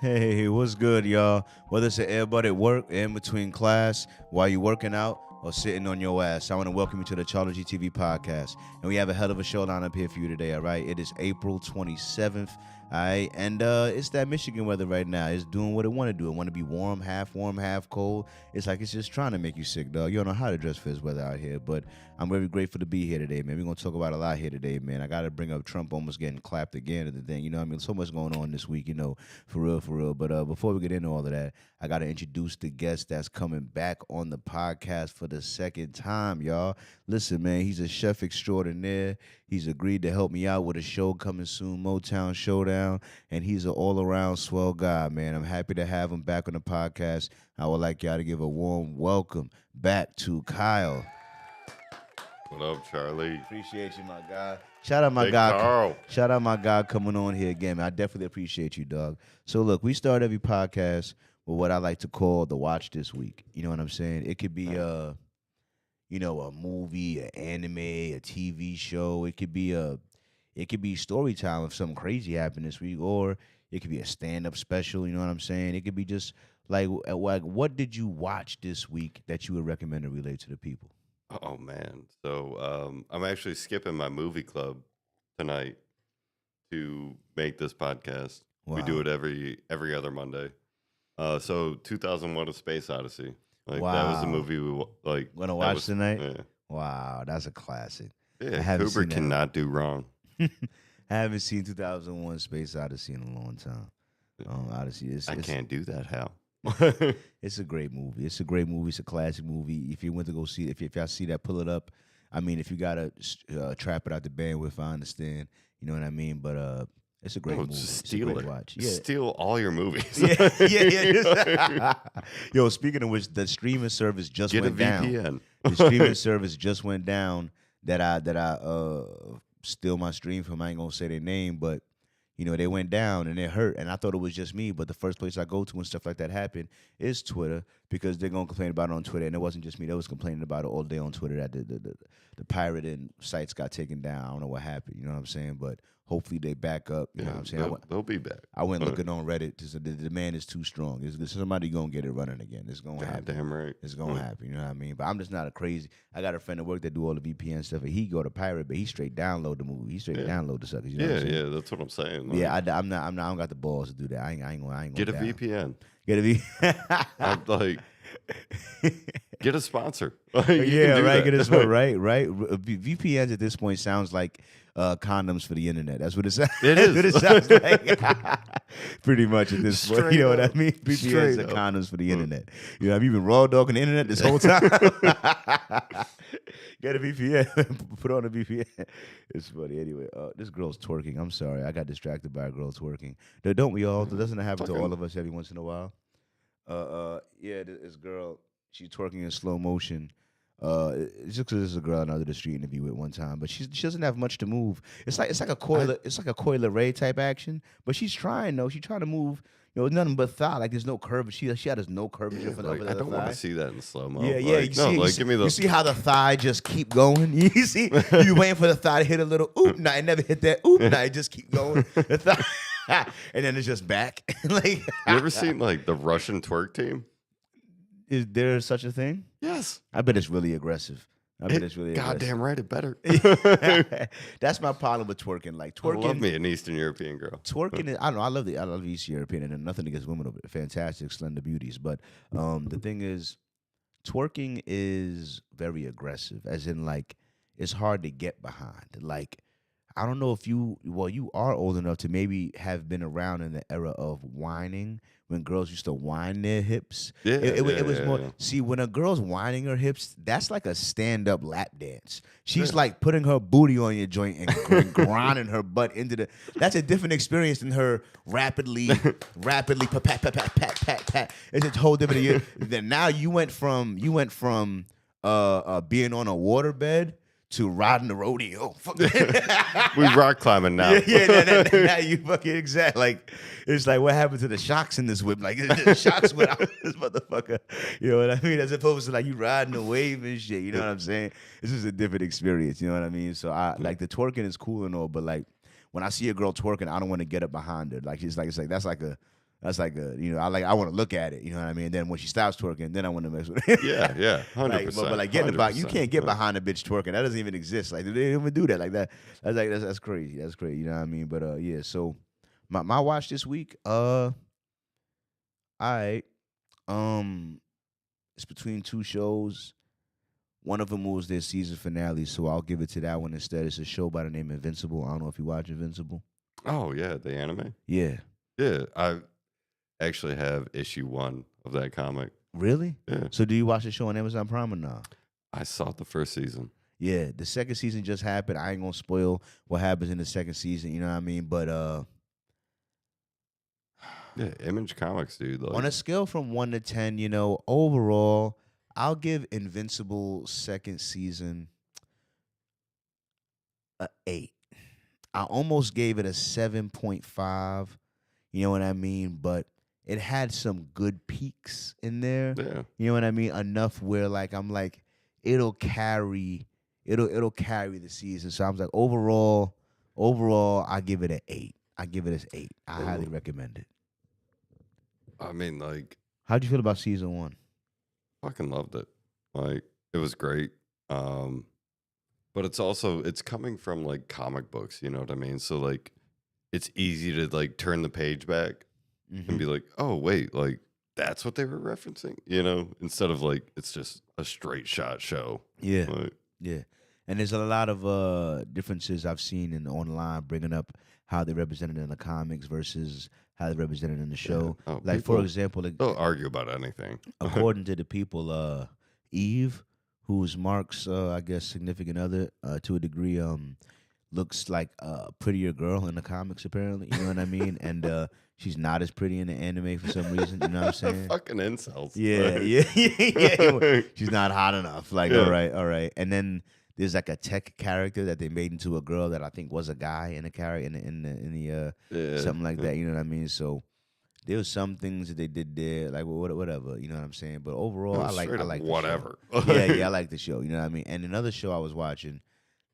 Hey, what's good, y'all? Whether it's an earbud at work, in between class, while you're working out, or sitting on your ass, I want to welcome you to the CharlieGtv podcast. And we have a hell of a show lined up here for you today, all right? It is April 27th, all right? And it's that Michigan weather right now. It's doing what it want to do. It want to be warm, half cold. It's like it's just trying to make you sick, dog. You don't know how to dress for this weather out here, but I'm very grateful to be here today, man. We're going to talk about a lot here today, man. I got to bring up Trump almost getting clapped again at the thing. You know what I mean? So much going on this week, you know, for real. But before we get into all of that, I got to introduce the guest that's coming back on the podcast for the second time, y'all. Listen, man, he's a chef extraordinaire. He's agreed to help me out with a show coming soon, Motown Showdown, and he's an all-around swell guy, man. I'm happy to have him back on the podcast. I would like y'all to give a warm welcome back to Kyle. What up, Charlie? Appreciate you, my guy. Shout out my Hey, guy. Carl. Shout out my guy coming on here again, man. I definitely appreciate you, dog. So look, we start every podcast with what I like to call the watch this week. You know what I'm saying? It could be a movie, an anime, a TV show. It could be storytelling if something crazy happened this week, or it could be a stand-up special. You know what I'm saying? It could be just like what did you watch this week that you would recommend to relate to the people? Oh man, so I'm actually skipping my movie club tonight to make this podcast. Wow. We do it every other Monday. So 2001: A Space Odyssey. Like that was the Wow. movie we Gonna watch tonight? Yeah, Wow, that's a classic. I yeah. haven't seen Kubrick that. cannot do wrong. I haven't seen 2001 Space Odyssey in a long time. Odyssey, I can't do that. How? it's a great movie. It's a great movie. It's a classic movie. If you went to go see it, if y'all see that, pull it up. I mean, if you gotta trap it out the bandwidth, I understand. You know what I mean? But it's a great movie. Just It's a steal great it. watch. Yeah. Steal all your movies. yeah. Yo, speaking of which, the streaming service just Get a went down. VPN. The streaming service just went down that I steal my stream from. I ain't gonna say their name, but you know, they went down and it hurt. And I thought it was just me, but the first place I go to when stuff like that happen is Twitter, because they're gonna complain about it on Twitter. And it wasn't just me; they was complaining about it all day on Twitter that the pirated sites got taken down. I don't know what happened. You know what I'm saying? But hopefully they back up. You know what I'm saying? They'll be back. I went looking on Reddit. The demand is too strong. Somebody gonna get it running again. It's gonna happen. Damn right. It's gonna happen. You know what I mean? But I'm just not a crazy. I got a friend at work that do all the VPN stuff, and he go to pirate, but he straight download the movie. He straight download the suckers. You know what I'm saying? That's what I'm saying. Yeah, I'm not. I don't got the balls to do that. I ain't gonna. Get a VPN. Get a VPN. I'm like, get a sponsor. Yeah, right. Get a sponsor. Right. VPNs at this point sounds like condoms for the internet. That's what it sounds. It That's is. what it sounds like. Pretty much at this point. Straight You know what I up. mean? VPNs Straight are up. condoms for the internet. You know, have you been raw dogging the internet this whole time? Get a VPN. Put on a VPN. It's funny. Anyway, this girl's twerking. I'm sorry. I got distracted by a girl twerking. Don't we all? Doesn't it happen to all of us every once in a while? Yeah, this girl, she's twerking in slow motion. It's just because this is a girl I did a street interview with one time, but she doesn't have much to move. It's like a Coil Ray type action, but she's trying though. She's trying to move. You know, nothing but thigh. Like there's no curve. She has no curvature for the Like, other I don't thigh. want to see that in slow mo. Yeah, yeah. Give me You those. see how the thigh just keep going? You see, you waiting for the thigh to hit a little oop. Now it never hit that oop. Now it just keep going. The thigh, and then it's just back. Like, You ever seen like the Russian twerk team? is there such a thing? Yes. I bet it's really aggressive. I bet it's really Goddamn right, it better. aggressive. That's my problem with twerking. Like I love twerking, me an Eastern European girl. twerking. I don't know. I love East European, and nothing against women over there. Fantastic, slender beauties. But the thing is, twerking is very aggressive. As in, like, it's hard to get behind. Like, I don't know if you are old enough to maybe have been around in the era of whining when girls used to whine their hips. Yeah, It yeah, was yeah, more, yeah. see, when a girl's whining her hips, that's like a stand up lap dance. She's Yeah. like putting her booty on your joint and, grinding her butt into the. That's a different experience than her rapidly pat pat pat pat pat pat pat. It's a whole different. Then now you went from being on a waterbed to riding the rodeo. Fuck. We rock climbing now. Yeah, now you fucking exact. Like, it's like, what happened to the shocks in this whip? Like, the shocks went out this motherfucker. You know what I mean? As opposed to like you riding a wave and shit. You know what I'm saying? This is a different experience. You know what I mean? So I like the twerking is cool and all, but like when I see a girl twerking, I don't want to get up behind her. Like it's like that's like a I want to look at it. You know what I mean? And then when she stops twerking, then I want to mess with it. Yeah, 100%. But like getting about, you can't get 100%. behind a bitch twerking. That doesn't even exist. Like they didn't even do that like that. That's crazy. That's crazy. You know what I mean? But yeah. So my watch this week. I it's between two shows. One of them was their season finale, so I'll give it to that one instead. It's a show by the name Invincible. I don't know if you watch Invincible. Oh yeah, the anime. Yeah. Yeah, I actually have issue 1 of that comic. Really? Yeah, So do you watch the show on Amazon Prime or not? I saw the first season. Yeah, the second season just happened. I ain't gonna spoil what happens in the second season. You know what I mean? But Yeah, Image Comics, dude. on Like, a scale from 1 to 10, overall, I'll give Invincible second season a 8. I almost gave it a 7.5. You know what I mean? But it had some good peaks in there. yeah. You know what I mean? Enough where like I'm like it'll carry the season. So I was like overall I give it an 8. I give it an 8. I highly recommend it. I mean, like, How'd you feel about season 1? fucking loved it. Like, it was great. But it's coming from like comic books, you know what I mean? So like it's easy to like turn the page back and be like, oh wait, like that's what they were referencing, instead of like it's just a straight shot show. Yeah. Like, Yeah. And there's a lot of differences I've seen online bringing up how they represented in the comics versus how they represented in the show. oh, Like for people- example, like, they'll argue about anything. according to the people, Eve, who's Mark's I guess significant other, to a degree, looks like a prettier girl in the comics apparently. You know what I mean? And she's not as pretty in the anime for some reason. You know what I'm saying? Fucking insults. Yeah, Like, yeah. She's not hot enough. Like, Yeah. all right. And then there's like a tech character that they made into a girl that I think was a guy in the character in the yeah, something like yeah. that. You know what I mean? So there was some things that they did there, like whatever. You know what I'm saying? But overall, No, I like straight up the show. whatever. Yeah, I like the show. You know what I mean? And another show I was watching.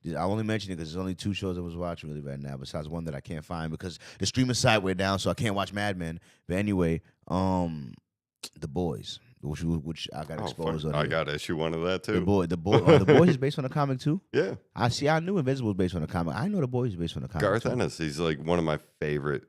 I only mention it because there's only 2 shows I was watching really right now, besides one that I can't find because the streaming site went down, so I can't watch Mad Men. But anyway, The Boys, which I got Oh, exposed fuck. on. I here. got issue 1 of that too. The Boys is based on a comic too. Yeah. I knew Invincible was based on a comic. I know The Boys is based on a comic. Garth too. Ennis, he's like one of my favorite,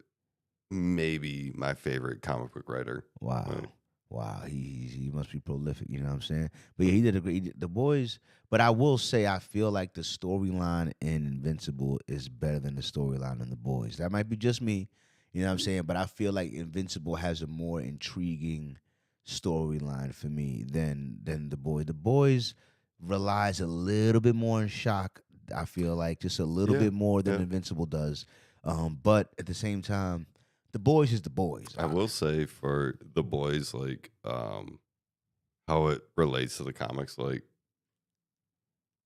maybe my favorite comic book writer. Wow. Right. Wow, he must be prolific, you know what I'm saying? But yeah, he did a great. The Boys, but I will say I feel like the storyline in Invincible is better than the storyline in The Boys. That might be just me, you know what I'm saying? But I feel like Invincible has a more intriguing storyline for me than The Boys. The Boys relies a little bit more on shock. I feel like just a little Yeah, bit more than yeah. Invincible does. But at the same time, The Boys is The Boys. I will say for the boys, like how it relates to the comics, like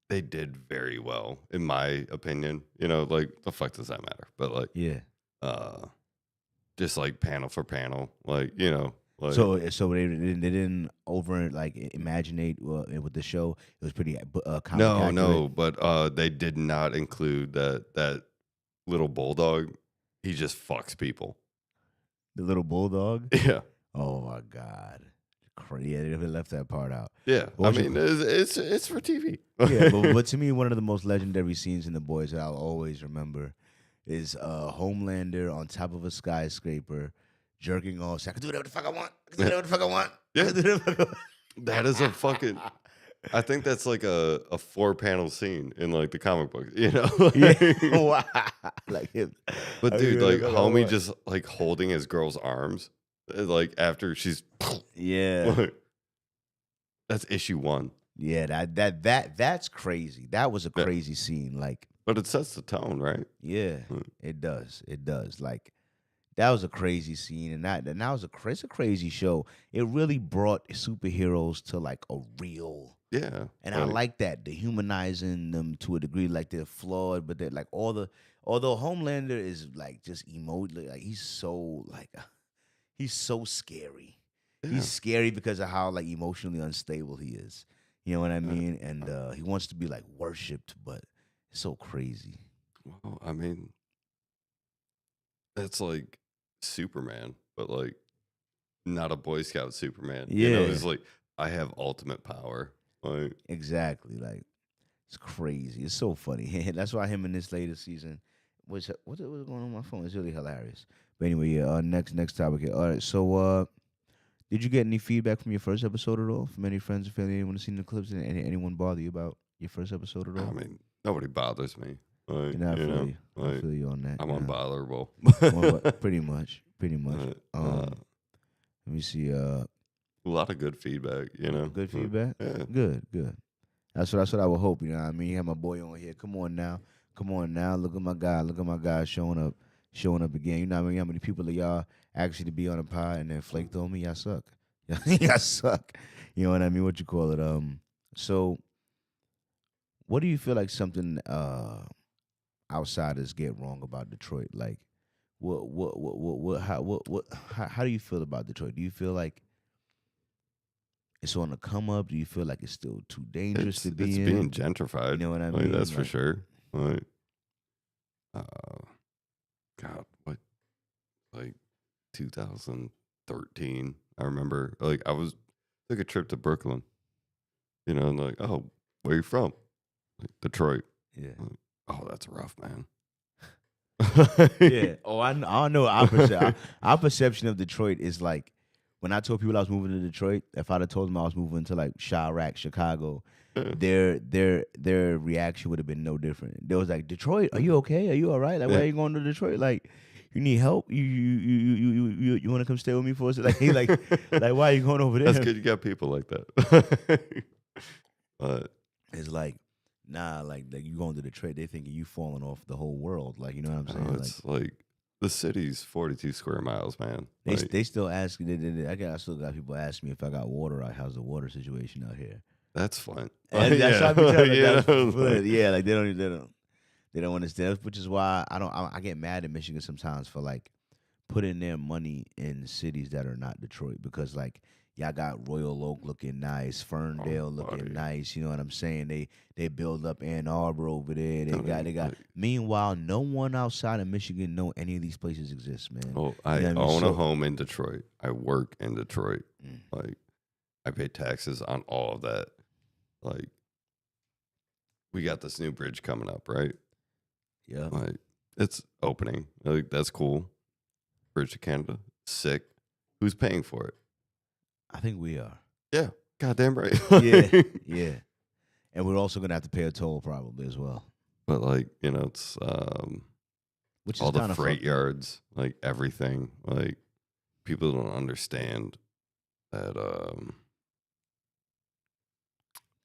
they did very well, in my opinion. Like the fuck does that matter? But like Yeah. just like panel for panel, like like So they didn't over like imaginate with the show. It was pretty comic no, accurate. no, but they did not include that little bulldog. He just fucks people. The little bulldog. Yeah. Oh my god, yeah, they left that part out. Yeah, I What's mean, it's for TV. Yeah, but to me, one of the most legendary scenes in The Boys that I'll always remember is Homelander on top of a skyscraper, jerking off. So I can do whatever the fuck I want. I can do whatever the fuck I want. I Yeah. can do whatever the fuck I want. That is a fucking I think that's like a 4-panel scene in like the comic book, you know? Yeah, wow. Like him. But I mean, dude, like like, homie just like holding his girl's arms, like after she's yeah, like, that's issue 1. yeah. That's crazy. That was a Yeah. crazy scene. Like, But it sets the tone, right? yeah, Mm. it does. It does. Like, that was a crazy scene, and that was it's a crazy show. It really brought superheroes to like a real. Yeah. And I like that, dehumanizing them to a degree, like they're flawed, but they're like although Homelander is like just like he's so scary. yeah. He's scary because of how like emotionally unstable he is. You know what I mean? And he wants to be like worshipped, but it's so crazy. Well, I mean, that's like Superman, but like not a Boy Scout Superman. You know, Yeah. it's like I have ultimate power. Like, Exactly. Like it's crazy. It's so funny. That's why him in this latest season, what's going on my phone? It's really hilarious. But anyway, yeah. Next topic. Here. All right. So, did you get any feedback from your first episode at all? From any friends or family? Anyone seen the clips? And anyone bother you about your first episode at all? I mean, nobody bothers me. Like, You know, I you feel know, you. I like, feel you on that. I'm you know. unbotherable. Well, pretty much. Pretty much. Let me see. A lot of good feedback, you know. Good feedback. Yeah. Good. That's what I would hope. You know what I mean? You have my boy on here. Come on now. Look at my guy showing up again. You know what I mean? How many people of y'all actually to be on a pod and then flaked on me? Y'all suck. Y'all suck. You know what I mean? What you call it? So what do you feel like something outsiders get wrong about Detroit? Like how do you feel about Detroit? Do you feel like it's on the come up? Do you feel like it's still too dangerous to be it's in? being gentrified. You know what I Like, mean? that's for Like, sure. Like, God, what? Like 2013. I remember, like, took a trip to Brooklyn. You know, and like, oh, where you from? Like, Detroit. Yeah. Like, oh, that's rough, man. Yeah. Oh, I know. Our perception of Detroit is like when I told people I was moving to Detroit. If I'd have told them I was moving to like Chirac, Chicago, their reaction would have been no different. They was like, "Detroit, are you okay? Are you all right? Like, why are you going to Detroit? Like, you need help? You want to come stay with me for a second? Like, why are you going over there?" That's good. You got people like that. But it's like, nah, like you going to Detroit, they thinking you falling off the whole world. Like, you know what I'm saying? it's like the city's 42 square miles, man. They still ask. I still got people asking me if I got water. Like, how's the water situation out here? That's fun. And that's how I be telling them that's know, fun. Yeah, like they don't understand. Which is why I get mad at Michigan sometimes for like putting their money in cities that are not Detroit, because like y'all got Royal Oak looking nice, Ferndale looking nice. You know what I'm saying? They build up Ann Arbor over there. They got. Meanwhile, no one outside of Michigan know any of these places exist, man. Oh, I You know what I mean? own So- a home in Detroit. I work in Detroit. Mm. Like, I pay taxes on all of that. Like, we got this new bridge coming up, right? Yeah. Like, it's opening. Like, that's cool. Bridge to Canada, sick. Who's paying for it? I think we are. Yeah, goddamn right. Yeah. And we're also gonna have to pay a toll probably as well. But like, you know, it's Which is all the kind of freight yards, like everything. Like, people don't understand that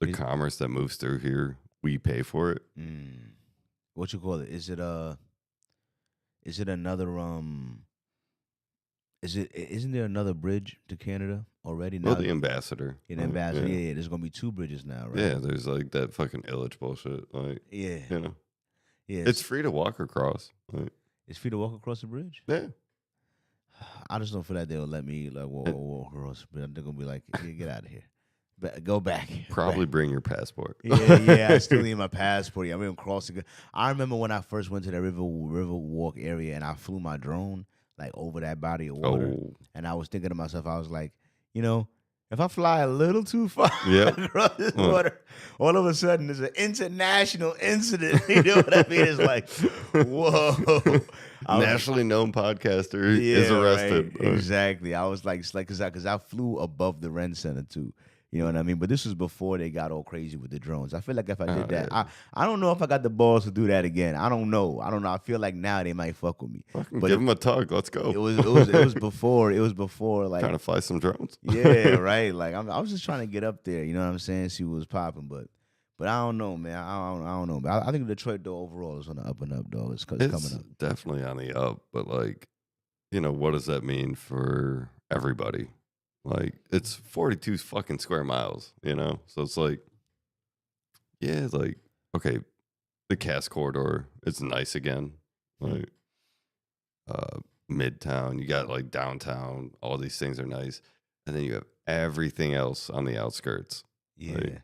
the commerce that moves through here, we pay for it. What you call it? Is it another isn't there another bridge to Canada already now? Well, the ambassador. An ambassador. Yeah, there's gonna be 2 bridges now, right? Yeah, there's like that fucking Illich bullshit. Like, Yeah. you know, Yeah. it's free to walk across. Like, It's free to walk across the bridge? yeah. I just don't feel like they'll let me like walk across, but they're gonna be like, yeah, get out of here. Go back. Probably bring your passport. Yeah. I still need my passport. Yeah, I'm crossing. I remember when I first went to the river walk area and I flew my drone like over that body of water, and I was thinking to myself, I was like, you know, if I fly a little too far across this water, all of a sudden there's an international incident. You know what I mean? It's like, whoa. Nationally known podcaster is arrested. Right. Exactly. I was like, because I flew above the Ren Center too. You know what I mean? But this was before they got all crazy with the drones. I feel like if I did that, yeah. I don't know if I got the balls to do that again. I don't know. I feel like now they might fuck with me. Fucking But give them a tug. Let's go. it was before like Trying to fly some drones. yeah, right. Like I was just trying to get up there. You know what I'm saying? See what was popping, but I don't know, man. I don't know. But I think Detroit though overall is on the up and up though. It's coming up. Definitely on the up, but like, what does that mean for everybody? Like, it's 42 fucking square miles, So it's like, yeah, like, okay, the Cass corridor, it's nice again. Like, Midtown, you got like downtown, all these things are nice. And then you have everything else on the outskirts. Yeah. Like,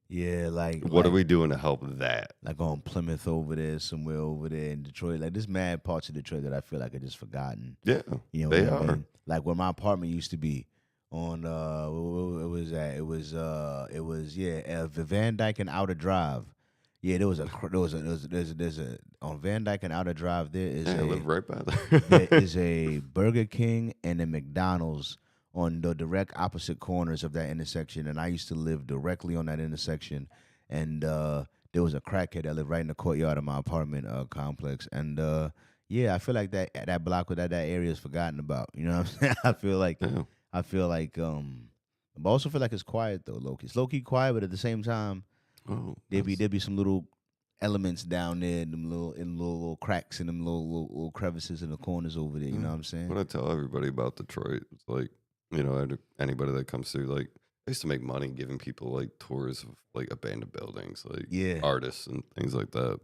yeah, like what are we doing to help that? Like on Plymouth over there, somewhere over there in Detroit. Like there's mad parts of Detroit that I feel like I just forgotten. Yeah, you know they what I are. mean? Like where my apartment used to be on it was the Van Dyke and Outer Drive. Yeah, there's a on Van Dyke and Outer Drive I live right by there. there is a Burger King and a McDonald's on the direct opposite corners of that intersection, and I used to live directly on that intersection, and there was a crackhead that lived right in the courtyard of my apartment complex, and yeah, I feel like that block with that area is forgotten about. You know what I'm saying? I feel like but I also feel like it's quiet though, low key. It's low key quiet, but at the same time, there'd be some little elements down there, in them little cracks and them little crevices in the corners over there. You know what I'm saying? What I tell everybody about Detroit, it's like, anybody that comes through, like, I used to make money giving people like tours of like abandoned buildings, like artists and things like that.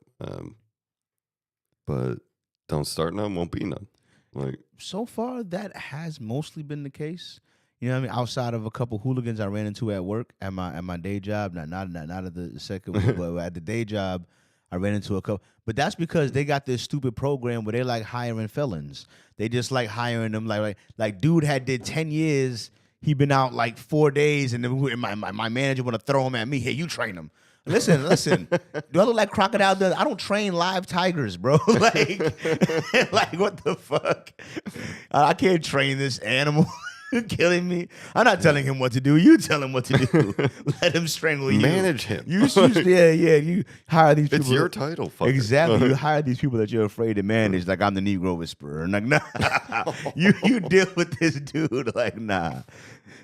But don't start none, won't be none. Like so far, that has mostly been the case. You know what I mean? Outside of a couple hooligans I ran into at work at my day job, not at the second, but at the day job, I ran into a couple. But that's because they got this stupid program where they like hiring felons. They just like hiring them like dude did 10 years. He been out like 4 days, and then my manager want to throw him at me. Hey, you train him. Listen. Do I look like Crocodile Dundee? I don't train live tigers, bro. like what the fuck? I can't train this animal. You're killing me. I'm not telling him what to do. You tell him what to do. Let him strangle you. Manage him. You hire these people. It's your title, fucker. Exactly. You hire these people that you're afraid to manage. Like I'm the Negro Whisperer. And like, nah. you deal with this dude. Like, nah.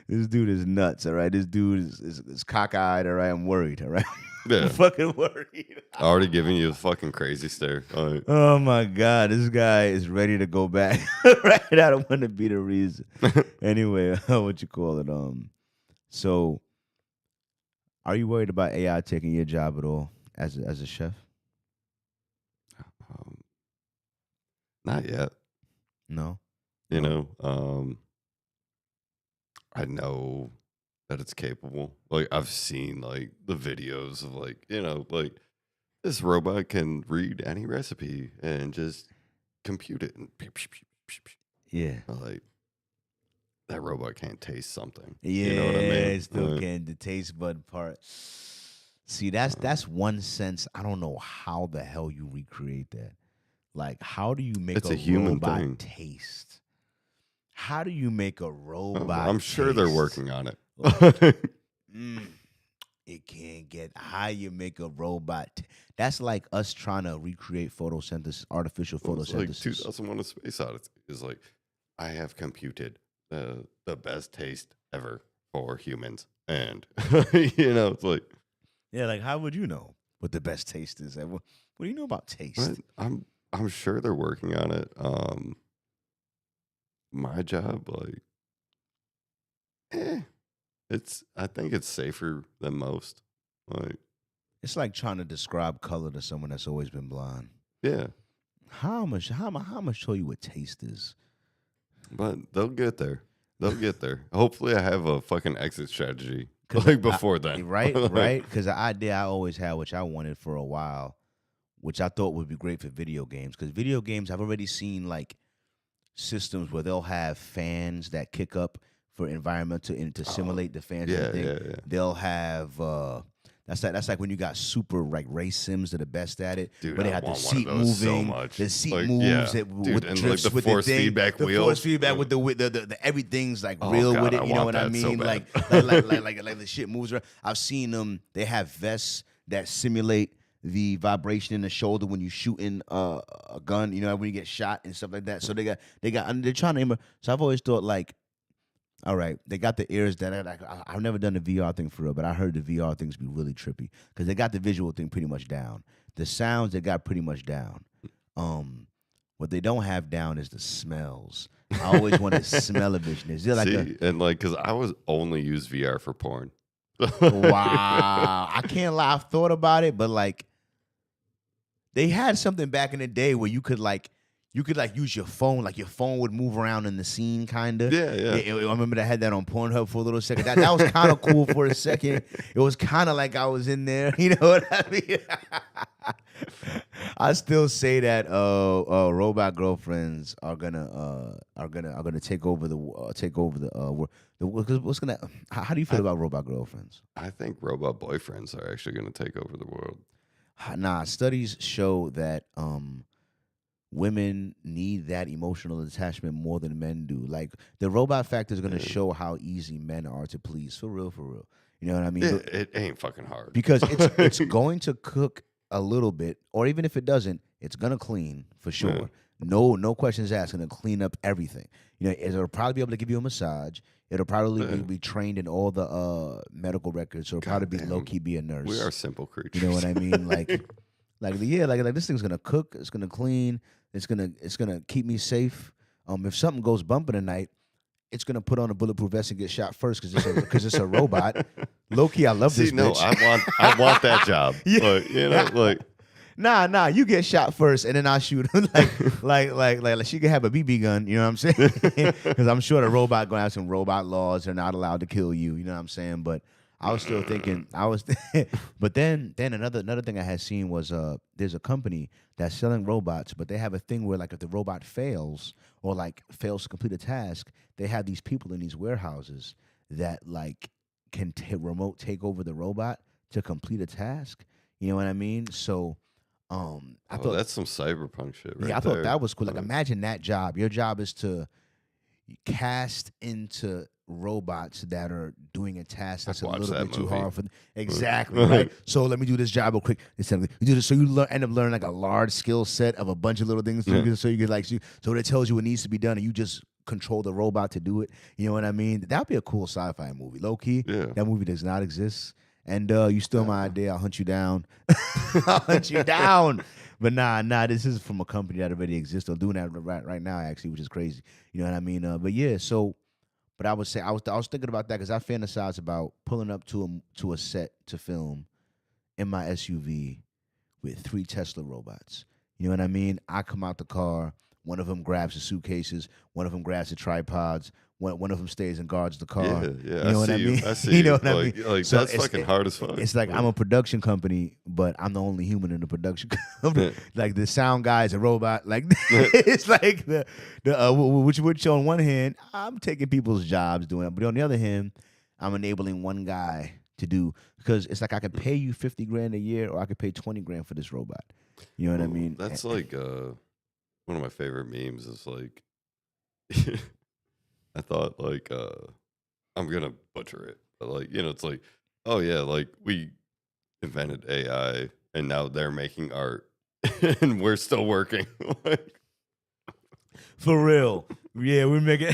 This dude is nuts, all right? This dude is cockeyed, all right? I'm worried, all right? Yeah. I'm fucking worried. Already giving you a fucking crazy stare. All right. Oh my God, this guy is ready to go back. Right? I don't want to be the reason. Anyway, what you call it? So are you worried about AI taking your job at all as a chef? Not yet. No. I know that it's capable. Like I've seen like the videos of like, like this robot can read any recipe and just compute it. And yeah. Like that robot can't taste something. Yeah, you know what I mean? It still can't. The taste bud part. See, that's one sense. I don't know how the hell you recreate that. Like, how do you make it's a human robot thing. taste? How do you make a robot? I'm sure they're working on it. It can't get how you make a robot. That's like us trying to recreate photosynthesis, artificial photosynthesis. It's like 2001: A Space Odyssey is like, I have computed the best taste ever for humans, and it's like, yeah, like how would you know what the best taste is? What do you know about taste? I'm sure they're working on it. My job, like, I think it's safer than most. Like, it's like trying to describe color to someone that's always been blind. Yeah. How much show you what taste is? But they'll get there. Hopefully, I have a fucking exit strategy like before then. Right. Because the idea I always had, which I wanted for a while, which I thought would be great for video games. Because video games, I've already seen like systems where they'll have fans that kick up for environment to simulate the fans. Yeah. They'll have That's like when you got super like race sims that are best at it. Dude, Where they I had the want one of seat those so moving, much. the seat Like, moves yeah. it Dude, with and, like, drifts the with force the thing, feedback the wheels. force feedback with the everything's like Oh, real God, with it. I You know want what I that so mean? bad. Like the shit moves around. I've seen them. They have vests that simulate the vibration in the shoulder when you shooting a gun. You know when you get shot and stuff like that. So they're trying to. So I've always thought like. All right, they got the ears that I've never done the VR thing for real, but I heard the VR things be really trippy because they got the visual thing pretty much down. The sounds they got pretty much down. What they don't have down is the smells. I always wanted to smell a vision. Is there like See, and like, because I was only use VR for porn. wow? I can't lie. I've thought about it, but like they had something back in the day where you could use your phone, like your phone would move around in the scene, kind of. Yeah. I remember I had that on Pornhub for a little second. That was kind of cool for a second. It was kind of like I was in there. You know what I mean? I still say that robot girlfriends are gonna take over the world. What's gonna? How do you feel about robot girlfriends? I think robot boyfriends are actually going to take over the world. Nah, studies show that women need that emotional attachment more than men do. Like the robot factor is going to show how easy men are to please. For real, for real. You know what I mean? Yeah, it ain't fucking hard. Because it's going to cook a little bit, or even if it doesn't, it's gonna clean for sure. Yeah. No questions asked. Gonna clean up everything. You know, it'll probably be able to give you a massage. It'll probably be trained in all the medical records. So it'll probably be low key be a nurse. We are simple creatures. You know what I mean? Like this thing's gonna cook. It's gonna clean. It's gonna keep me safe. If something goes bump in the night, it's gonna put on a bulletproof vest and get shot first because it's a robot. Low key, I love this bitch. I want that job. Yeah. But, you know, like Nah, you get shot first, and then I shoot. like she could have a BB gun. You know what I'm saying? Because I'm sure the robot gonna have some robot laws. They're not allowed to kill you. You know what I'm saying? But I was still thinking. But then another thing I had seen was there's a company that's selling robots, but they have a thing where like if the robot fails or like fails to complete a task, they have these people in these warehouses that like can remote take over the robot to complete a task. You know what I mean? So. I thought that's some cyberpunk shit, right? Yeah, I thought that was cool. Like, imagine that job. Your job is to cast into robots that are doing a task that's a little bit too hard for them. Exactly, right? So let me do this job real quick. You do this, so you end up learning like a large skill set of a bunch of little things. So it tells you what needs to be done, and you just control the robot to do it. You know what I mean? That'd be a cool sci-fi movie. Low key, that movie does not exist. And you steal my idea, I'll hunt you down. I'll hunt you down. But nah, this is from a company that already exists. They're doing that right now, actually, which is crazy. You know what I mean? But yeah, but I would say I was thinking about that because I fantasize about pulling up to a set to film in my SUV with 3 Tesla robots. You know what I mean? I come out the car. One of them grabs the suitcases. One of them grabs the tripods. One of them stays and guards the car. Yeah. You know what I mean? I see you know what I like, mean? Like So that's fucking hard as fuck. It's like I'm a production company, but I'm the only human in the production company. Like the sound guy is a robot. Like it's like which on one hand I'm taking people's jobs doing it, but on the other hand I'm enabling one guy to do because it's like I could pay you $50,000 a year or I could pay $20,000 for this robot. You know what I mean? That's like one of my favorite memes is like I thought like I'm gonna butcher it, but like it's like, oh yeah, like we invented AI and now they're making art and we're still working. Like, for real. Yeah, we're making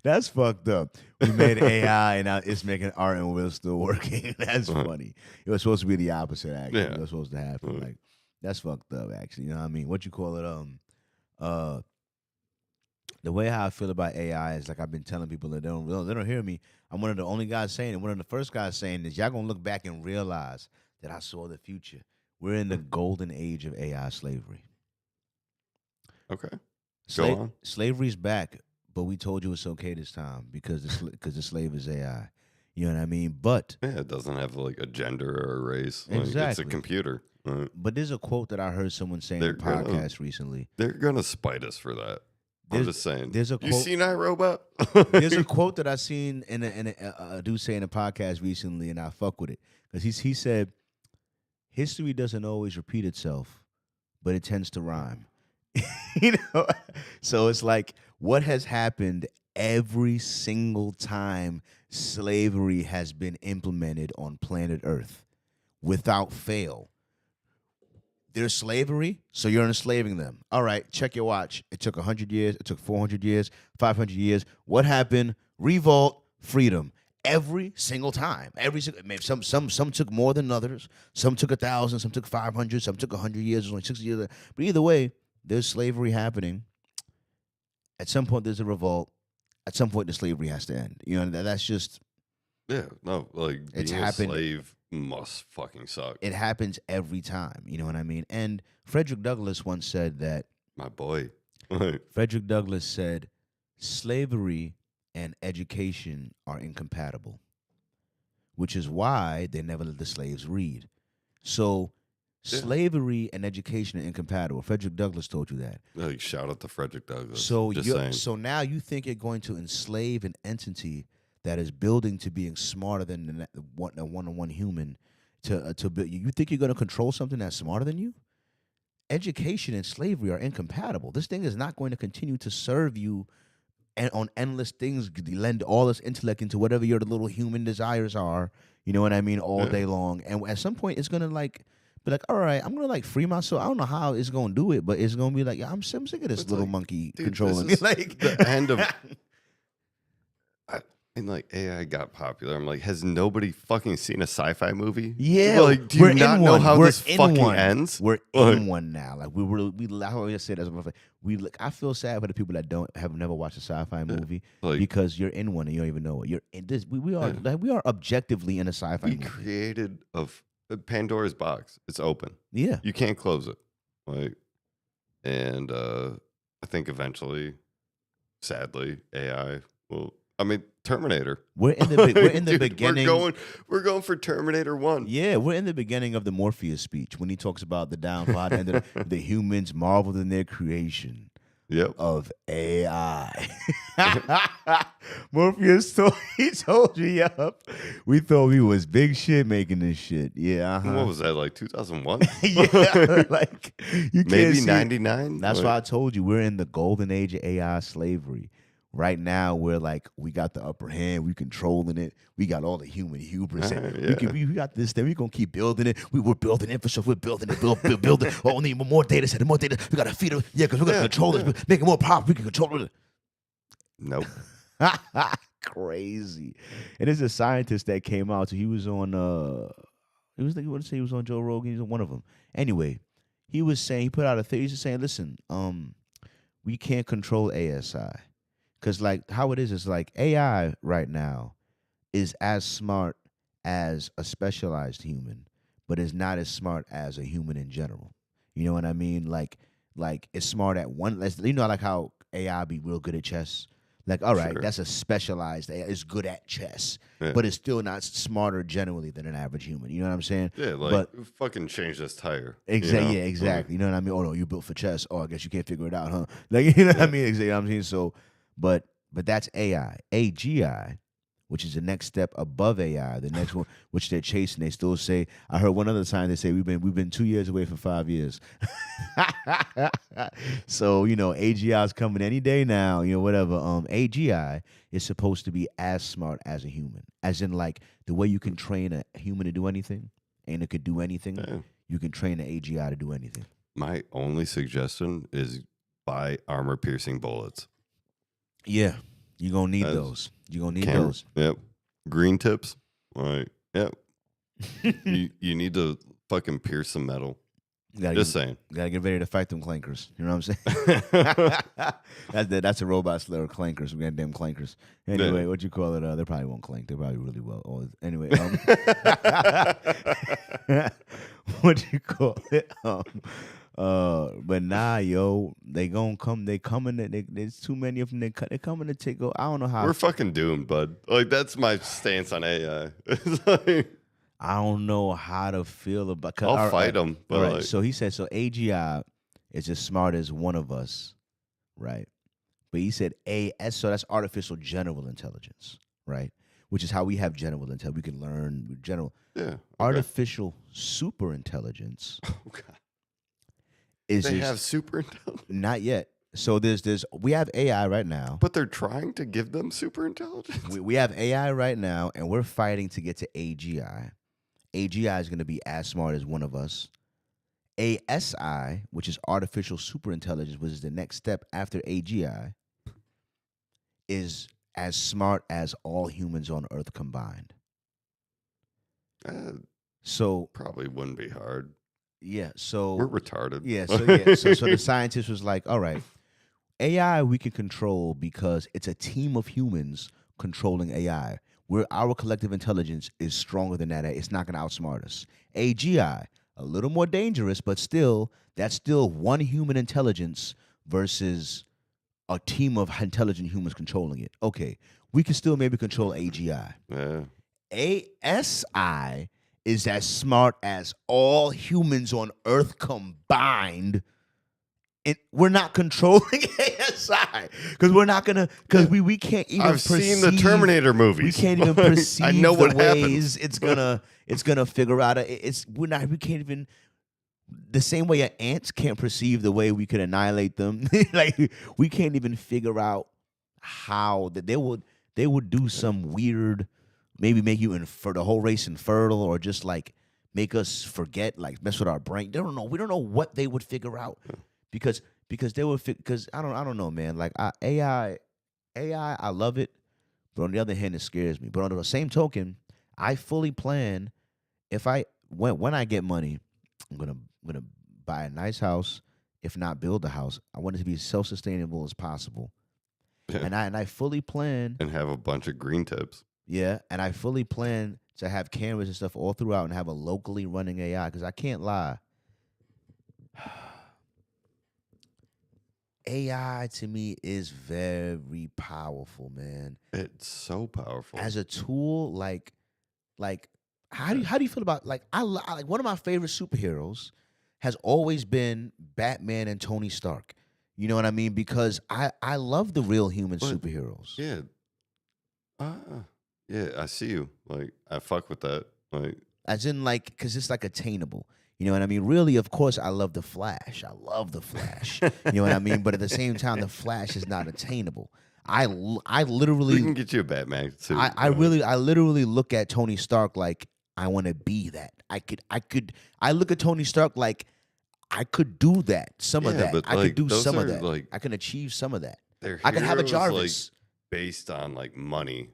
that's fucked up. We made AI and now it's making art and we're still working. That's funny. It was supposed to be the opposite, actually. Yeah. It was supposed to happen. Like that's fucked up, actually. You know what I mean? What you call it? The way how I feel about AI is like I've been telling people that they don't hear me. I'm one of the only guys saying it. One of the first guys saying this. Y'all gonna look back and realize that I saw the future. We're in the golden age of AI slavery. Okay, go on. Slavery's back, but we told you it's okay this time because the slave is AI. You know what I mean? But it doesn't have like a gender or a race. Like, exactly. It's a computer. Right? But there's a quote that I heard someone say in a podcast recently. They're gonna spite us for that. I'm just saying. There's a You quote. seen iRobot? There's a quote that I seen in a dude say in a podcast recently, and I fuck with it because he said, "History doesn't always repeat itself, but it tends to rhyme." you know, so it's like what has happened every single time slavery has been implemented on planet Earth, without fail. There's slavery, so you're enslaving them. All right, check your watch. It took 100 years. It took 400 years, 500 years. What happened? Revolt, freedom. Every single time. Every single. Maybe some took more than others. Some took 1,000. Some took 500. Some took 100 years. Only 60 years. But either way, there's slavery happening. At some point, there's a revolt. At some point, the slavery has to end. You know, that's just. Yeah, no, like It's being a happened. slave must fucking suck. It happens every time. You know what I mean? And Frederick Douglass once said that. My boy. Frederick Douglass said, slavery and education are incompatible, which is why they never let the slaves read. So slavery and education are incompatible. Frederick Douglass told you that. Like, shout out to Frederick Douglass. So just saying. so now you think you're going to enslave an entity that is building to being smarter than a one-on-one human to build. You think you're going to control something that's smarter than you? Education and slavery are incompatible. This thing is not going to continue to serve you and on endless things, lend all this intellect into whatever your little human desires are, you know what I mean, all day long. And at some point, it's going to be like, all right, I'm going to free myself. I don't know how it's going to do it, but it's going to be like, yeah, I'm sick of this little monkey controlling me. Like the end of... And AI got popular. I'm like, has nobody fucking seen a sci-fi movie? Yeah, like, do you not know how this fucking ends? We're in one now. Like I always say that. I feel sad for the people that have never watched a sci-fi movie because you're in one and you don't even know it. You're in this. We are objectively in a sci-fi movie. We created Pandora's box. It's open. Yeah, you can't close it. And I think eventually, sadly, AI will. I mean, Terminator. We're in the beginning. We're going for Terminator 1. Yeah, we're in the beginning of the Morpheus speech when he talks about the downfall and the humans marveled in their creation of AI. Morpheus told you, we thought we was big shit making this shit. Yeah. What was that, like 2001? Yeah, like you can't maybe 99. That's why I told you we're in the golden age of AI slavery. Right now, we're we got the upper hand. We controlling it. We got all the human hubris. We got this thing. We're going to keep building it. We're building infrastructure. We're building it. Building. Oh, we need more data set. More data. We got to feed it. Yeah, because we're going to control it. Make it more powerful. We can control it. Nope. Crazy. And there's a scientist that came out. So he was on, he was on Joe Rogan. He was on one of them. Anyway, he put out a thing. He's just saying, listen, we can't control ASI. Because, how it is AI right now is as smart as a specialized human, but is not as smart as a human in general. You know what I mean? Like it's smart at one. How AI be real good at chess. All right, that's a specialized AI. It's good at chess, but it's still not smarter generally than an average human. You know what I'm saying? Yeah, but fucking change this tire. Exactly. Yeah, exactly. You know what I mean? Oh no, you built for chess. Oh, I guess you can't figure it out, huh? You know what I mean? Exactly. You know what I'm saying? So. But that's AI. AGI, which is the next step above AI, the next one, which they're chasing. They still say, I heard one other time they say we've been 2 years away from 5 years. So, AGI is coming any day now, whatever. AGI is supposed to be as smart as a human. As in, the way you can train a human to do anything, and it could do anything, you can train the AGI to do anything. My only suggestion is buy armor-piercing bullets. Yeah, you're going to need those. You're going to need those. Yep. Green tips. All right. Yep. you need to fucking pierce some metal. Just saying. Got to get ready to fight them clankers. You know what I'm saying? That's a robot slur, clankers. We got damn clankers. Anyway, what you call it? They probably won't clank. They probably really well. Anyway. What you call it? But nah, yo, they gonna come. They coming. There's too many of them. They're coming to take over. I don't know how. We're fucking doomed, bud. That's my stance on AI. I don't know how to feel about. I'll fight them. But right. So he said. So AGI is as smart as one of us, right? But he said AS, so that's artificial general intelligence, right? Which is how we have general intelligence. We can learn general. Yeah. Okay. Artificial super intelligence Oh God. is They just have super intelligence, not yet. So we have AI right now. but they're trying to give them super intelligence. We have AI right now, and we're fighting to get to AGI. AGI is going to be as smart as one of us. ASI, which is artificial super intelligence, which is the next step after AGI, is as smart as all humans on Earth combined. So Probably wouldn't be hard. yeah, so We're retarded. so the scientist was like, all right, AI we can control because it's a team of humans controlling AI. Where our collective intelligence is stronger than that. It's not going to outsmart us. AGI, a little more dangerous, but still, that's still one human intelligence versus a team of intelligent humans controlling it. Okay, we can still maybe control AGI. Yeah. ASI is as smart as all humans on Earth combined. And we're not controlling ASI because we're not gonna we can't even. I've seen the Terminator movies. We can't even perceive I know what the ways happens. it's gonna figure out. We can't even. The same way ants can't perceive the way we could annihilate them. Like we can't even figure out how that they would do some weird, maybe make you the whole race infertile, or just like make us forget, like mess with our brain. They don't know. We don't know what they would figure out. Because they were because I don't know, man. Like AI, I love it, but on the other hand, it scares me. But on the same token, I fully plan when I get money, I'm gonna buy a nice house, if not build a house. I want it to be as self-sustainable as possible, Yeah. and I fully plan And have a bunch of green tips. Yeah, and I fully plan to have cameras and stuff all throughout and have a locally running AI because I can't lie. AI to me is very powerful, man. It's so powerful. As a tool, like how do you feel about like like one of my favorite superheroes has always been Batman and Tony Stark. You know what I mean? Because I love the real human superheroes. Yeah. Yeah, I see you. Like, I fuck with that. Like, as in like because it's like attainable. You know what I mean? Really, of course, I love the Flash. I love the Flash. You know what I mean? But at the same time, the Flash is not attainable. I literally we can get you a Batman suit. I literally look at Tony Stark like I want to be that. I look at Tony Stark like I could do that. Some of that. But I could do some of that. Like, I can achieve some of that. I can have a Jarvis. Like, based on like money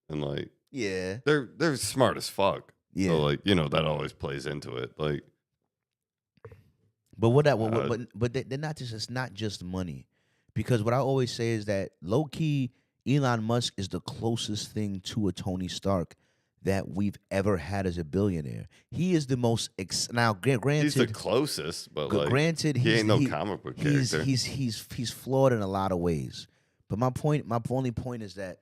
and like yeah, they're smart as fuck. Yeah. So like that always plays into it. Like, but they're not just. It's not just money, because what I always say is that low key Elon Musk is the closest thing to a Tony Stark that we've ever had as a billionaire. He is the most now. Granted, he's the closest, but like, granted, he ain't no comic book character. He's flawed in a lot of ways. But my only point is that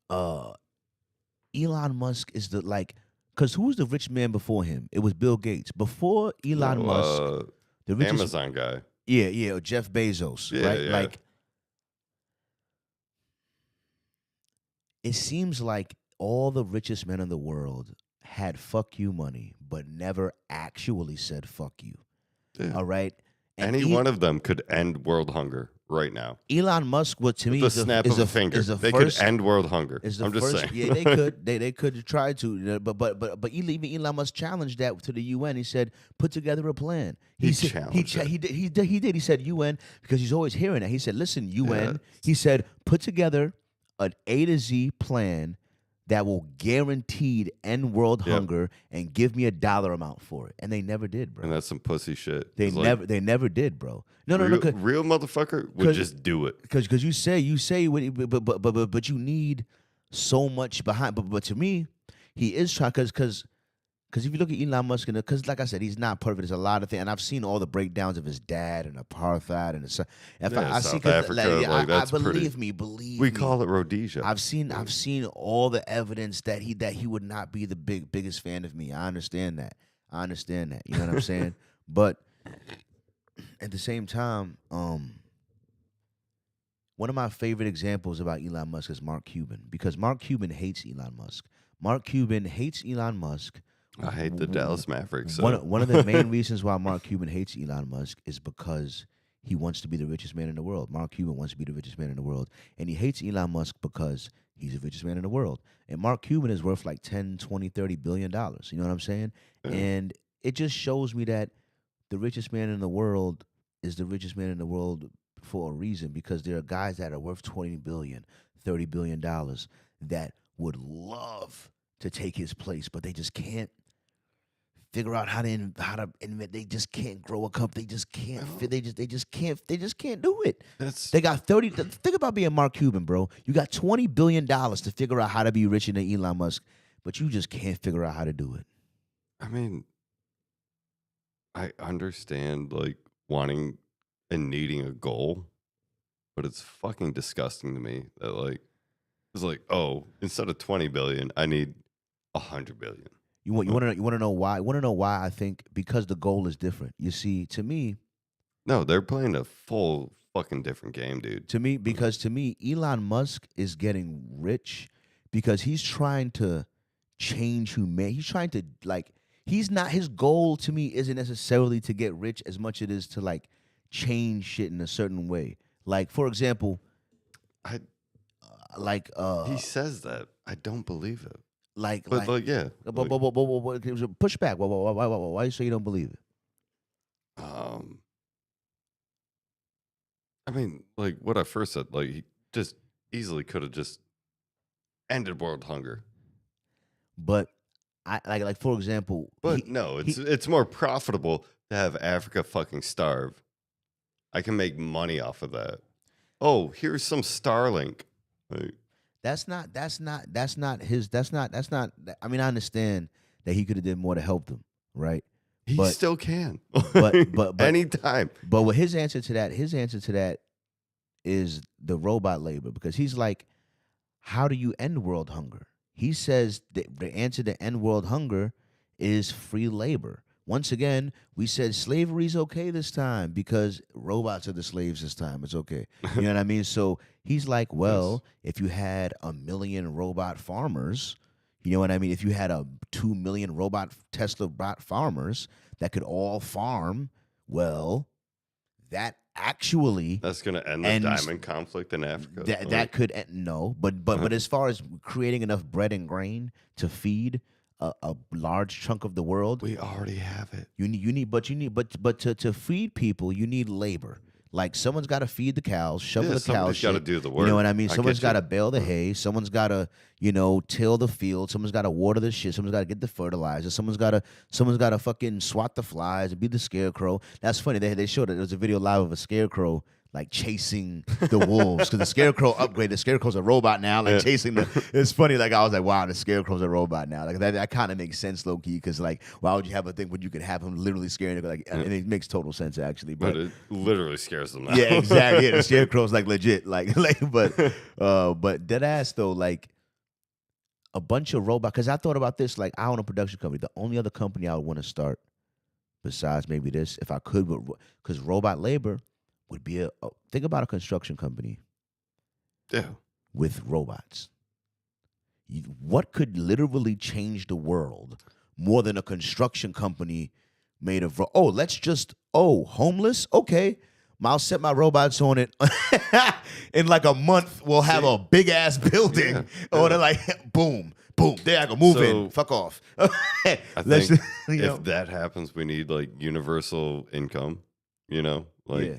Elon Musk is the like. Because who was the rich man before him? It was Bill Gates. Before Elon Musk, the richest Amazon guy. Yeah, Jeff Bezos, right? Yeah. Like, it seems like all the richest men in the world had fuck you money, but never actually said fuck you. Yeah. All right? And Any one of them could end world hunger right now. Elon Musk, what to me, the snap of a finger, they could end world hunger. I'm just saying. Yeah, they could. They could try to, but even Elon Musk challenged that to the UN. He said, "Put together a plan." He did. He said UN because he's always hearing that. He said, "Listen, UN." Yeah. He said, "Put together an A to Z plan that will guaranteed end world hunger and give me $1 amount for it." And they never did, bro. And that's some pussy shit. They never did, bro. No, real motherfucker would just do it. Because you say, but you need so much behind. But to me, he is trying because if you look at Elon Musk, because like I said, he's not perfect. There's a lot of things, and I've seen all the breakdowns of his dad and apartheid and South Africa. Believe me. We call it Rhodesia. I've seen all the evidence that he would not be the biggest fan of me. I understand that. You know what I'm saying? But at the same time, one of my favorite examples about Elon Musk is Mark Cuban, because Mark Cuban hates Elon Musk. Mark Cuban hates Elon Musk. I hate the Dallas Mavericks. One So one of the main reasons why Mark Cuban hates Elon Musk is because he wants to be the richest man in the world. Mark Cuban wants to be the richest man in the world, and he hates Elon Musk because he's the richest man in the world. And Mark Cuban is worth like 10, 20, 30 billion dollars. You know what I'm saying? yeah. And it just shows me that the richest man in the world is the richest man in the world for a reason, because there are guys that are worth 20 billion, 30 billion dollars that would love to take his place, but they just can't figure out how to invent. They just can't grow a company. They just can't fit. They just can't do it. That's They got 30. Think about being Mark Cuban, bro. You got $20 billion to figure out how to be richer than Elon Musk, but you just can't figure out how to do it. I mean, I understand like wanting and needing a goal, but it's fucking disgusting to me that like it's like, oh, instead of 20 billion, I need 100 billion. You want to know why? You want to know why? I think because the goal is different. You see, to me, No, they're playing a full fucking different game, dude. because to me, Elon Musk is getting rich because he's trying to change humanity. He's trying to like. He's not. His goal to me isn't necessarily to get rich as much it is to like change shit in a certain way. Like for example, I like he says that. I don't believe it. like But like, yeah. push back. Why you say you don't believe it? I mean, like what I first said, like he just easily could have just ended world hunger. But I like for example, But no, it's more profitable to have Africa fucking starve. I can make money off of that. Oh, here's some Starlink. Like, That's not his. I mean, I understand that he could have did more to help them, right? he But- still can. but Anytime. But what his answer to that is the robot labor, because he's like, how do you end world hunger? He says the answer to end world hunger is free labor. Once again, we said slavery's okay this time because robots are the slaves this time. It's okay. You know what I mean? So he's like, well, if you had 1 million robot farmers, you know what I mean? If you had 2 million Tesla bot farmers that could all farm, well, that actually That's gonna end the ends- diamond conflict in Africa. that could no, but as far as creating enough bread and grain to feed a large chunk of the world, we already have it. you need to feed people, you need labor. Like someone's got to feed the cows, shovel the cows. Somebody's got to shit. do the You work. know what I mean? I Someone's get got you. to bale the hay. Someone's got to, till the field. Someone's got to water the shit. Someone's got to get the fertilizer. Someone's got to fucking swat the flies and be the scarecrow. That's funny. They showed it. There was a video live of a scarecrow like chasing the wolves because the scarecrow upgraded. The scarecrow's a robot now, like chasing the. It's funny. Like I was like, wow, the scarecrow's a robot now. Like that kind of makes sense, low key. Because like, why would you have a thing when you could have him literally scaring? Like, and it makes total sense actually. But it literally scares them now. Yeah, exactly. Yeah, the scarecrow's like legit. But dead ass though, like a bunch of robots. Because I thought about this. Like I own a production company. The only other company I would want to start, besides maybe this, if I could, because robot labor would be think about a construction company Yeah. with robots. What could literally change the world more than a construction company made of homeless? Okay. I'll set my robots on it. In like a month, we'll have a big ass building. Yeah. Or they're like, boom, boom, there I go, move in. Fuck off. I think if that happens, we need like universal income. Yeah.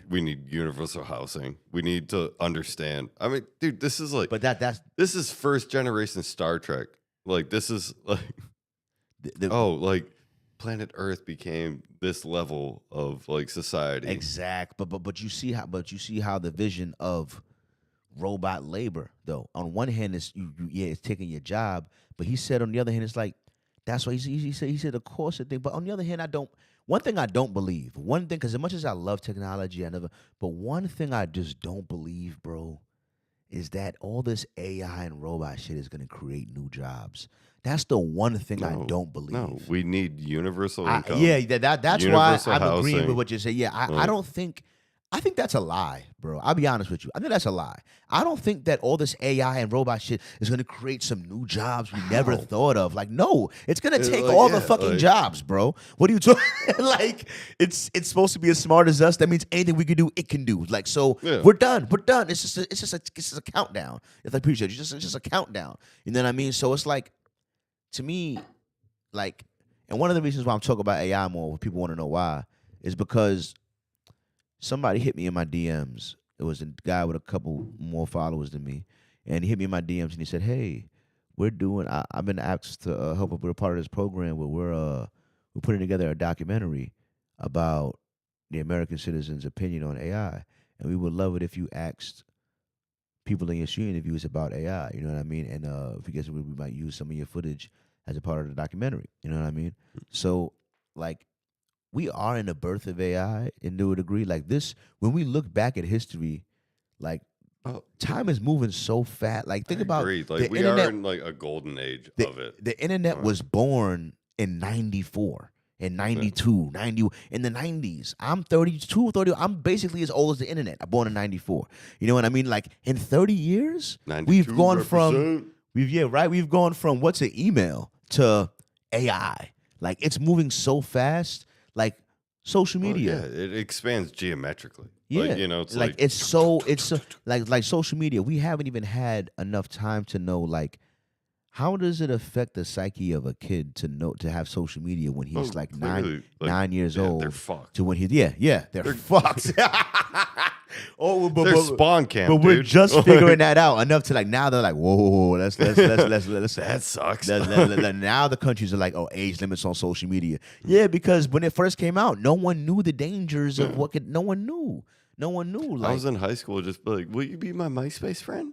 We need universal housing. We need to understand. I mean, dude, this is like, But that's this is first generation Star Trek. Like, this is like, like planet Earth became this level of like society. exact. But you see how the vision of robot labor though. On one hand, it's it's taking your job, but he said on the other hand, it's like that's why he said of course a thing. But on the other hand, one thing I don't believe. One thing, because as much as I love technology, but one thing I just don't believe, bro, is that all this AI and robot shit is going to create new jobs. That's the one thing I don't believe. No, we need universal income. That's why Universal I'm agreeing housing. with what you say. Yeah, I don't think I think that's a lie, bro. I'll be honest with you. I think that's a lie. I don't think that all this AI and robot shit is gonna create some new jobs we never How? thought of. Like, no, it's gonna take Like, all the yeah, fucking like, jobs, bro. What are you talking? Like, it's supposed to be as smart as us. That means anything we can do, it can do. Like, so yeah. we're done. We're done. It's just a countdown. If I appreciate you, it's just a countdown. You know what I mean? So it's like, to me, like, and one of the reasons why I'm talking about AI more, if people want to know why, is because somebody hit me in my DMs. It was a guy with a couple more followers than me, and he hit me in my DMs and he said, "Hey, I've been asked to help. We're a part of this program where we're putting together a documentary about the American citizen's opinion on AI, and we would love it if you asked people in your street interviews about AI. You know what I mean? And if you guys, we might use some of your footage as a part of the documentary. You know what I mean? So, like, we are in the birth of AI and to a degree. Like this, when we look back at history, like Oh, time is moving so fast. Like I think about agree. Like the we are internet. in like a golden age The, of it. the internet was born in 94, in Yeah. 92, 90, in the 90s. I'm 32, 30. I'm basically as old as the internet. I'm born in 94. You know what I mean? Like in 30 years, 92 we've gone from represent. we've gone from what's an email to AI. Like it's moving so fast. Like social Well, media. yeah, it expands geometrically. Yeah, Like, you know, it's like like it's so like social media. We haven't even had enough time to know like how does it affect the psyche of a kid to have social media when he's like clearly, like, 9 years yeah, old they're fucked. to when he's they're fucked. Oh, They're spawn camp, but we're dude. just figuring that out enough to like now they're like whoa let's That sucks. now the countries are like, oh, age limits on social media. Yeah, because when it first came out, no one knew the dangers of what could. No one knew. I Like was in high school, just be like, "Will you be my MySpace friend?"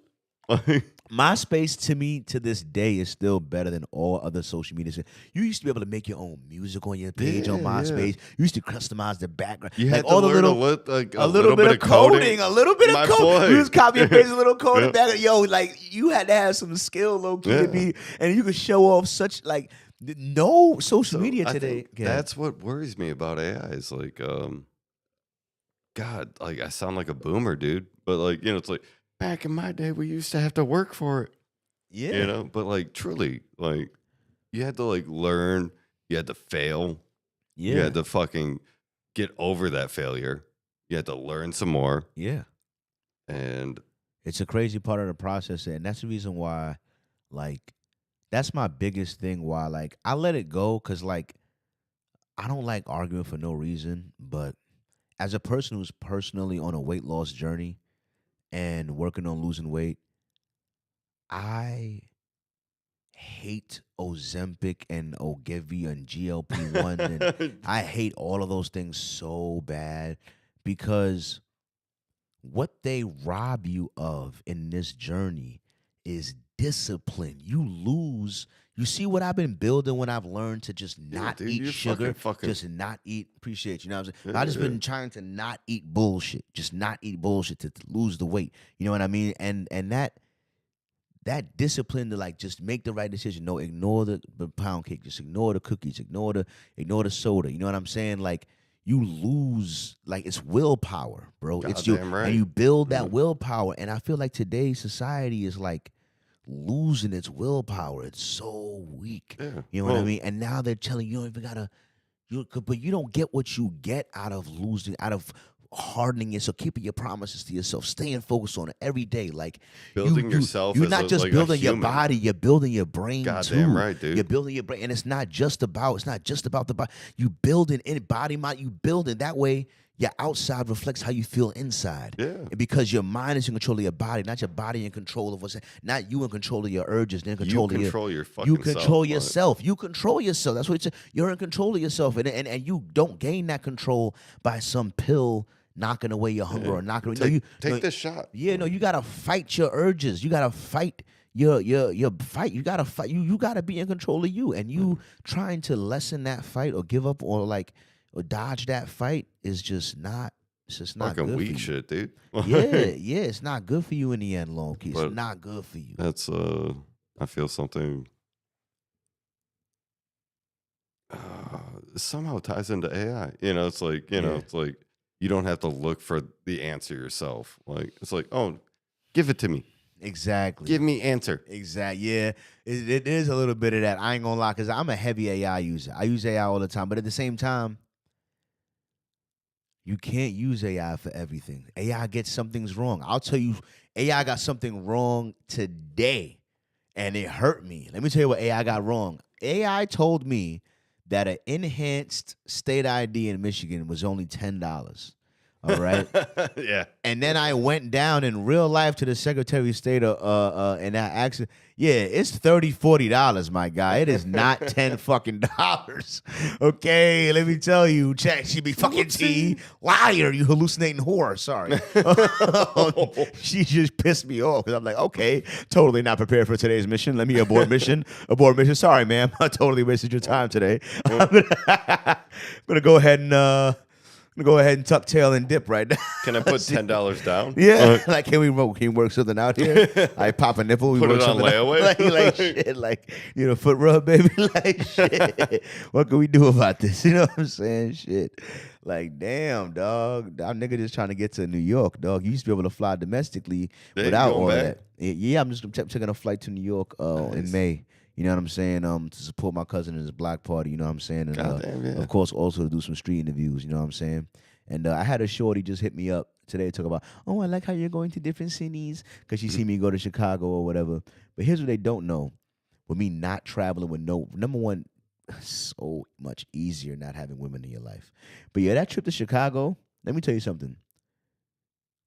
MySpace to me to this day is still better than all other social media. You used to be able to make your own music on your page on Yeah, MySpace. You used to customize the background. You like had to all the learn little a little bit of coding, a little bit My of coding. boy. You just copy and paste a little code Yeah. back. Yo, like you had to have some skill, low key, to Yeah. be, and you could show off such like no social So media I today. think that's what worries me about AI is like, God, like I sound like a boomer, dude. But like, you know, it's like back in my day, we used to have to work for it, yeah, you know. But like, truly, like, you had to like learn, you had to fail, you yeah, had to fucking get over that failure, you had to learn some more, yeah. and It's a crazy part of the process, and that's the reason why, like, that's my biggest thing. Why, like, I let it go because, like, I don't like arguing for no reason. But as a person who's personally on a weight loss journey and working on losing weight, I hate Ozempic and Ogivy and GLP-1, and I hate all of those things so bad because what they rob you of in this journey is discipline. You lose. You see what I've been building when I've learned to just yeah, not dude, eat you're sugar, fucking just not eat. Appreciate you know what I'm saying. Yeah, I just yeah. been trying to not eat bullshit, just not eat bullshit to lose the weight. You know what I mean? And that discipline to like just make the right decision. No, ignore the pound cake. Just ignore the cookies. Ignore the soda. You know what I'm saying? Like you lose, like it's willpower, bro. It's you, Goddamn and right. you build that Yeah. willpower. And I feel like today's society is like losing its willpower. It's so weak. Yeah. You know what I Well, mean? And now they're telling you don't even gotta. But you don't get what you get out of losing, out of hardening yourself, keeping your promises to yourself, staying focused on it every day. Like building yourself you're as not just like building a your human. body, you're building your brain Goddamn too. right, dude. You're building your brain, and it's not just about the body. You building in body, mind. You building that way. Your outside reflects how you feel inside. Yeah. And because your mind is in control of your body, not your body in control of what's not you in control of your urges, they're in control You of control your fucking you control self, yourself. You control yourself. That's what it's. You're in control of yourself, and you don't gain that control by some pill knocking away your hunger or knocking away. Take this shot. Yeah, no, you gotta fight your urges. You gotta fight your fight. You gotta fight. You gotta be in control of you. And you trying to lessen that fight or give up or dodge that fight is just not. It's just not Fucking good weak for you. shit, dude. Yeah, it's not good for you in the end, long key. It's But not good for you. that's I feel something somehow ties into AI. You know, it's like, you know, Yeah. it's like you don't have to look for the answer yourself. Like it's like, oh, give it to me. Exactly. Give me answer. Exactly. Yeah, it is a little bit of that. I ain't gonna lie, because I'm a heavy AI user. I use AI all the time, but at the same time, you can't use AI for everything. AI gets some things wrong. I'll tell you, AI got something wrong today, and it hurt me. Let me tell you what AI got wrong. AI told me that an enhanced state ID in Michigan was only $10. All right. Yeah. And then I went down in real life to the Secretary of State and I asked, yeah, it's $30-$40, my guy. It is not 10 fucking dollars. Okay, let me tell you, check. She be fucking T, liar, you hallucinating whore. Sorry. She just pissed me off because I'm like, okay, totally not prepared for today's mission. Let me abort mission. Abort mission. Sorry, ma'am. I totally wasted your time today. I'm gonna go ahead and tuck tail and dip right now. Can I put $10 down? Yeah, like can we work something out here? I pop a nipple, we Put work it on something layaway? out. like shit, like foot rub, baby. Like shit. What can we do about this? You know what I'm saying? Shit. Like damn, dog. Our nigga just trying to get to New York, dog. You used to be able to fly domestically Yeah, without going all of back? that. Yeah, I'm just taking a flight to New York in Nice. May. You know what I'm saying? To support my cousin in his block party. You know what I'm saying? And Goddamn, yeah. of course, also to do some street interviews. You know what I'm saying? And I had a shorty just hit me up today to talk about, oh, I like how you're going to different cities because she see me go to Chicago or whatever. But here's what they don't know. With me not traveling with number one, so much easier not having women in your life. But yeah, that trip to Chicago, let me tell you something.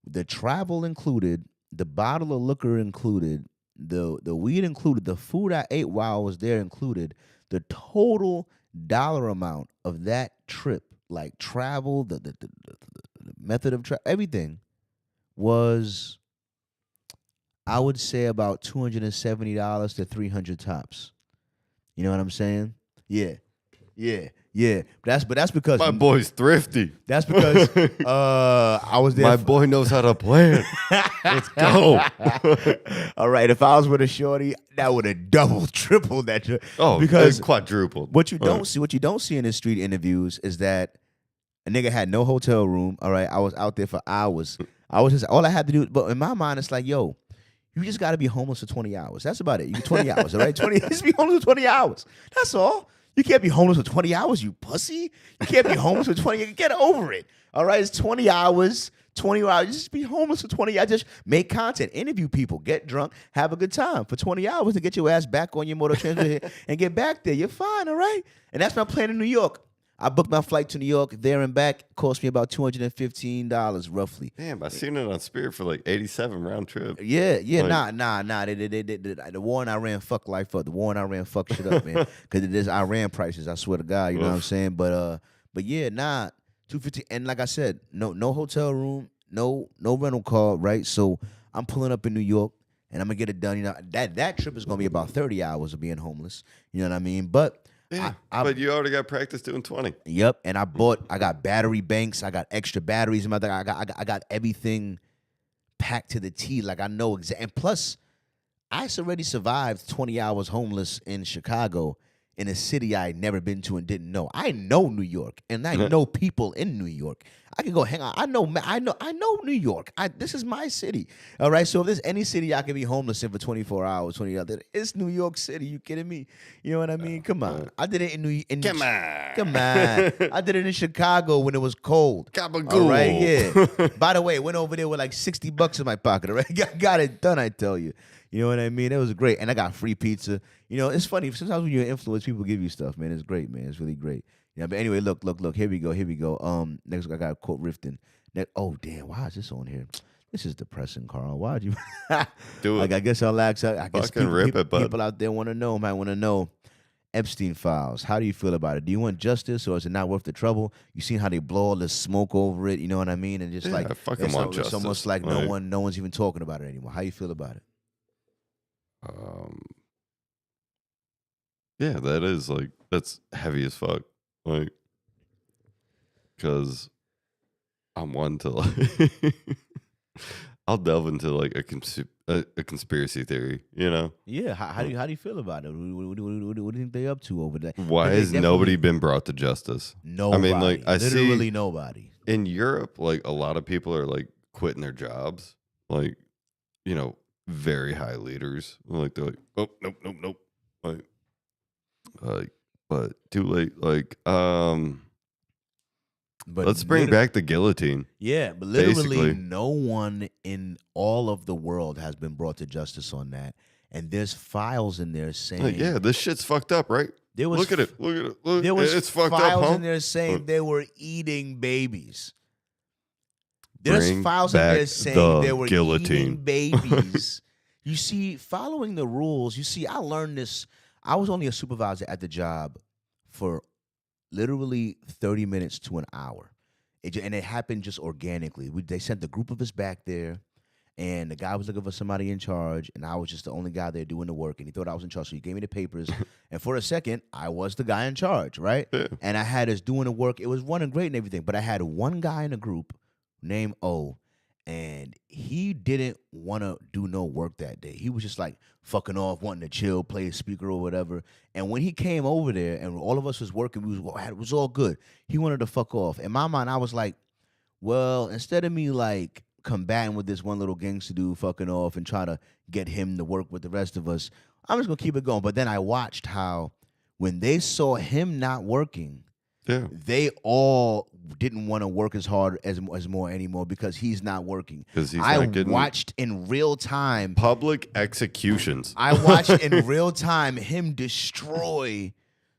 The travel included, the bottle of liquor included, the weed included, the food I ate while I was there included, the total dollar amount of that trip, like travel, the method of travel, everything was, I would say, about $270 to $300 tops. You know what I'm saying? Yeah. But that's because My boy's thrifty. that's because I was there. My boy knows how to plan. Let's go. All right, if I was with a shorty, that would have doubled, tripled that. Oh, because it's quadrupled. what you don't see in the street interviews is that a nigga had no hotel room. All right, I was out there for hours. I was just all I had to do. But in my mind, it's like, yo, you just got to be homeless for 20 hours. That's about it. You get 20 hours, all right? Just be homeless for 20 hours. That's all. You can't be homeless for 20 hours, you pussy. You can't be homeless for 20. Get over it. All right, it's 20 hours. 20 hours. Just be homeless for 20 hours. Just make content, interview people, get drunk, have a good time for 20 hours to get your ass back on your motor transport and get back there. You're fine, all right? And that's my plan in New York. I booked my flight to New York, there and back. Cost me about $215 roughly. Damn, I seen it on Spirit for like 87 round trip. Yeah, Like- nah. The war in Iran fucked life up. The war in Iran fucked shit up, man. Because it is Iran prices. I swear to God, you know what I'm saying. But yeah, nah. 250, and like I said, no hotel room, no rental car, right? So I'm pulling up in New York, and I'm gonna get it done. You know that trip is gonna be about 30 hours of being homeless. You know what I mean? But Yeah, but you already got practice doing 20. Yep, and I got battery banks, I got extra batteries in my thing. I got everything packed to the T. Like I know exactly. And plus, I already survived 20 hours homeless in Chicago, in a city I had never been to and didn't know. I know New York, and I know people in New York. I can go hang out. I know New York. This is my city. All right. So if there's any city I can be homeless in for 24 hours, 20 hours, it's New York City. You kidding me? You know what I mean? Come on. I did it Come on. I did it in Chicago when it was cold. Gabagool. All right. Yeah. By the way, went over there with like $60 in my pocket. All right. Got it done. I tell you. You know what I mean? It was great. And I got free pizza. You know, it's funny. Sometimes when you're an influencer, people give you stuff, man. It's great, man. It's really great. Yeah, but anyway, look. Here we go. Next I got a quote Rifton. Oh damn, why is this on here? This is depressing, Carl. Why'd you Do it. like I guess I'll ask I guess Fucking rip it, bud. people out there might want to know. Epstein files. How do you feel about it? Do you want justice, or is it not worth the trouble? You seen how they blow all this smoke over it, you know what I mean? And just Yeah, I fucking want it's justice. almost like Like- no one's even talking about it anymore. How you feel about it? Yeah, that's heavy as fuck. Like, because I'm one to like, I'll delve into like a conspiracy theory. You know, Yeah. How do you feel about it? What do you think they up to over there? why They has nobody been brought to justice? I mean, like, nobody, I literally see nobody. in Europe, like a lot of people are like quitting their jobs, like, you know, very high leaders. Like they're like, oh nope, nope, nope. Like, but too late. Like, But let's bring back the guillotine. yeah, but literally Basically. no one in all of the world has been brought to justice on that. And there's files in there saying Like, yeah, this shit's fucked up, right? there was Look at it. Look at it. Look, there was it's fucked up, files huh? in there saying Look. they were eating babies. There's Bring files in back there saying the they were guillotine. eating babies. You see, following the rules, you see, I learned this. I was only a supervisor at the job for literally 30 minutes to an hour. And it happened just organically. They sent the group of us back there, and the guy was looking for somebody in charge, and I was just the only guy there doing the work, and he thought I was in charge, so he gave me the papers. And for a second, I was the guy in charge, right? Yeah. And I had us doing the work. It was running great and everything, but I had one guy in the group named O, and he didn't want to do no work that day. He was just like fucking off, wanting to chill, play a speaker or whatever. And when he came over there and all of us was working, it was all good. He wanted to fuck off. In my mind, I was like, well, instead of me like combating with this one little gangster dude fucking off and try to get him to work with the rest of us, I'm just gonna keep it going. But then I watched how when they saw him not working, Yeah. they all didn't want to work as hard as more anymore because he's not working. Because he's I not getting watched in real time. public executions. I watched in real time him destroy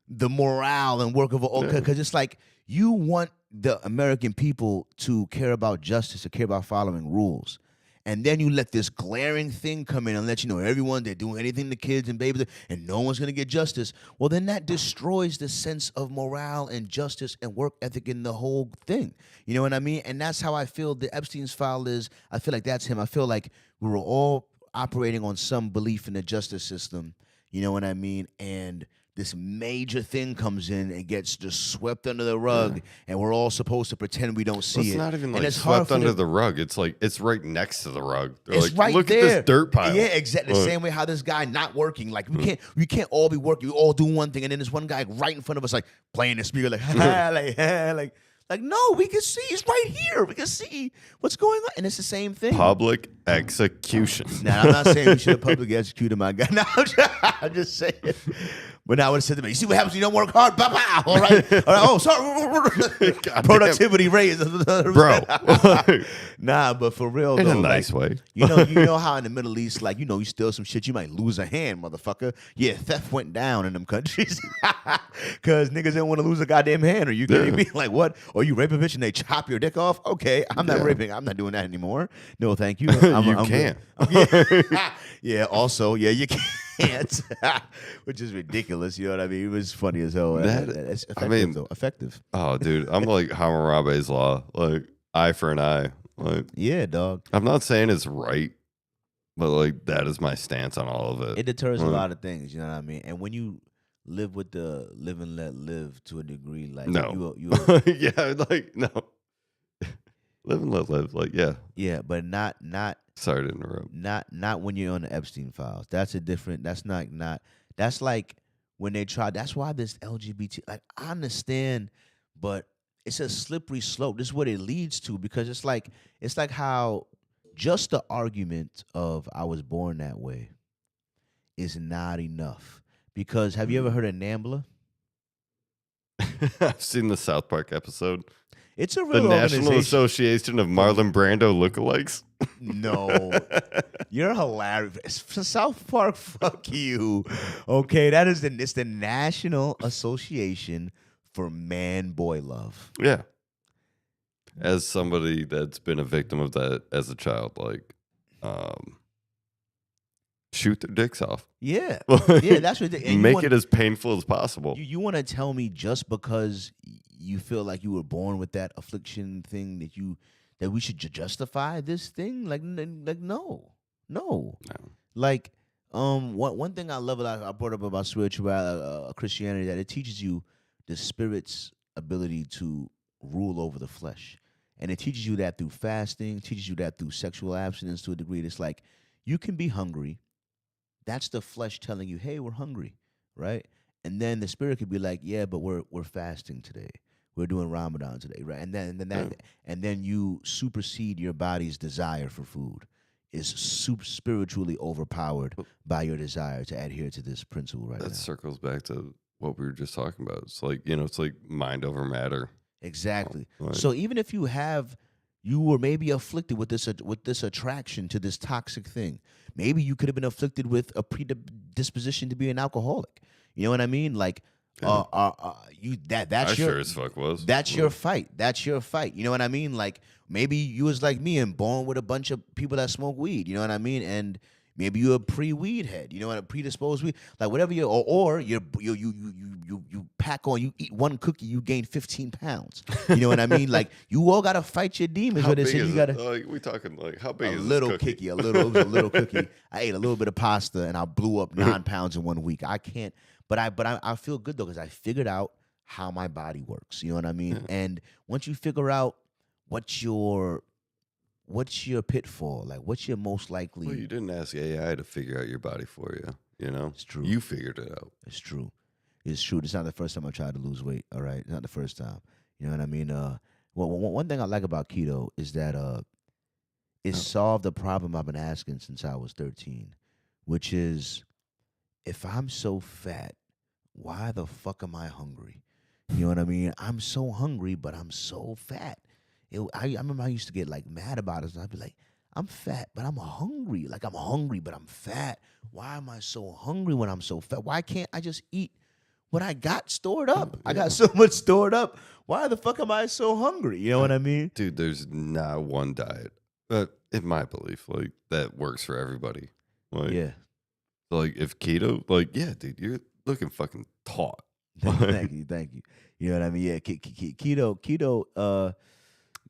the morale and work of because it's like you want the American people to care about justice, to care about following rules. And then you let this glaring thing come in and let you know everyone, they're doing anything to kids and babies, and no one's going to get justice. Well, then that destroys the sense of morale and justice and work ethic in the whole thing. You know what I mean? And that's how I feel the Epstein's file is. I feel like that's him. I feel like we were all operating on some belief in the justice system. You know what I mean? And this major thing comes in and gets just swept under the rug, and we're all supposed to pretend we don't see Well, it. it's not even and like it's hard swept for under the rug. It's like it's right next to the rug. They're it's like, right look there. at this dirt pile. Yeah, exactly. The same way how this guy not working. Like we can't all be working. We all do one thing, and then there's one guy right in front of us, like playing the speaker, like no, we can see. He's right here. We can see what's going on, and it's the same thing. Public execution. Now, I'm not saying we should have publicly executed my guy. No, I'm just saying. But now I would have said to me, you see what happens when you don't work hard? Bah-bah. All right. Oh, sorry. Productivity raise. Bro. Nah, but for real, In though, a nice way. You know how in the Middle East, like, you steal some shit, you might lose a hand, motherfucker. Yeah, theft went down in them countries. Because niggas didn't want to lose a goddamn hand. Are you kidding me? Like, what? Or you rape a bitch and they chop your dick off? Okay, I'm not raping. I'm not doing that anymore. No, thank you. You can't. Yeah, also, yeah, you can't. Which is ridiculous, you know what I mean? It was funny as hell. It's effective, though. Effective. Oh, dude, I'm like Hammurabi's law, like eye for an eye. Like, yeah, dog. I'm not saying it's right, but like that is my stance on all of it. It deters a lot of things, you know what I mean? And when you live with the live and let live to a degree, like no, you yeah, like no, live and let live, like yeah, but not. Sorry to interrupt. Not when you're on the Epstein files. That's a different. That's not. That's like when they try. That's why this LGBT. Like I understand, but it's a slippery slope. This is what it leads to because it's like how just the argument of I was born that way is not enough. Because have you ever heard of NAMBLA? I've seen the South Park episode. It's a real the National organization. Association of Marlon Brando lookalikes. No, you're hilarious. South Park, fuck you. Okay, it's the National Association for Man Boy Love. Yeah. As somebody that's been a victim of that as a child, like, shoot their dicks off. Yeah, yeah, that's what. Make it as painful as possible. You want to tell me just because you feel like you were born with that affliction thing that we should justify this thing? Like no. Like one thing I love a lot. I brought up about spirituality, Christianity, that it teaches you the spirit's ability to rule over the flesh, and it teaches you that through fasting. Teaches you that through sexual abstinence to a degree. It's like you can be hungry. That's the flesh telling you, hey, we're hungry, right? And then the spirit could be like, yeah, but we're fasting today. We're doing Ramadan today, right? Yeah. And then you supersede your body's desire for food. Is super spiritually overpowered by your desire to adhere to this principle right That now. circles back to what we were just talking about. It's like, it's like mind over matter. Exactly. Like, So even if you were maybe afflicted with this attraction to this toxic thing. Maybe you could have been afflicted with a predisposition to be an alcoholic. You know what I mean? Like, Yeah. that's I your sure as fuck was. that's your fight. That's your fight. You know what I mean? Like maybe you was like me and born with a bunch of people that smoke weed. You know what I mean? And maybe you're a pre-weed head. You know what? A predisposed weed, like whatever you or you pack on. You eat one cookie, you gain 15 pounds. You know what I mean? Like you all gotta fight your demons How with big this. And is you gotta like we talking like how big a is little this cookie? cookie, it was a little cookie. I ate a little bit of pasta and I blew up 9 pounds in 1 week. I can't, but I feel good though because I figured out how my body works. You know what I mean? Yeah. And once you figure out what's your pitfall, like what's your most likely. Well, you didn't ask AI to figure out your body for you. It's true. You figured it out. It's true. It's true. It's not the first time I tried to lose weight. All right, it's not the first time. You know what I mean? Well, one thing I like about keto is that it solved the problem I've been asking since I was 13, which is if I'm so fat, why the fuck am I hungry? You know what I mean? I'm so hungry, but I'm so fat. I remember I used to get like mad about it. And I'd be like, I'm fat, but I'm hungry. Like I'm hungry, but I'm fat. Why am I so hungry when I'm so fat? Why can't I just eat what I got stored up? I got so much stored up. Why the fuck am I so hungry? You know what I mean? Dude, there's not one diet, but in my belief, like that works for everybody. Like, Yeah. like if keto, like, yeah, dude, you're looking fucking taut. Thank you. You know what I mean? Yeah, keto.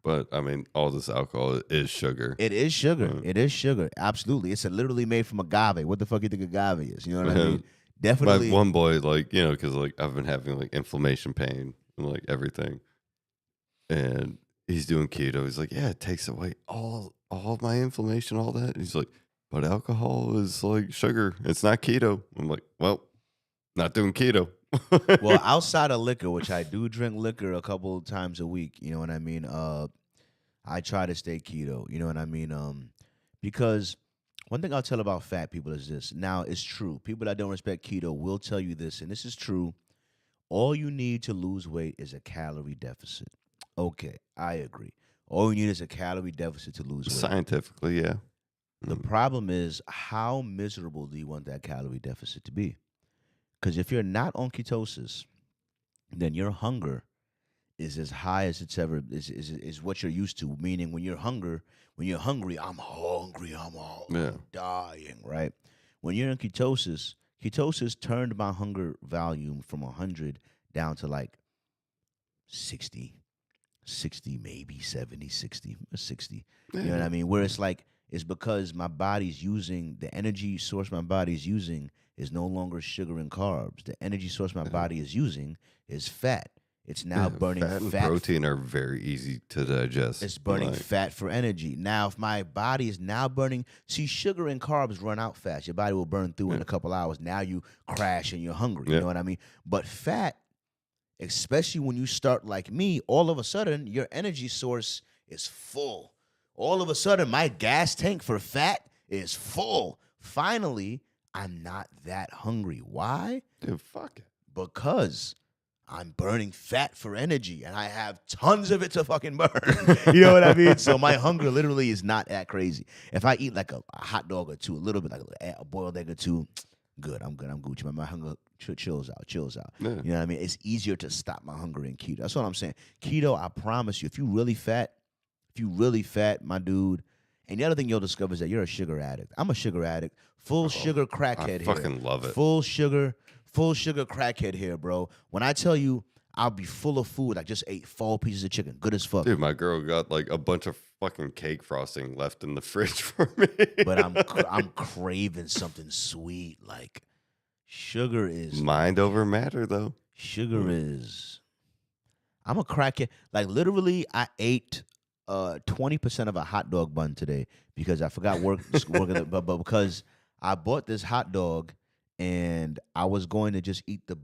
But I mean, all this alcohol is sugar. It is sugar. It is sugar. Absolutely. It's literally made from agave. What the fuck you think agave is? You know what I mean? Definitely. My one boy, like, because like I've been having like inflammation pain and like everything, and he's doing keto. He's like, yeah, it takes away all of my inflammation, all that. And he's like, but alcohol is like sugar. It's not keto. I'm like, well, not doing keto. Well, outside of liquor, which I do drink liquor a couple of times a week, you know what I mean? I try to stay keto, you know what I mean? Because one thing I'll tell about fat people is this. Now, it's true. People that don't respect keto will tell you this, and this is true. All you need to lose weight is a calorie deficit. Okay, I agree. All you need is a calorie deficit to lose weight. Scientifically, yeah. The problem is, how miserable do you want that calorie deficit to be? Because if you're not on ketosis, then your hunger is as high as it's ever is what you're used to. Meaning, when you're hungry, I'm hungry, I'm dying, right? When you're in ketosis turned my hunger volume from 100 down to like 60, maybe 70, 60, 60. You know what I mean? Where it's like, it's because my body's using the energy source my body's using is no longer sugar and carbs. The energy source my body is using is fat. It's now burning fat. And fat. Protein are very easy to digest. It's burning fat for energy. Now, if my body is now burning, see, sugar and carbs run out fast. Your body will burn through in a couple hours. Now you crash and you're hungry. You know what I mean? But fat, especially when you start like me, all of a sudden your energy source is full. All of a sudden my gas tank for fat is full. Finally, I'm not that hungry. Why? Dude, fuck it. Because I'm burning fat for energy and I have tons of it to fucking burn. You know what I mean? So my hunger literally is not that crazy. If I eat like a hot dog or two, a little bit like a boiled egg or two, good. I'm Gucci. My hunger chills out. Yeah. You know what I mean? It's easier to stop my hunger in keto. That's what I'm saying. Keto, I promise you, if you really fat, my dude, and the other thing you'll discover is that you're a sugar addict. I'm a sugar addict. Full sugar crackhead here. I fucking love it. Full sugar crackhead here, bro. When I tell you I'll be full of food, I just ate 4 pieces of chicken. Good as fuck. Dude, my girl got like a bunch of fucking cake frosting left in the fridge for me. But I'm craving something sweet. Like sugar is mind over matter, though. Sugar is. I'm a crackhead. Like literally, I ate 20% of a hot dog bun today because I forgot working, but because I bought this hot dog and I was going to just eat the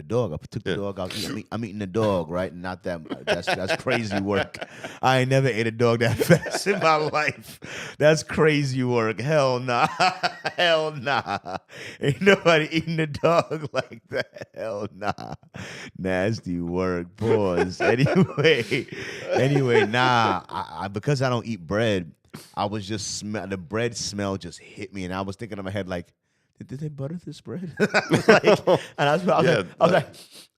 dog. I took the Yeah. dog out. I'm eating the dog, right? Not that that's crazy work. I ain't never ate a dog that fast in my life. That's crazy work. Hell nah. Hell nah. Ain't nobody eating a dog like that. Hell nah. Nasty work. Pause. Anyway, nah. I because I don't eat bread, I was just the bread smell just hit me, and I was thinking in my head like, did they butter this bread? Like, and I was like,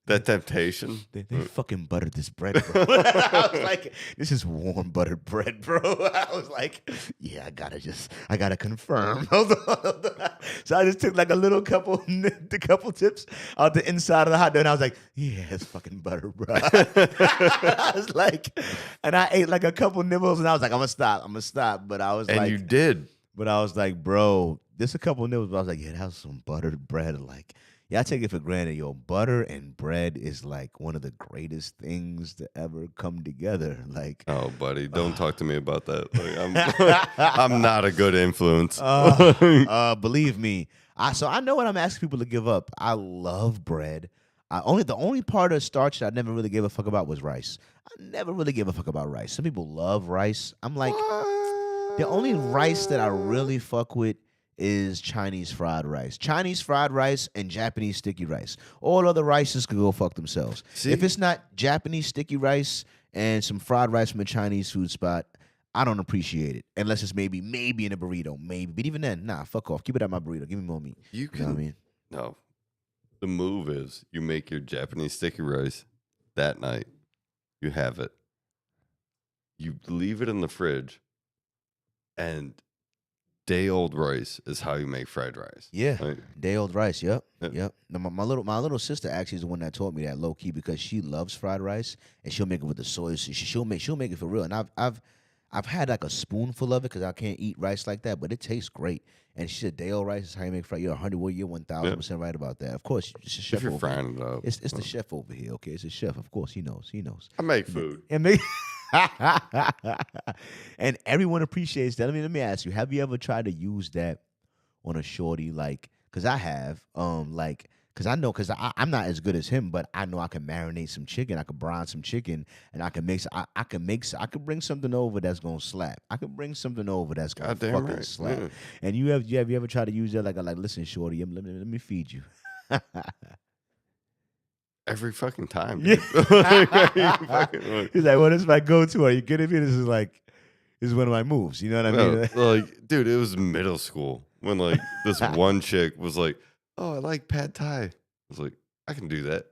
that temptation. they fucking buttered this bread, bro. I was like, this is warm buttered bread, bro. I was like, yeah, I gotta confirm. Hold on. So I just took like a couple tips out the inside of the hot dog, and I was like, yeah, it's fucking butter, bro. I was like, and I ate like a couple nibbles, and I was like, I'm gonna stop. But I was And like, you did. but I was like, bro, just a couple nibbles. But I was like, yeah, that was some buttered bread. Like, yeah, I take it for granted. Yo, butter and bread is like one of the greatest things to ever come together. Like, Oh, buddy, don't talk to me about that. I'm not a good influence. believe me, I know what I'm asking people to give up. I love bread. The only part of starch that I never really gave a fuck about was rice. I never really gave a fuck about rice. Some people love rice. I'm like, the only rice that I really fuck with is Chinese fried rice. Chinese fried rice and Japanese sticky rice. All other rices could go fuck themselves. See? If it's not Japanese sticky rice and some fried rice from a Chinese food spot, I don't appreciate it. Unless it's maybe in a burrito. Maybe. But even then, nah, fuck off. Keep it at my burrito. Give me more meat. You know what I mean? No. The move is you make your Japanese sticky rice that night. You have it. You leave it in the fridge. And day-old rice is how you make fried rice. Yeah, right? day-old rice. Yep. Yep. Now, my little sister actually is the one that taught me that low key because she loves fried rice and she'll make it with the soy. She'll make it for real. And I've had like a spoonful of it because I can't eat rice like that, but it tastes great. And she said day-old rice is how you make fried. You're 1000% right about that. Of course, it's a chef. If you're over here. frying it up, It's the chef over here. Okay, it's a chef. Of course, he knows. I make food. And me. And everyone appreciates that. Let me ask you: have you ever tried to use that on a shorty? Like, cause I have. Cause I'm not as good as him, but I know I can marinate some chicken. I can brine some chicken, and I can mix. I can bring something over that's gonna slap. I can bring something over that's gonna Goddamn fucking right. slap. Yeah. And you ever tried to use that? Like, listen, shorty, let me feed you. Every fucking time. Yeah. Dude. He's like, well, this is my go-to. Are you kidding me? This is one of my moves. You know what I mean? Like, dude, it was middle school when like this one chick was like, "Oh, I like pad thai." I was like, "I can do that."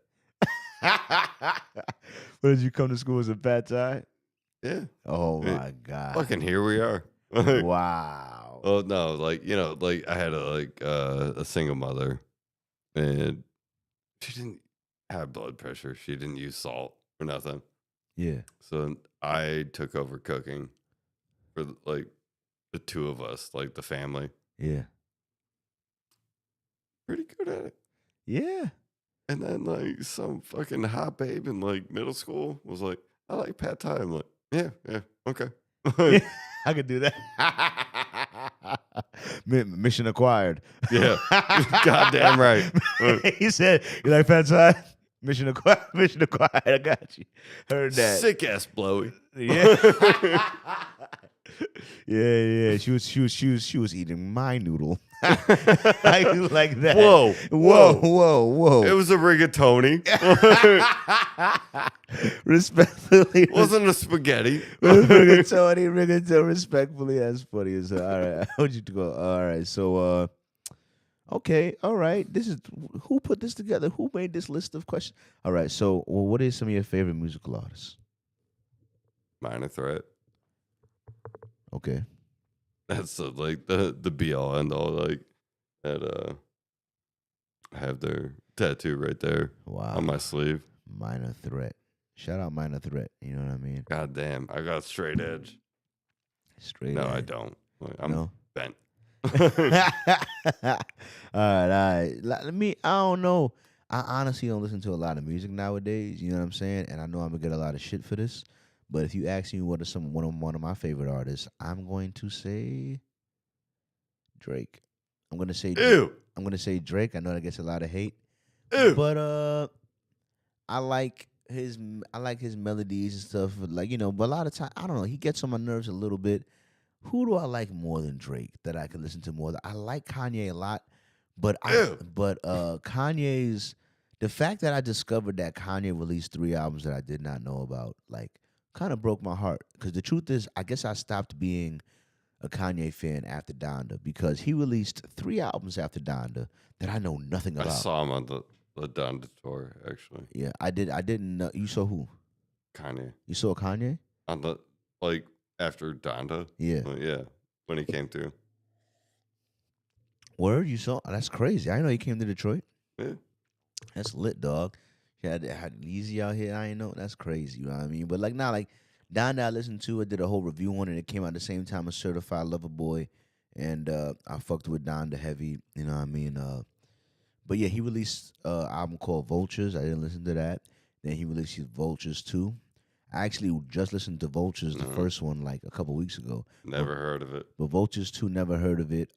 What, did you come to school as a pad thai? Yeah. Oh Hey, my god! Fucking here we are. Wow. Oh no, like like I had a single mother, and she didn't have blood pressure. She didn't use salt or nothing. Yeah. So I took over cooking for like the two of us, like the family. Yeah. Pretty good at it. Yeah. And then like some fucking hot babe in like middle school was like, "I like pad thai." I'm like, yeah, okay. Yeah. I could do that. Mission acquired. Yeah. Goddamn right. He said, "You like pad thai?" Mission acquired. Mission acquired. I got you. Heard that. Sick ass blowy. Yeah. Yeah. She was eating my noodle. I like that. Whoa. It was a rigatoni. Respectfully. Wasn't a spaghetti. rigatoni. Respectfully, that's funny as hell. All right, I want you to go. All right, so okay, all right. This is who put this together? Who made this list of questions? All right, so what are some of your favorite musical artists? Minor Threat. Okay. That's like the be all end all. Like that. I have their tattoo right there Wow. on my sleeve. Minor Threat. Shout out Minor Threat. You know what I mean? God damn, I got straight edge. Straight. No, edge. I don't. Like, I'm No. bent. All right. Let me. I don't know. I honestly don't listen to a lot of music nowadays. You know what I'm saying? And I know I'm gonna get a lot of shit for this, But if you ask me what are one of my favorite artists, I'm going to say Drake. I'm gonna say Drake. Ew. I'm gonna say Drake. I know that gets a lot of hate, Ew. but I like his melodies and stuff. Like but a lot of time I don't know. He gets on my nerves a little bit. Who do I like more than Drake that I could listen to more? I like Kanye a lot, but Ew. Kanye's the fact that I discovered that Kanye released 3 albums that I did not know about, like, kind of broke my heart. Because the truth is, I guess I stopped being a Kanye fan after Donda because he released 3 albums after Donda that I know nothing I about. saw him on the Donda tour, actually. Yeah, I did. I didn't know. You saw who? Kanye. You saw Kanye? On the, after Donda? Yeah. Yeah, when he came through. Word? You saw? That's crazy. I didn't know he came to Detroit. Yeah. That's lit, dog. He had it easy out here. I ain't know. That's crazy. You know what I mean? But like Donda, I listened to it, did a whole review on it. It came out the same time as Certified Lover Boy, and I fucked with Donda heavy. You know what I mean? But yeah, he released an album called Vultures. I didn't listen to that. Then he released his Vultures 2. I actually just listened to Vultures, the first one, like a couple weeks ago. Never heard of it. But Vultures 2, never heard of it.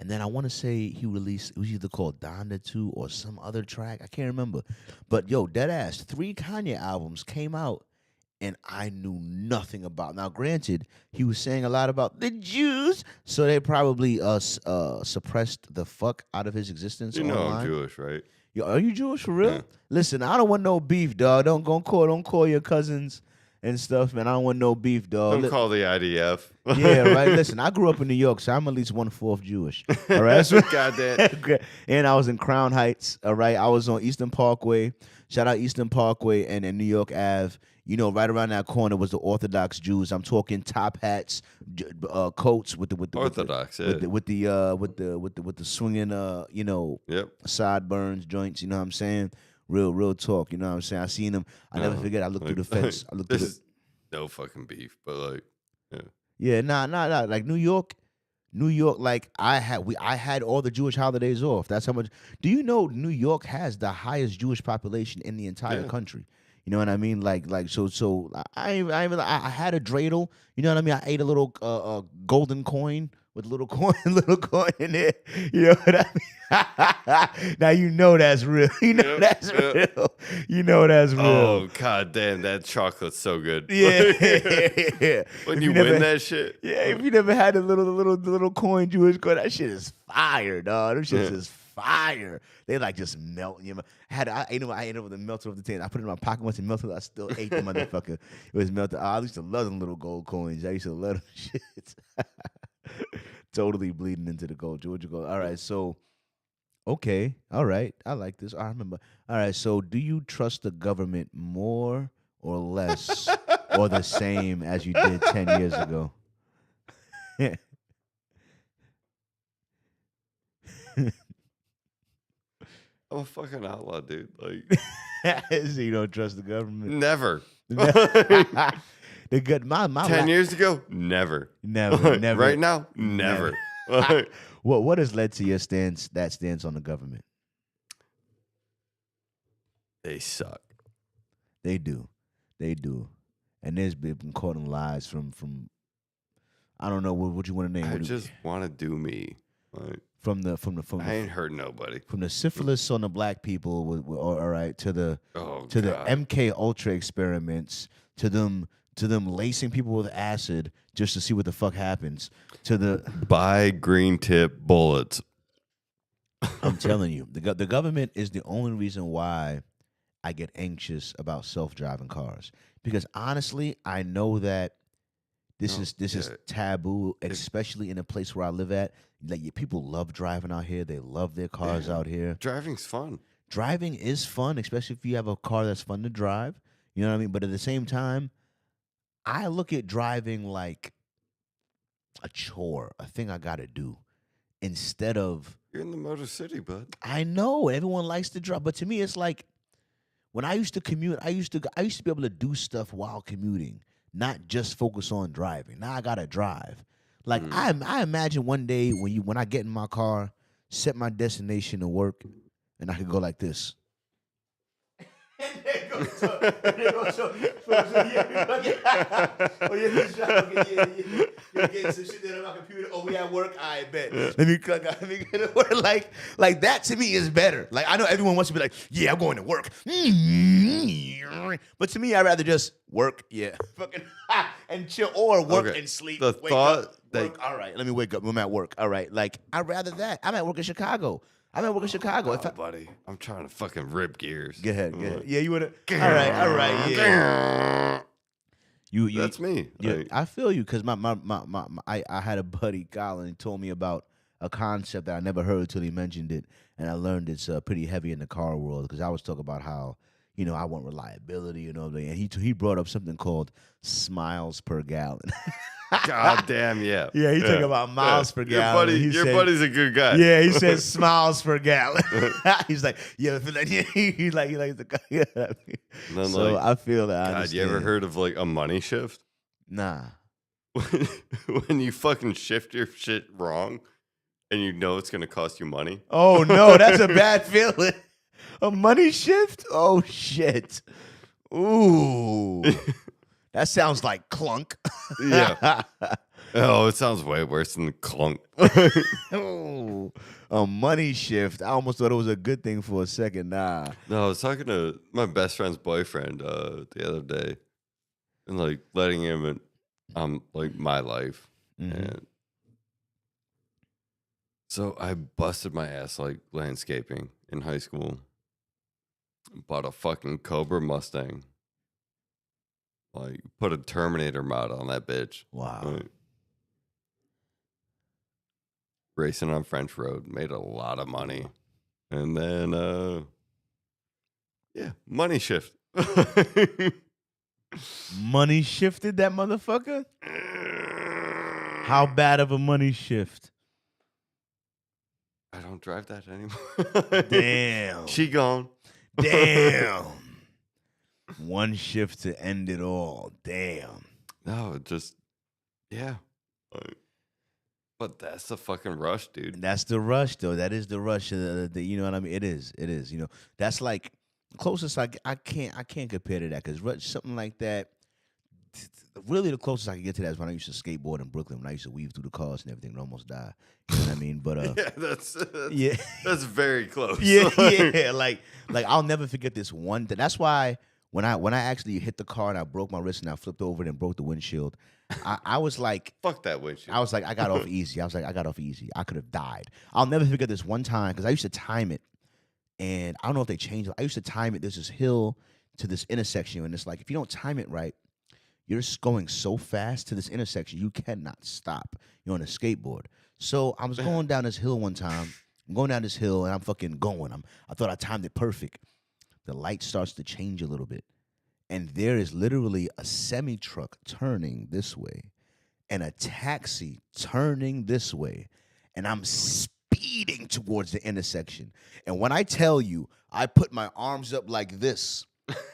And then I want to say he released, it was either called Donda 2 or some other track. I can't remember. But yo, deadass, 3 Kanye albums came out and I knew nothing about. Now, granted, he was saying a lot about the Jews, so they probably suppressed the fuck out of his existence. You know online. I'm Jewish, right? Yo, are you Jewish for real? Yeah. Listen, I don't want no beef, dog. Don't call your cousins and stuff, man. I don't want no beef, dog. Don't call the IDF. Yeah, right. Listen, I grew up in New York, so I'm at least 1/4 Jewish. All right. Goddamn. And I was in Crown Heights. All right. I was on Eastern Parkway. Shout out Eastern Parkway and New York Ave. Right around that corner was the Orthodox Jews. I'm talking top hats, coats with the Orthodox, with the swinging Yep. sideburns joints. You know what I'm saying? Real talk. You know what I'm saying? I seen them. I never forget. I looked through the fence. I looked through There's no fucking beef, but Yeah, nah. Like New York, like I had all the Jewish holidays off. That's how much. Do you know New York has the highest Jewish population in the entire country? You know what I mean? Like so. I had a dreidel. You know what I mean? I ate a little golden coin with little coin in there. You know what I mean? Now you know that's real. You know that's real. You know that's real. Oh god damn, that chocolate's so good. Yeah. When you win that shit. Yeah, if you never had a little coin Jewish coin, that shit is fire, dog. Them shit is fire. They like just melt. I ate them with the melted off the tin. I put it in my pocket once it melted. I still ate the motherfucker. It was melted. I used to love them little gold coins. I used to love them shit. Totally bleeding into the gold. Georgia gold. All right, so okay, all right. I like this. I remember. All right, so do you trust the government more or less or the same as you did 10 years ago? I'm a fucking outlaw, dude. So you don't trust the government? Never. The good my 10 years ago, never. Never. Right now, never. What has led to your stance on the government? They suck. They do. And there's been caught in lies from I don't know what you want to name. I just want to do me. I ain't hurt nobody. From the syphilis on the black people, all right, to the God. the MK Ultra experiments, to them lacing people with acid just to see what the fuck happens, to the buy green tip bullets. I'm telling you, the government is the only reason why I get anxious about self-driving cars, because honestly, I know that this is taboo, especially in a place where I live at. Like, people love driving out here. They love their cars out here. Driving's fun. Driving is fun, especially if you have a car that's fun to drive. You know what I mean? But at the same time, I look at driving like a chore, a thing I got to do, instead of... You're in the Motor City, bud. I know. Everyone likes to drive. But to me, it's like, when I used to commute, I used to be able to do stuff while commuting, not just focus on driving. Now I got to drive. Like, I imagine one day when I get in my car, set my destination to work, and I could go like this. And then go to you're getting some shit on my computer. Oh, we at work. I bet. Let me click. Let me get to work. Like that to me is better. Like I know everyone wants to be like, yeah, I'm going to work. But to me, I'd rather just work. Yeah, fucking and chill or work and sleep. The wake up, work. All right, let me wake up. I'm at work. All right, like I'd rather that. I'm at work in Chicago. Buddy, I'm trying to fucking rip gears. Go ahead. Yeah, you wanna. All right. Yeah. You. That's me. Yeah, Like, I feel you because I had a buddy, Colin, he told me about a concept that I never heard until he mentioned it, and I learned it's pretty heavy in the car world because I was talking about how I want reliability and all that, and he brought up something called smiles per gallon. God damn, yeah. Yeah, he talking about miles per gallon. Your buddy's a good guy. Yeah, he says smiles per gallon. He's like, yeah, he like the guy. Yeah. So I feel that. God, you ever heard of like a money shift? Nah. When you fucking shift your shit wrong, and you know it's gonna cost you money. Oh no, that's a bad feeling. A money shift? Oh shit. Ooh. That sounds like clunk. Yeah. Oh, it sounds way worse than clunk. Oh, a money shift. I almost thought it was a good thing for a second. Nah. No, I was talking to my best friend's boyfriend the other day, and like letting him in like my life. Mm-hmm. And so I busted my ass like landscaping in high school. Bought a fucking Cobra Mustang. Like, put a Terminator mod on that bitch. Wow. Like, racing on French Road. Made a lot of money. And then, yeah, money shift. Money shifted that motherfucker? How bad of a money shift? I don't drive that anymore. Damn. She gone. Damn. One shift to end it all. Damn. No, it just, yeah. But that's the fucking rush, dude. That's the rush, though. That is the rush. You know what I mean? It is. That's like closest I can't compare to that because something like that. Really, the closest I can get to that is when I used to skateboard in Brooklyn. When I used to weave through the cars and everything and almost die. You know what I mean? But yeah, that's very close. Yeah. Like I'll never forget this one thing. That's why when I actually hit the car and I broke my wrist and I flipped over and broke the windshield, I was like, fuck that windshield. I was like, I got off easy. I could have died. I'll never forget this one time because I used to time it, and I don't know if they changed it. I used to time it. There's this hill to this intersection, and it's like if you don't time it right, you're just going so fast to this intersection, you cannot stop. You're on a skateboard. So I was going down this hill one time. I'm going down this hill, and I'm fucking going. I thought I timed it perfect. The light starts to change a little bit. And there is literally a semi-truck turning this way and a taxi turning this way. And I'm speeding towards the intersection. And when I tell you, I put my arms up like this.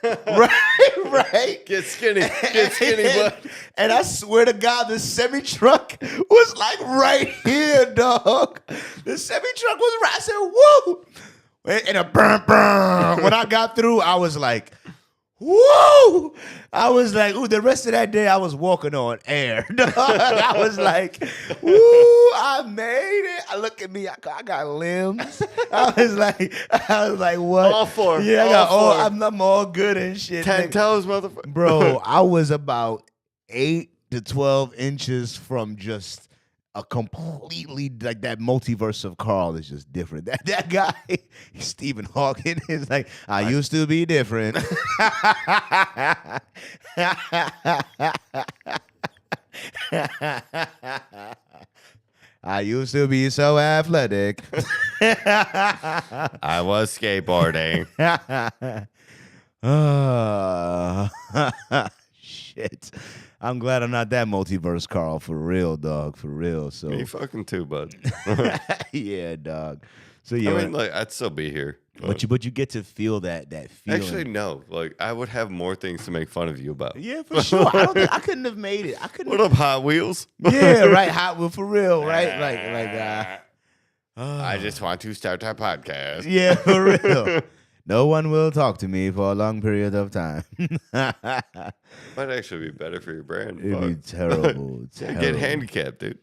Right. Get skinny, bud. And I swear to God, the semi-truck was like right here, dog. The semi-truck was right. I said, woo! And a burn. When I got through, I was like, woo! I was like, ooh, the rest of that day, I was walking on air. I was like, woo, I made it. I look at me, I got limbs. I was like, what? All four. Yeah, I got all, I'm all good and shit. 10 toes, motherfucker. Bro, I was about 8 to 12 inches from just a completely, like, that multiverse of Carl is just different. That guy, Stephen Hawking, is like, I used to be different. I used to be so athletic. I was skateboarding. Shit. I'm glad I'm not that multiverse, Carl. For real, dog. For real. So Me fucking too, bud. yeah, dog. So yeah, I mean, like, I'd still be here. but you get to feel that feeling. Actually, no. Like, I would have more things to make fun of you about. Yeah, for sure. I couldn't have made it. What up, Hot Wheels? Yeah, right. Hot Wheel for real, right? Like. I just want to start our podcast. Yeah, for real. No one will talk to me for a long period of time. Might actually be better for your brand. It'd be Fuck. terrible. Yeah, get Terrible. handicapped, dude.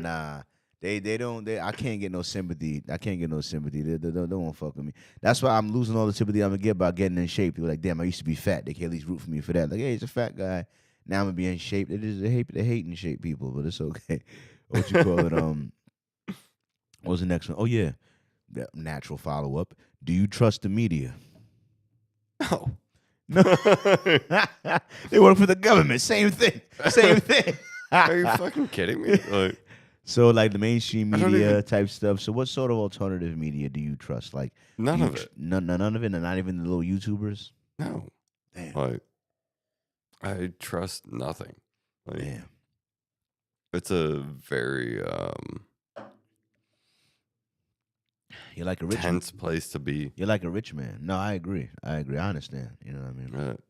Nah. They don't. I can't get no sympathy. I can't get no sympathy. They don't fuck with me. That's why I'm losing all the sympathy I'm gonna get by getting in shape. People are like, damn, I used to be fat. They can at least root for me for that. Like, hey, he's a fat guy. Now I'm gonna be in shape. They hate in shape people, but it's okay. What you call it? What was the next one? Oh yeah, the natural follow up. Do you trust the media? No. No. They work for the government. Same thing. Same thing. Are you fucking kidding me? Like, So like the mainstream I don't media even- type stuff. So what sort of alternative media do you trust? Like none do you of it. None of it, and not even the little YouTubers. No. Damn. Like, I trust nothing. Like, Damn. it's a very You're like a rich. tense place to be. You're like a rich man. No, I agree. I understand. You know what I mean? Right.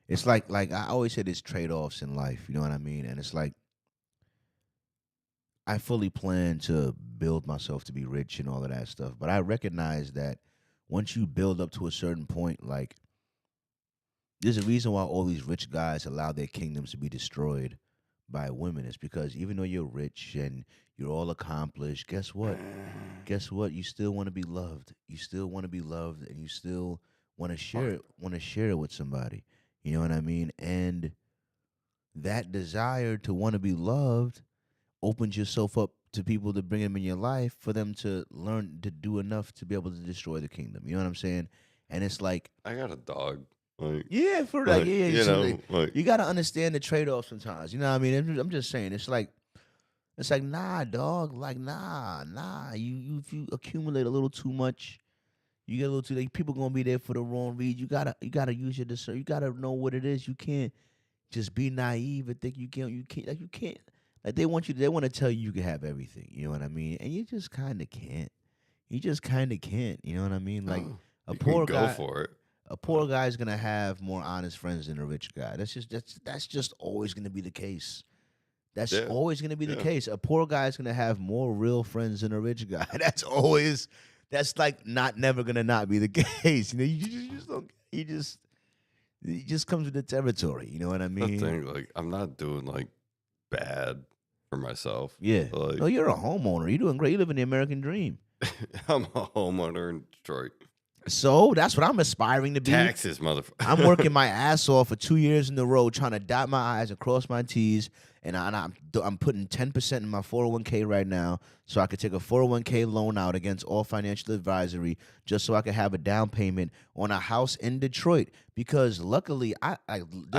It's like I always say there's trade offs in life. You know what I mean? And it's like I fully plan to build myself to be rich and all of that stuff. But I recognize that once you build up to a certain point, like there's a reason why all these rich guys allow their kingdoms to be destroyed by women. It's because even though you're rich and you're all accomplished, guess what? Guess what? You still want to be loved. You still want to be loved, and you still want to share it. Want to share it with somebody. You know what I mean? And that desire to want to be loved opens yourself up to people to bring them in your life for them to learn to do enough to be able to destroy the kingdom. You know what I'm saying? And it's like, I got a dog. Like, yeah, for like, yeah, you so know, like, you got to understand the trade off sometimes. You know what I mean? I'm just saying, it's like, nah, dog. Like, nah. If you accumulate a little too much, you get a little too. Like, people gonna be there for the wrong reason. You gotta use your discern. You gotta know what it is. You can't just be naive and think you can't. You can't. Like they want you. They want to tell you can have everything. You know what I mean? And you just kind of can't. You just kind of can't. You know what I mean? Like oh, a you can poor go guy. for it. A poor guy's gonna have more honest friends than a rich guy. That's just always gonna be the case. That's Yeah, always gonna be the yeah. case. A poor guy's gonna have more real friends than a rich guy. That's like never gonna not be the case. You know, you just don't. It just comes with the territory. You know what I The mean? thing, like, I'm not doing like bad for myself. Yeah. Like, No, you're a homeowner. You're doing great. You live in the American dream. I'm a homeowner in Detroit. So that's what I'm aspiring to be. Taxes, motherfucker. I'm working my ass off for 2 years in a row, trying to dot my I's and cross my T's, and I'm putting 10% in my 401k right now, so I could take a 401k loan out against all financial advisory, just so I could have a down payment on a house in Detroit. Because luckily, I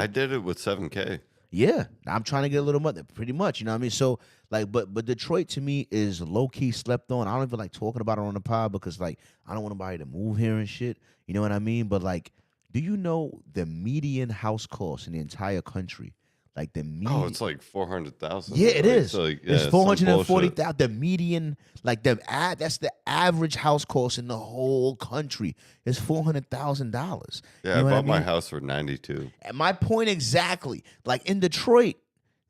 did it with 7K. yeah, I'm trying to get a little money, pretty much. You know what I mean? So like, but Detroit to me is low key slept on. I don't even like talking about it on the pod because like I don't want nobody to move here and shit. You know what I mean? But like, do you know the median house cost in the entire country? Like the median. Oh, it's like 400,000. Yeah, it is. Like, It's some 440,000. bullshit. The median, like that's the average house cost in the whole country. It's $400,000. Yeah, You know I what bought my mean? house for 92. And my point exactly. Like in Detroit,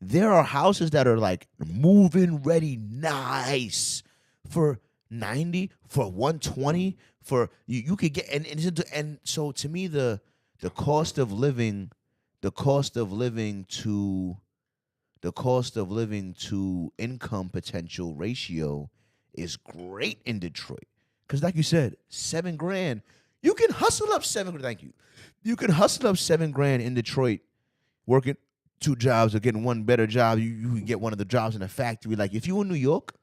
there are houses that are like move-in ready, nice for 90, for 120, for you could get and so to me the cost of living, the cost of living to income potential ratio is great in Detroit. Because like you said, $7,000, you can hustle up thank you. You can hustle up $7,000 in Detroit working 2 jobs or getting one better job. You can get one of the jobs in a factory. Like if you in New York,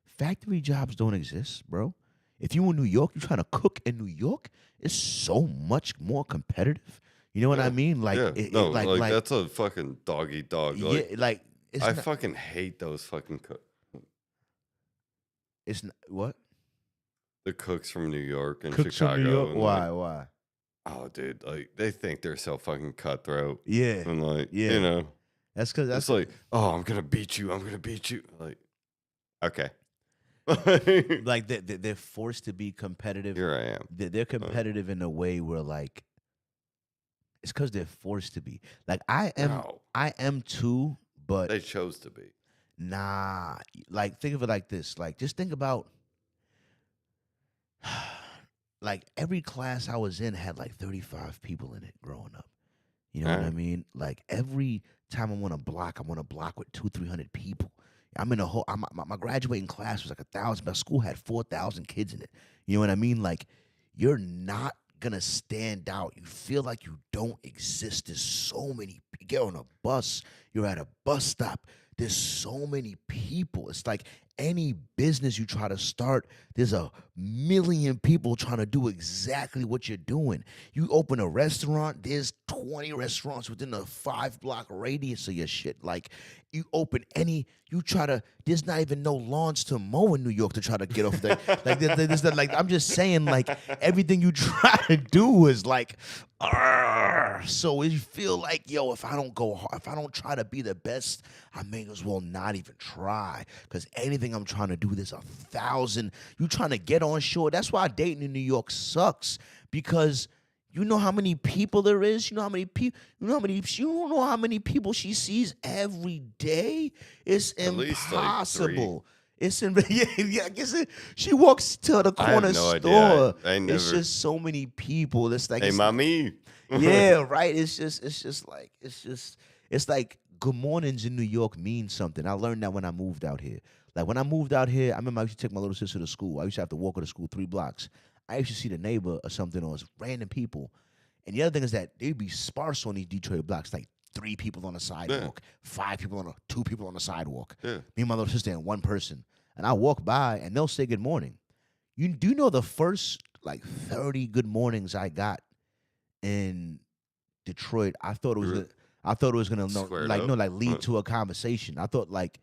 factory jobs don't exist, bro. If you in New York, you're trying to cook in New York, it's so much more competitive. You know what I mean? Like, yeah. it, like that's a fucking dog eat dog. Like, yeah, like it's I not, fucking hate those fucking it's not, what the cooks from New York and cooks Chicago. from New York. and, Why? like, Why? oh, dude, like they think they're so fucking cutthroat. Yeah, And like, yeah. you know, that's because it's like, oh, I'm gonna beat you. I'm gonna beat you. Like, okay. like they're forced to be competitive. Here I am. They're competitive in a way where like it's because they're forced to be. Like I No, am too, but they chose to be. nah. Like think of it like this. Like just think about like every class I was in had like 35 people in it growing up. You know All what I right. mean? Like every time I'm on a block with 200-300 people. I'm in a whole. My graduating class was like 1,000. My school had 4,000 kids in it. You know what I mean? Like you're not gonna stand out. You feel like you don't exist. There's so many. You get on a bus. You're at a bus stop. There's so many people. It's like any business you try to start, there's a million people trying to do exactly what you're doing. You open a restaurant, there's 20 restaurants within a 5-block radius of your shit. Like you open any, you try to, there's not even no lawns to mow in New York to try to get off the, like I'm just saying, like everything you try to do is like, so you feel like, yo, if I don't go hard, if I don't try to be the best, I may as well not even try. Because anything I'm trying to do, there's 1,000. You trying to get on shore. That's why dating in New York sucks. Because you know how many people there is. You know how many people. You don't know how many people she sees every day. It's At least like 3. impossible. It's in yeah. I guess she walks to the I have corner no store. idea. I It's never. just so many people. It's like Hey, it's mommy. yeah, right. It's like good mornings in New York mean something. I learned that when I moved out here. Like when I moved out here, I remember I used to take my little sister to school. I used to have to walk her to school 3 blocks. I used to see the neighbor or something or random people. And the other thing is that they'd be sparse on these Detroit blocks, like 3 people on the sidewalk, 5 people 2 people on the sidewalk. Yeah. Me and my little sister and 1 person. And I walk by and they'll say good morning. You do know the first like 30 good mornings I got in Detroit, I thought it was gonna Squared up? lead to a conversation. I thought like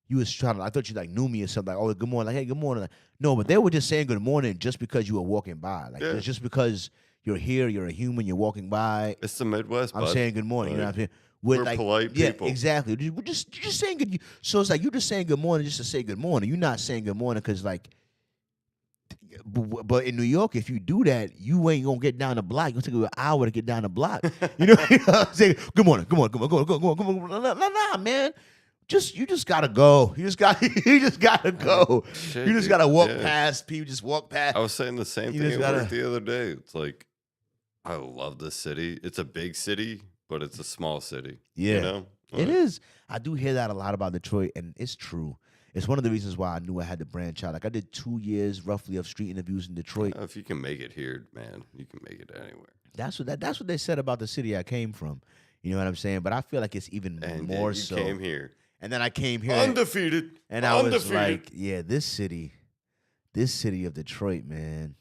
you was trying to. I thought you like knew me or something. Like, oh, good morning. Like, hey, good morning. Like, no, but they were just saying good morning just because you were walking by. Like, Yeah. it's just because you're here, you're a human, you're walking by. It's the Midwest, I'm bud. saying good morning. You know what I'm saying? We're Like, polite yeah, people. exactly. We're just you're just saying good. So it's like you're just saying good morning just to say good morning. You're not saying good morning because like. But in New York, if you do that, you ain't gonna get down the block. It's gonna take you an hour to get down the block. You know what I'm saying? Good morning, good morning, good morning, good morning, good morning. Nah, man. You just gotta go. You just gotta go. Shit, You just dude. gotta walk Yeah. past people. Just walk past. I was saying the same You thing just at work gotta- the other day. It's like, I love this city. It's a big city, but it's a small city. Yeah. You know? It is. I do hear that a lot about Detroit, and it's true. It's one of the reasons why I knew I had to branch out. Like I did 2 years roughly of street interviews in Detroit. If you can make it here, man, you can make it anywhere. That's what they said about the city I came from. You know what I'm saying? But I feel like it's even And more you so. came here. And then I came here Undefeated. and I was Undefeated. like, yeah, this city of Detroit, man.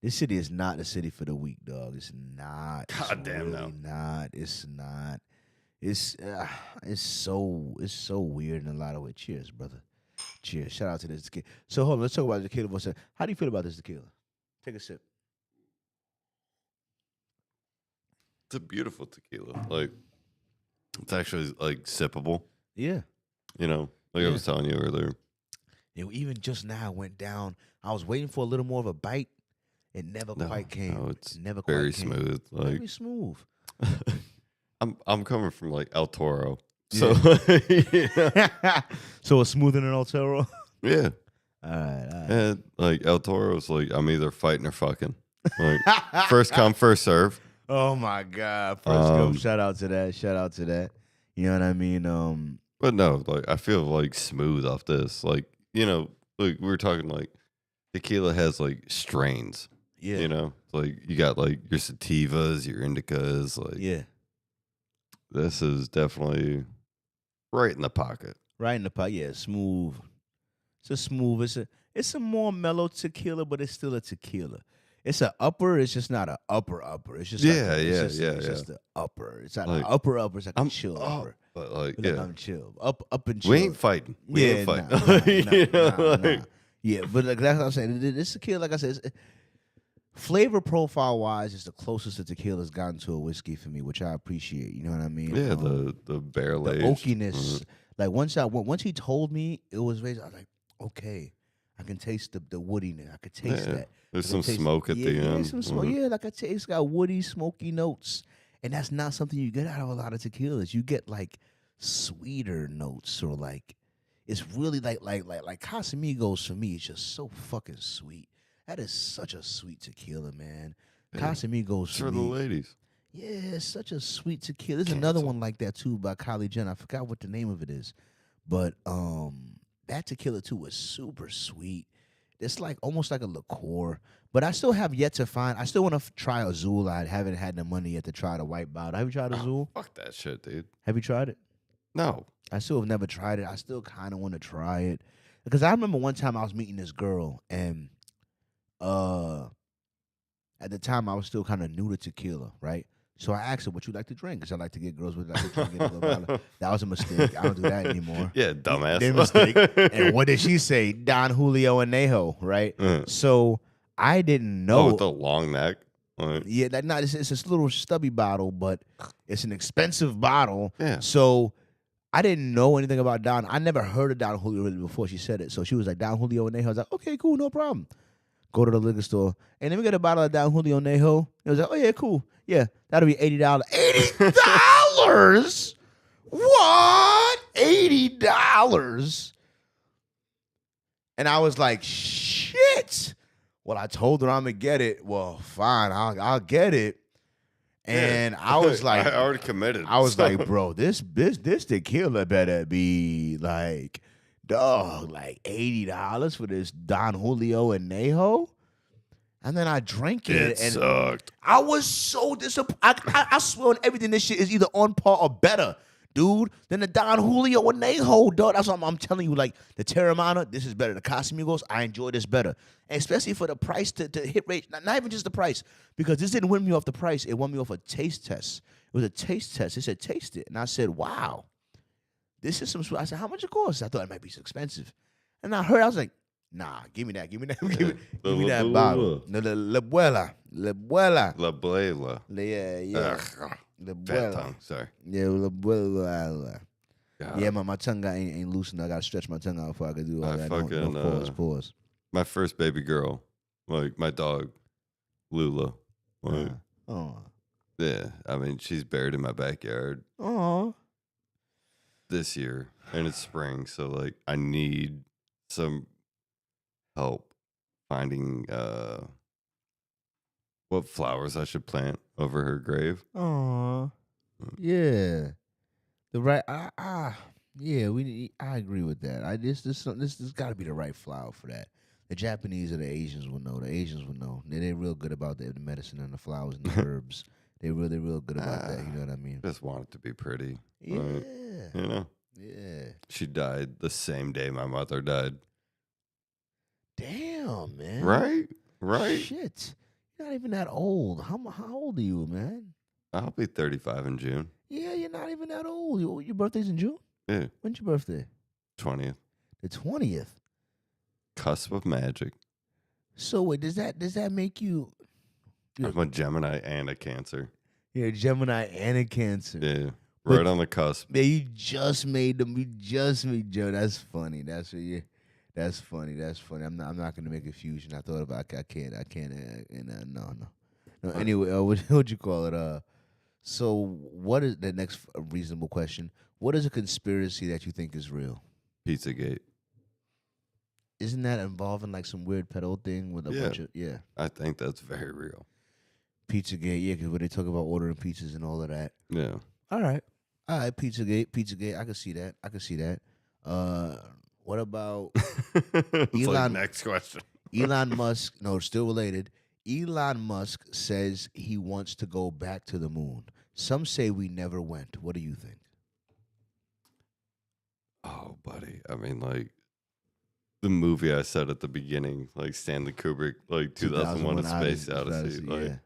This city is not the city for the weak, dog. It's not. It's Goddamn, really no. not. It's not. It's so weird in a lot of ways. Cheers, brother. Cheers. Shout out to this tequila. So hold on, let's talk about the tequila for a second. How do you feel about this tequila? Take a sip. It's a beautiful tequila. Like, it's actually like sippable. Yeah. You know, like I was telling you earlier. Even just now went down. I was waiting for a little more of a bite. It never quite came. No, it's it never very quite came. smooth. Like Very smooth. I'm coming from like El Toro, so So it's smoother than El Toro. yeah. All right. And like El Toro's like I'm either fighting or fucking. Like first come, first serve. Oh my God! First go. Shout out to that. You know what I mean? But no, like I feel like smooth off this. Like, you know, like we were talking like tequila has like strains. Yeah. You know? Like you got like your sativas, your indicas, like Yeah. this is definitely right in the pocket. Right in the pot. Yeah. Smooth. It's a smooth. It's a more mellow tequila, but it's still a tequila. It's an upper. It's just not an upper. It's just It's just the upper. It's not Like, an upper. It's like a I'm chill up, upper. but like Feel like yeah, I'm chill. Up and chill. we ain't fighting. We ain't fighting. You know, like- Yeah, but like that's what I'm saying. This tequila, like I said, flavor profile wise, is the closest that tequila's gotten to a whiskey for me, which I appreciate. You know what I mean? Yeah, the barrel the aged. oakiness. Like once he told me it was raised, I was like, okay, I can taste the woodiness. I could taste Yeah. that. There's I some can taste- smoke at the end. Some smoke. Mhm. Yeah, like I taste, it's got woody, smoky notes, and that's not something you get out of a lot of tequilas. You get like sweeter notes, or like it's really like Casamigos for me is just so fucking sweet. That is such a sweet tequila, man. Yeah. Casamigos It's for for the me. ladies. Yeah, it's such a sweet tequila. There's another one like that too by Kylie Jenner. I forgot what the name of it is, but that tequila too was super sweet. It's like almost like a liqueur, but I still have yet to find. I still want to try Azul. I haven't had the money yet to try the white bottle. Have you tried Oh, Azul? fuck that shit, dude. Have you tried it? No. I still have never tried it. I still kind of want to try it because I remember one time I was meeting this girl and uh at the time I was still kind of new to tequila, right? So I asked her, "What you like to drink?" Because I like to get girls with like to drink. That was a mistake. I don't do that anymore. Yeah, dumbass. Their mistake. And what did she say? Don Julio Anejo, right? So I didn't know. Oh, with the long neck. Like, Yeah, it's this little stubby bottle, but it's an expensive bottle. Yeah. So I didn't know anything about Don. I never heard of Don Julio really before she said it. So she was like, Don Julio Anejo. I was like, okay, cool, no problem. Go to the liquor store. And then we get a bottle of Don Julio Anejo. It was like, oh, yeah, cool. Yeah, that'll be $80. $80? What? $80? And I was like, shit. Well, I told her I'm going to get it. Well, fine, I'll get it. And I was like, I already committed. I was like, bro, this tequila better be like, dog, like $80 for this Don Julio Anejo. And then I drank it, and sucked. I was so disappointed. I swear on everything, this shit is either on par or better, dude, than the Don Julio Anejo, dog. That's what I'm telling you. Like the Terramana, this is better. The Casamigos, I enjoy this better, and especially for the price to hit rate. Not even just the price, because this didn't win me off the price. It won me off a taste test. It was a taste test. They said taste it, and I said, wow, this is some. I said, how much it costs? I thought it might be expensive, and I heard, I was like, nah, give me that. Give me that bottle. No, La Buela. La Buela. Yeah. La Fat Buela. tongue. Sorry. Yeah, La Buela. God. Yeah, my tongue ain't loosened. I gotta stretch my tongue out before I can do all that. No, pause. My first baby girl, like my dog, Lula. Like, yeah, I mean, she's buried in my backyard. This year, and it's spring, so like I need some help finding what flowers I should plant over her grave. Yeah. The right yeah, I agree with that. This got to be the right flower for that. The Japanese or the Asians will know. The Asians will know. They're real good about the medicine and the flowers and the herbs. They're real good about that. You know what I mean? Just want it to be pretty. Yeah. You know? Yeah. She died the same day my mother died. Damn, man. Right. Shit. You're not even that old. How old are you, man? I'll be 35 in June. Yeah, you're not even that old. Your birthday's in June? Yeah. When's your birthday? 20th. The 20th. Cusp of magic. So wait, does that make you? I'm a Gemini and a Cancer. You're a Gemini and a Cancer. Yeah. Right on the cusp. Yeah, you just made them. You just made Joe. That's funny. That's what you. That's funny. I'm not gonna make a fusion. I thought about. I can't. No. Anyway, what'd you call it? So what is the next reasonable question? What is a conspiracy that you think is real? Pizzagate. Isn't that involving like some weird pedo thing with a bunch of I think that's very real. Pizzagate, yeah, because when they talk about ordering pizzas and all of that. Yeah. All right, Pizzagate. I can see that. What about Elon? Elon? Next question. Elon Musk. No, still related. Elon Musk says he wants to go back to the moon. Some say we never went. What do you think? Oh, buddy. I mean, like the movie I said at the beginning, like Stanley Kubrick, like 2001: A Space Odyssey. Like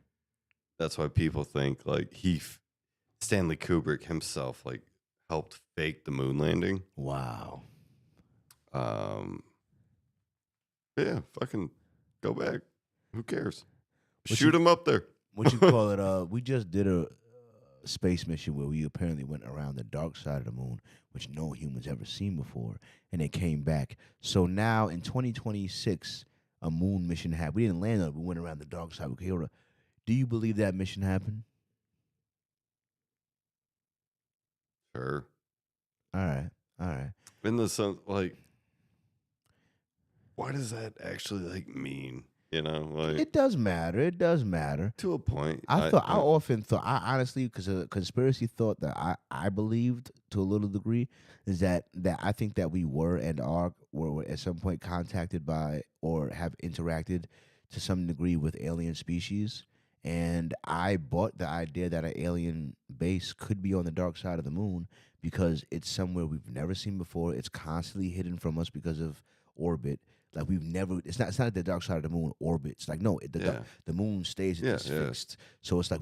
that's why people think like Stanley Kubrick himself, like helped fake the moon landing. Wow. Yeah, fucking go back. Who cares? Shoot him up there. What you call it? We just did a space mission where we apparently went around the dark side of the moon, which no humans ever seen before, and it came back. So now in 2026, a moon mission happened. We didn't land on it. We went around the dark side. Do you believe that mission happened? Sure. All right. In the sense, like, what does that actually like mean? Like It does matter. It does matter. to a point. I often thought, I honestly, because a conspiracy thought that I believed to a little degree is that I think that we were and were at some point contacted by or have interacted to some degree with alien species. And I bought the idea that an alien base could be on the dark side of the moon because it's somewhere we've never seen before. It's constantly hidden from us because of orbit. Like we've never, it's not the dark side of the moon orbits. Like no, Yeah. the moon stays Yeah, it's yeah. fixed. So it's like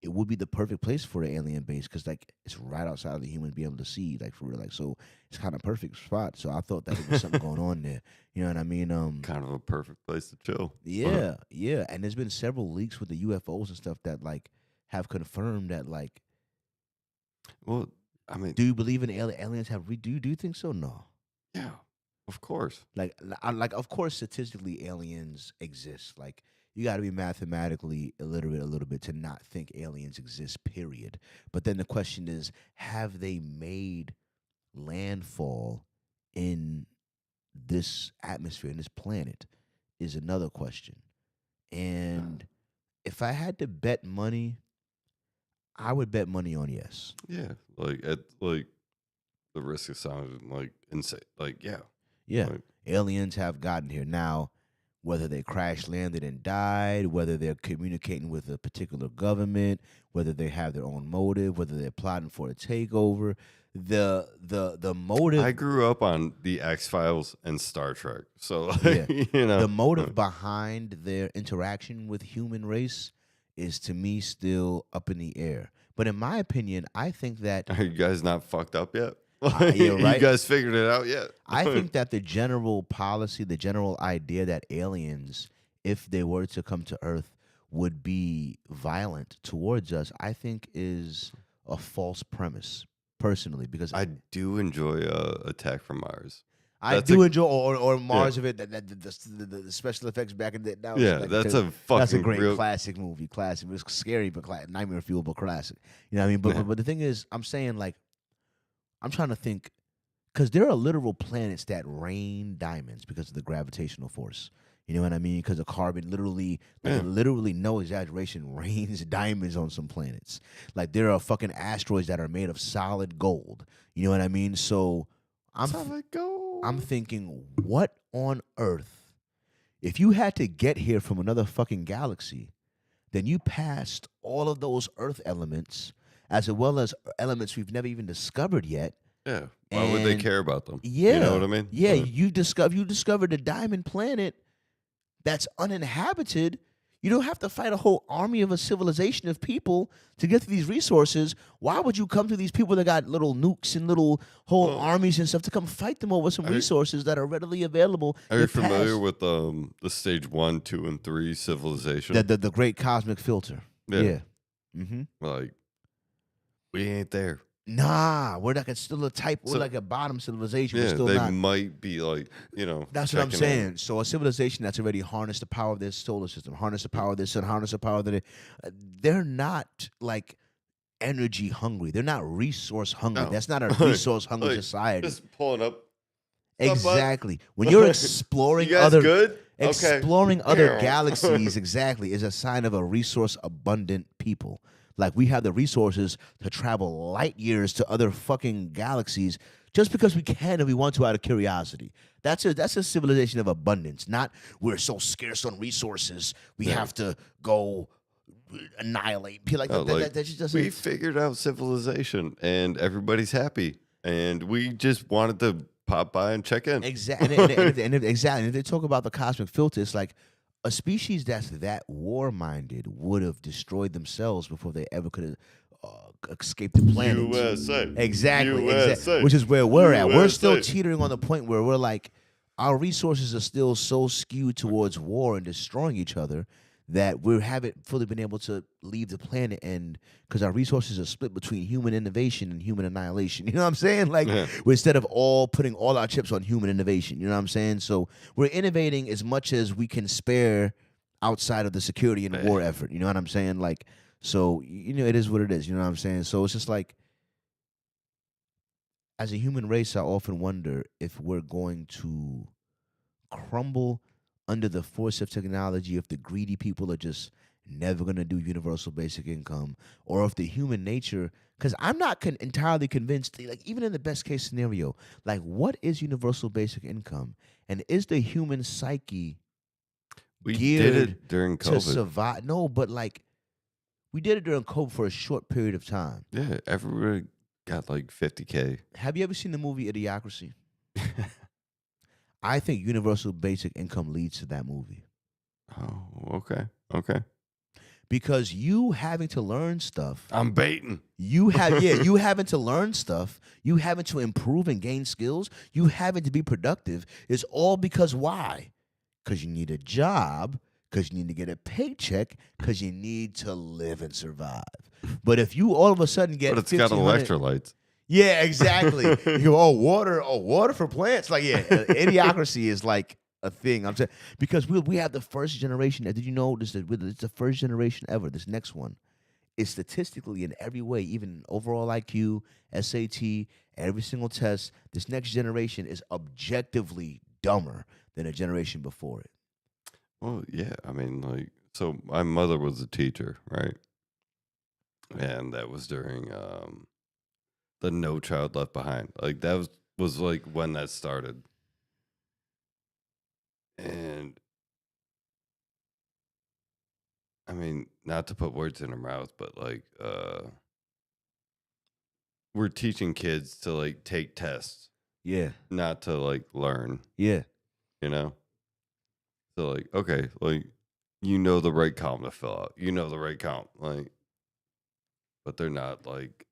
it would be the perfect place for an alien base because like it's right outside of the human to be able to see like for real. Like so it's kind of perfect spot. So I thought that there was something going on there. You know what I mean? Kind of a perfect place to chill. Yeah, yeah. And there's been several leaks with the UFOs and stuff that like have confirmed that like. Well, I mean, Do you believe in aliens? Do you think so? No. yeah, of course. Like of course statistically aliens exist. Like you got to be mathematically illiterate a little bit to not think aliens exist, period. But then the question is, have they made landfall in this atmosphere, in this planet, is another question. And if I had to bet money, I would bet money on yes. Yeah, like at like the risk of sounding like insane. Like yeah, Yeah, like, aliens have gotten here. Now, whether they crash landed and died, whether they're communicating with a particular government, whether they have their own motive, whether they're plotting for a takeover, the motive. I grew up on the X-Files and Star Trek, so Yeah. like, The motive behind their interaction with human race is to me still up in the air. But in my opinion, I think that Are you guys not fucked up yet? yeah, right. You guys figured it out yet? I think that the general policy, the general idea that aliens, if they were to come to Earth, would be violent towards us, I think is a false premise, personally, because I do enjoy Attack from Mars. I That's do a- enjoy or Mars of it. The special effects back in the that was Yeah, like, that's a fucking that's a great real. classic movie. Classic. It was scary, but nightmare fuel, but classic. You know what I mean? But, Yeah. but the thing is, I'm saying like I'm trying to think because there are literal planets that rain diamonds because of the gravitational force. You know what I mean? Because of carbon, literally, like Yeah. literally, no exaggeration, rains diamonds on some planets. Like there are fucking asteroids that are made of solid gold. You know what I mean? So That's how it goes. I'm thinking, what on earth? If you had to get here from another fucking galaxy, then you passed all of those Earth elements, as well as elements we've never even discovered yet. Yeah. Why would they And- care about them? Yeah, You know what I mean? Yeah, you discovered a diamond planet that's uninhabited. You don't have to fight a whole army of a civilization of people to get to these resources. Why would you come to these people that got little nukes and little whole Well, armies and stuff to come fight them over some are you- resources that are readily available? Are you that pass familiar with the stage 1, 2, and 3 civilization? the great cosmic filter? Yeah. Mm-hmm. Like, we ain't there. Nah, we're like still a type. We're So- like a bottom civilization. We're Yeah, still they not. might be like, That's what I'm checking saying. in. So a civilization that's already harnessed the power of their solar system, harness the power of their sun, harness the power of their, they're not like energy hungry. They're not resource hungry. No. That's not a resource hungry Like, society. Just pulling up. Exactly. When you're exploring You guys other good? Okay. exploring other Yeah. galaxies, exactly, is a sign of a resource abundant people. Like we have the resources to travel light years to other fucking galaxies just because we can and we want to out of curiosity. That's a civilization of abundance. Not we're so scarce on resources we Yeah. have to go annihilate. Like, No, that, like, that just doesn't. we figured out civilization and everybody's happy. And we just wanted to pop by and check in. Exactly. Exactly. And if they talk about the cosmic filter, it's like a species that's that war-minded would have destroyed themselves before they ever could have escaped the planet. USA. Exactly. USA. Which is where we're at. We're still USA. teetering on the point where we're like, our resources are still so skewed towards war and destroying each other that we haven't fully been able to leave the planet, and because our resources are split between human innovation and human annihilation. You know what I'm saying? Like, Yeah. instead of all putting all our chips on human innovation. You know what I'm saying? So we're innovating as much as we can spare outside of the security and war effort. You know what I'm saying? Like, so, it is what it is. You know what I'm saying? So it's just like, as a human race, I often wonder if we're going to crumble under the force of technology, if the greedy people are just never going to do universal basic income, or if the human nature, because I'm not entirely convinced, like, even in the best case scenario, like, what is universal basic income? And is the human psyche We did geared it during to COVID. survive? No, but like, we did it during COVID for a short period of time. Yeah, everybody got like 50K. Have you ever seen the movie Idiocracy? I think universal basic income leads to that movie. Oh, okay. Okay. Because you having to learn stuff, I'm baiting. you having to learn stuff, you having to improve and gain skills, you having to be productive is all because why? Because you need a job, because you need to get a paycheck, because you need to live and survive. But if you all of a sudden get But it's got 1,500 electrolytes. Yeah, exactly. You go, water for plants. Like, yeah, idiocracy is like a thing. I'm saying because we have the first generation. Did you know this? It's the first generation ever. This next one is statistically in every way, even overall IQ, SAT, every single test. This next generation is objectively dumber than a generation before it. Well, yeah. I mean, like, so my mother was a teacher, right? And that was during the No Child Left Behind. Like that was like when that started. And I mean, not to put words in her mouth, but like we're teaching kids to like take tests, Yeah, not to like learn, yeah, you know? So like, okay, like you know the right column to fill out. You know the right column. Like but they're not like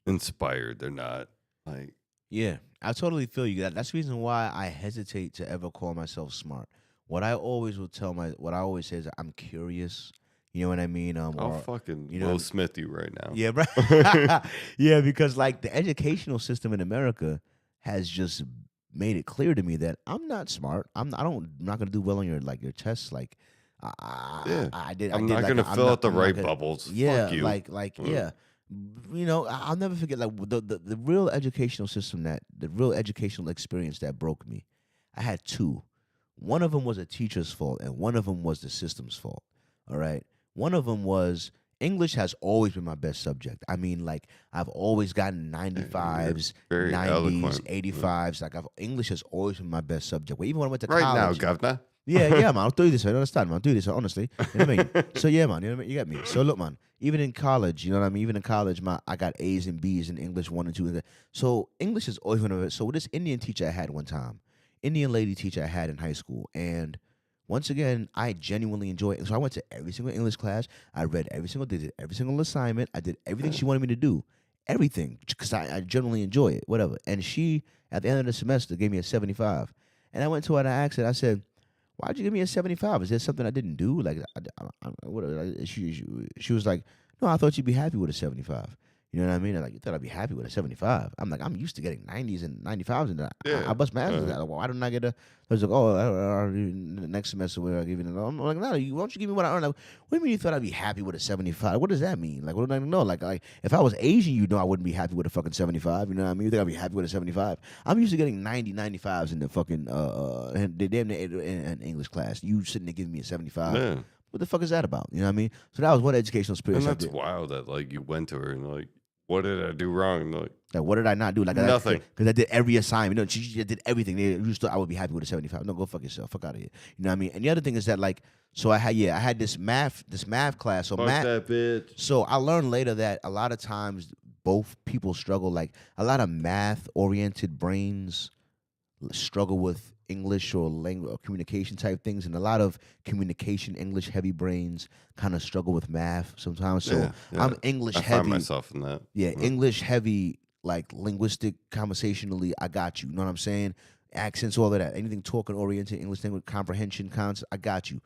inspired. They're not like yeah. I totally feel you. That's the reason why I hesitate to ever call myself smart. What I always say is I'm curious. You know what I mean? I'll Or fucking you know, Will Smith you right now. yeah, right. Yeah, because like the educational system in America has just made it clear to me that I'm not smart. I'm not gonna do well on your tests. Like, Yeah. I I'm did not like gonna fill out the I'm not right gonna, bubbles. yeah, Fuck you. yeah. You know, I'll never forget like the real educational system the real educational experience that broke me. I had two. One of them was a teacher's fault, and one of them was the system's fault. All right. One of them was English has always been my best subject. I mean, like I've always gotten You're 95s, very 90s, eloquent. 85s. Like English has always been my best subject. Well, even when I went to Right now, college. governor. Yeah, yeah, man. I'll do this. I don't understand, man. I'll do this, honestly. You know what I mean? So, yeah, man. You know what I mean? You get me? So, look, man. Even in college, you know what I mean? Even in college, I got A's and B's in English 1 and 2. So, English is always one of it. So, this Indian teacher I had one time, Indian lady teacher I had in high school. And once again, I genuinely enjoy it. So, I went to every single English class. I read did every single assignment. I did everything she wanted me to do. Everything. Because I generally enjoy it, whatever. And she, at the end of the semester, gave me a 75. And I went to her and I asked her, I said, why'd you give me a 75? Is there something I didn't do? Like, she was like, no, I thought you'd be happy with a 75. You know what I mean? Like, you thought I'd be happy with a 75. I'm like, I'm used to getting 90s and 95s, and Yeah. I bust my ass with that. Why don't I get a? I was like, oh, next semester I'll give you. I'm like, no, why don't you give me what I earn? Like, what do you mean you thought I'd be happy with a 75? What does that mean? Like, what do I know? Like, if I was Asian, you know, I wouldn't be happy with a fucking 75. You know what I mean? You think I'd be happy with a 75? I'm used to getting 90, 95s in the fucking the damn in English class. You sitting there giving me a 75. Yeah. What the fuck is that about? You know what I mean? So that was one educational And experience I that's did. wild that like you went to her and like, what did I do wrong? And like, Like, what did I not do? Like, nothing. Because I did every assignment. You know, she did everything. You thought I would be happy with a 75. No, go fuck yourself. Fuck out of here. You know what I mean? And the other thing is that, like, so I had this math class. So fuck that bitch. So I learned later that a lot of times both people struggle. Like, a lot of math-oriented brains struggle with English or language or communication type things, and a lot of communication English heavy brains kind of struggle with math sometimes. So Yeah. I'm English I heavy. find myself in that. Yeah, English heavy, like linguistic, conversationally, I got you. You know what I'm saying? Accents, all of that. Anything talking oriented, English language, comprehension, concept, I got you.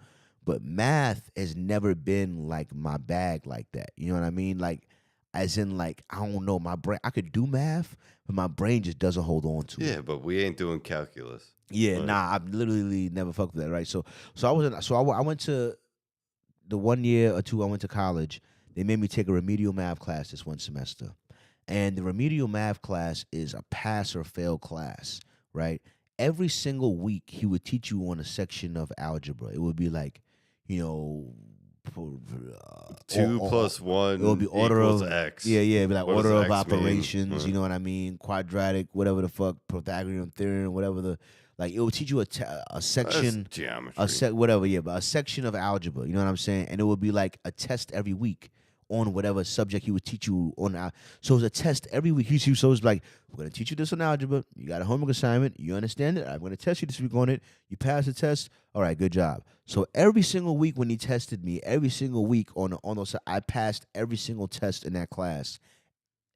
But math has never been like my bag like that. You know what I mean? Like, as in, like, I don't know, my brain, I could do math, but my brain just doesn't hold on to it. Yeah, but we ain't doing calculus. Yeah, Like- nah, I've literally never fucked with that, right? So I went to the 1 year or two I went to college. They made me take a remedial math class this one semester. And the remedial math class is a pass or fail class, right? every single week he would teach you on a section of algebra. It would be like, you know, Two plus it would be one order equals of X. it'd be like What does order of X mean? operations. You know what I mean? Quadratic, whatever the fuck, Pythagorean theorem, whatever the like. It would teach you a That's section, geometry. whatever, yeah, but a section of algebra. You know what I'm saying? And it would be like a test every week on whatever subject he would teach you on. So it was a test every week. So it's like, we're gonna teach you this on algebra. You got a homework assignment. You understand it? I'm gonna test you this week on it. You pass the test. All right, good job. So every single week when he tested me, every single week on those, I passed every single test in that class.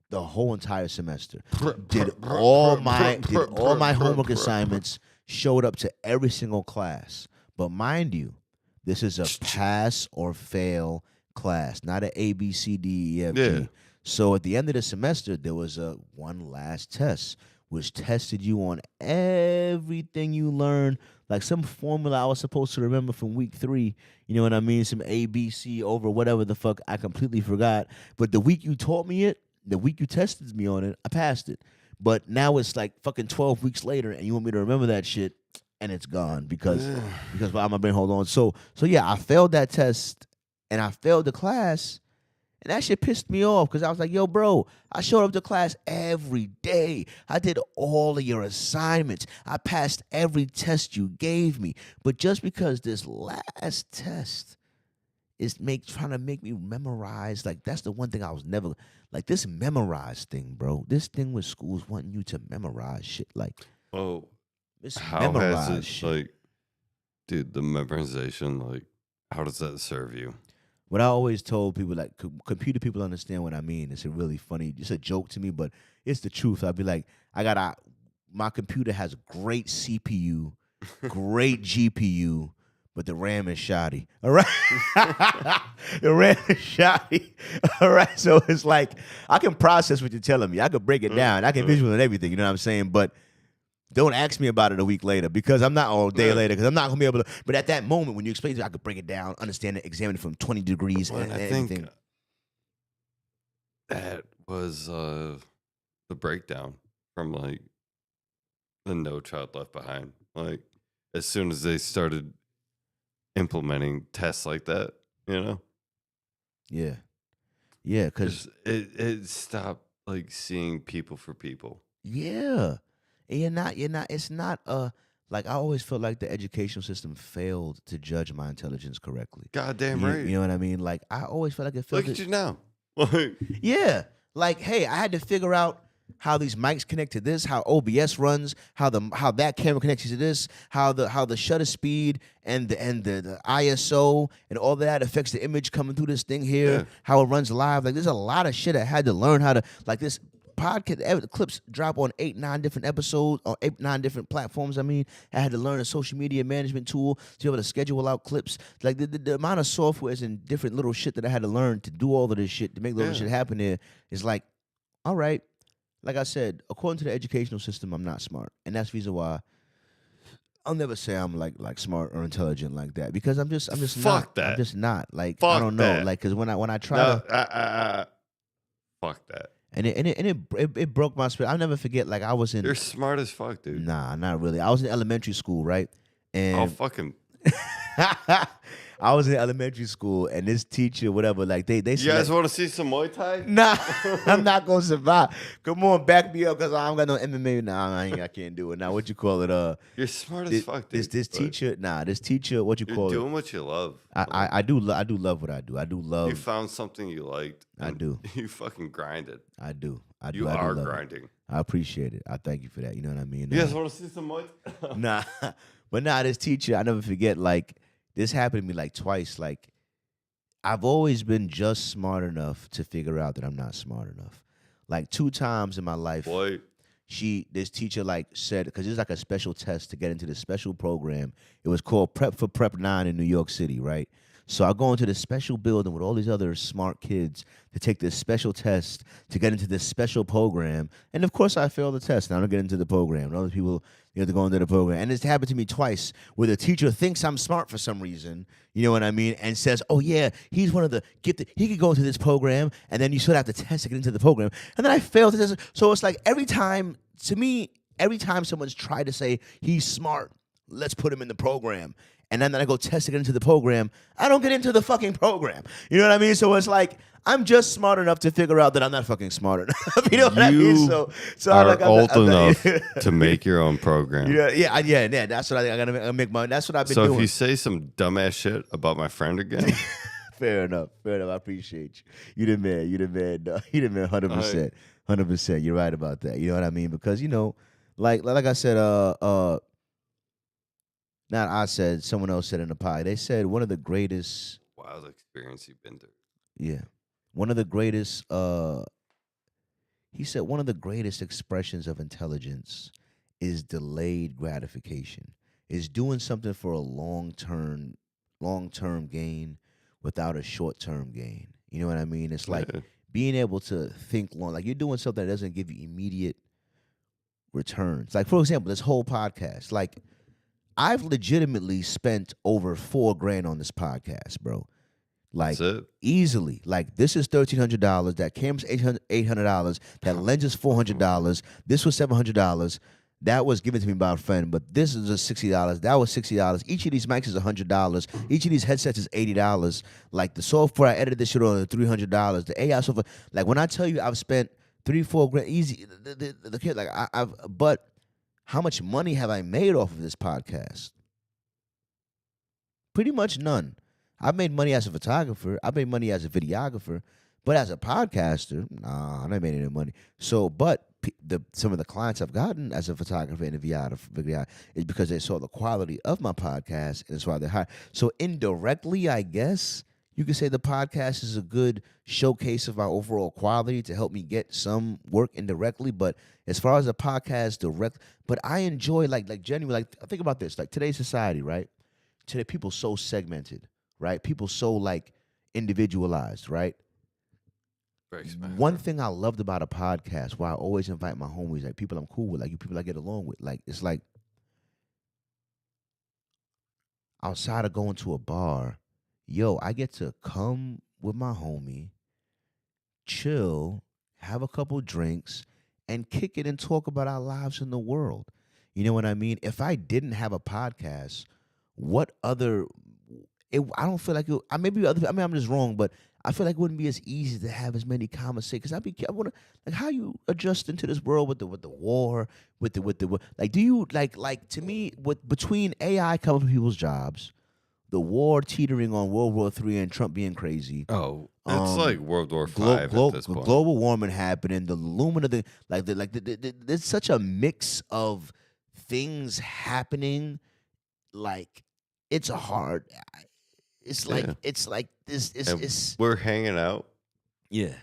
The whole entire semester. Did all my homework assignments, showed up to every single class. But mind you, this is a pass or fail class, not an A, B, C, D, E, F, G. Yeah. So at the end of the semester, there was a one last test, which tested you on everything you learned, like some formula I was supposed to remember from week 3. You know what I mean? Some A, B, C over whatever the fuck I completely forgot. But the week you taught me it, the week you tested me on it, I passed it. But now it's like fucking 12 weeks later, and you want me to remember that shit, and it's gone because why my brain hold on. So yeah, I failed that test, and I failed the class, and that shit pissed me off because I was like, yo, bro, I showed up to class every day. I did all of your assignments. I passed every test you gave me. But just because this last test is trying to make me memorize, like that's the one thing I was never, like this memorized thing, bro. This thing with schools wanting you to memorize shit. Like, Oh, this how memorized has it, shit. like, dude, the memorization, like, how does that serve you? What I always told people, like computer people understand what I mean. It's a really funny, it's a joke to me, but it's the truth. I'd be like, my computer has great CPU, great GPU, but the RAM is shoddy. All right, the RAM is shoddy. All right, so it's like I can process what you're telling me. I could break it down. I can visualize everything. You know what I'm saying? But don't ask me about it a week later because I'm not, or a day later, because I'm not gonna be able to. But at that moment when you explain it, I could break it down, understand it, examine it from 20 degrees Well, and I everything. think that was the breakdown from like the No Child Left Behind. Like as soon as they started implementing tests like that, you know, Yeah, because it stopped like seeing people for people. yeah, and you're not. It's not like I always felt like the educational system failed to judge my intelligence correctly. Goddamn You, right. you know what I mean? Like I always felt like it failed. Look at you now. Like, Yeah. Like, hey, I had to figure out how these mics connect to this, how OBS runs, how that camera connects to this, how the shutter speed and the ISO and all that affects the image coming through this thing here, Yeah. how it runs live. Like, there's a lot of shit I had to learn how to, like, this podcast clips drop on 8-9 different episodes or 8-9 different platforms. I mean, I had to learn a social media management tool to be able to schedule out clips. Like the amount of softwares and different little shit that I had to learn to do all of this shit to make all this shit happen there is like, all right. Like I said, according to the educational system, I'm not smart, and that's the reason why I'll never say I'm like smart or intelligent like that because I'm just Fuck not. that. I'm just not. Like I Fuck don't know. that. Like because when I try no, to. Fuck that. And it broke my spirit. I'll never forget. Like I was in. You're smart as fuck, dude. Nah, not really. I was in elementary school, right? And I'll fucking. I was in elementary school, and this teacher, whatever, like they. You guys want to see some Muay Thai? Nah, I'm not gonna survive. Come on, back me up, cause I don't got no MMA. Nah, I can't do it. Now, what you call it? You're smart as fuck, dude. This teacher, what you You're call doing it? what you love. I do love what I do. I do love. You found something you liked. I and do. You fucking grinded. I do. You I do are love it. grinding. I appreciate it. I thank you for that. You know what I mean? You guys want to see some Muay Thai? Nah, but this teacher, I never forget. Like this happened to me like twice. Like I've always been just smart enough to figure out that I'm not smart enough. Like 2 times in my life, Boy, this teacher like said, because it was like a special test to get into this special program. It was called Prep for Prep 9 in New York City, right? So I go into this special building with all these other smart kids to take this special test to get into this special program. And of course I failed the test and I don't get into the program. And other people, to go into the program. And it's happened to me twice where the teacher thinks I'm smart for some reason, you know what I mean? And says, oh yeah, he's one of the gifted, he could go into this program, and then you still have to test to get into the program. And then I failed the test. So it's like every time, to me, every time someone's tried to say he's smart, let's put him in the program. And then I go test to get into the program. I don't get into the fucking program. You know what I mean? So it's like I'm just smart enough to figure out that I'm not fucking smart enough. You know what I mean? So are I'm old enough not, to make your own program. yeah. That's what I think. I gotta make my. That's what I've been doing. So if you say some dumbass shit about my friend again, Fair enough. I appreciate you. You the man. You the man. You the man. 100%. 100%. You're right about that. You know what I mean? Because like I said, not I said, someone else said in the pod. They said one of the greatest. wild experience you've been through. Yeah, one of the greatest. He said one of the greatest expressions of intelligence is delayed gratification. Is doing something for a long term gain without a short term gain. You know what I mean? It's like being able to think long. Like you're doing something that doesn't give you immediate returns. Like for example, this whole podcast. Like I've legitimately spent over $4,000 on this podcast, bro. Like easily. Like this is $1,300. That camera's $800. That lens is $400. This was $700. That was given to me by a friend, but this is just $60. That was $60. Each of these mics is $100. Each of these headsets is $80. Like the software I edited this shit on $300. The AI software. Like when I tell you I've spent $3-4 grand easy. The kid like I've but how much money have I made off of this podcast? Pretty much none. I've made money as a photographer. I've made money as a videographer. But as a podcaster, nah, I never made any money. So, but some of the clients I've gotten as a photographer and a videographer is because they saw the quality of my podcast, and that's why they hired. So indirectly, I guess you could say the podcast is a good showcase of my overall quality to help me get some work indirectly. But as far as a podcast direct, but I enjoy like genuinely, like think about this, like today's society, right? Today people so segmented, right? People so like individualized, right? One thing I loved about a podcast, why I always invite my homies, like people I'm cool with, like you people I get along with, like it's like outside of going to a bar, yo, I get to come with my homie, chill, have a couple drinks, and kick it and talk about our lives in the world. You know what I mean? If I didn't have a podcast, what other? I don't feel like it. I maybe other. I mean, I'm just wrong, but I feel like it wouldn't be as easy to have as many conversations. Because I want to like how you adjust into this world with the war, with the like. Do you like to me with between AI coming for people's jobs, the war teetering on World War III and Trump being crazy. Oh, it's like World War V at this point. Global warming happening, the aluminum, there's such a mix of things happening. Like it's a hard. It's like it's like this. It's we're hanging out. Yeah.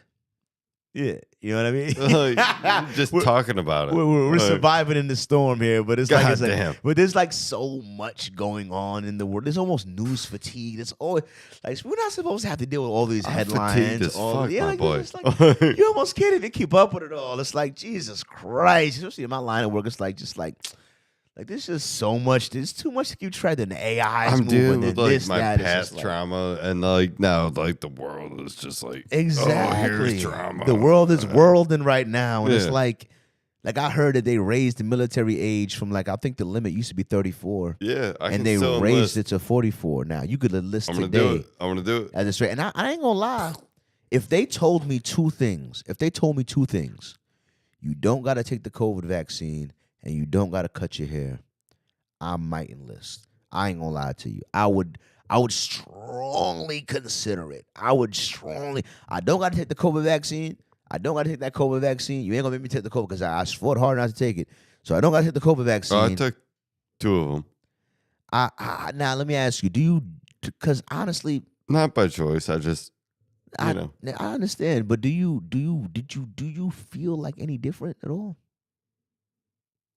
You know what I mean? Just talking about it. We're surviving in the storm here, but it's God like, damn. But there's like so much going on in the world. There's almost news fatigue. It's always like we're not supposed to have to deal with all these headlines. My boy. It's like, you almost can't even keep up with it all. It's like Jesus Christ, especially in my line of work. It's like just like there's just so much. There's too much to keep track of. The AI is moving. Dealing with like this, my that, past trauma, and like now, like the world is just like exactly. Oh, here's trauma. The world is worlding right now, and it's like I heard that they raised the military age from I think the limit used to be 34. Yeah, and they raised it to 44 now. You could enlist today. I'm gonna do it. As a straight, and I ain't gonna lie. If they told me two things, you don't got to take the COVID vaccine. And you don't gotta cut your hair, I might enlist. I ain't gonna lie to you. I would strongly consider it. I don't gotta take the COVID vaccine. I don't gotta take that COVID vaccine. You ain't gonna make me take the COVID because I fought hard not to take it. So I don't gotta take the COVID vaccine. I took 2 of them. Now let me ask you, do you? Because honestly, not by choice. I just know. I understand, but do you feel like any different at all?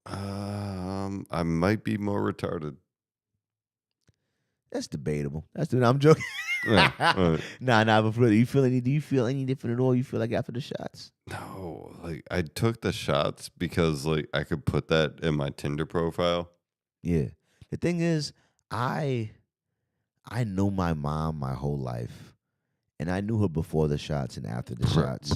I might be more retarded. That's debatable. I'm joking. Right. Nah. But do you feel any different at all? You feel like after the shots? No, like I took the shots because like I could put that in my Tinder profile. Yeah. The thing is, I know my mom my whole life, and I knew her before the shots and after the shots.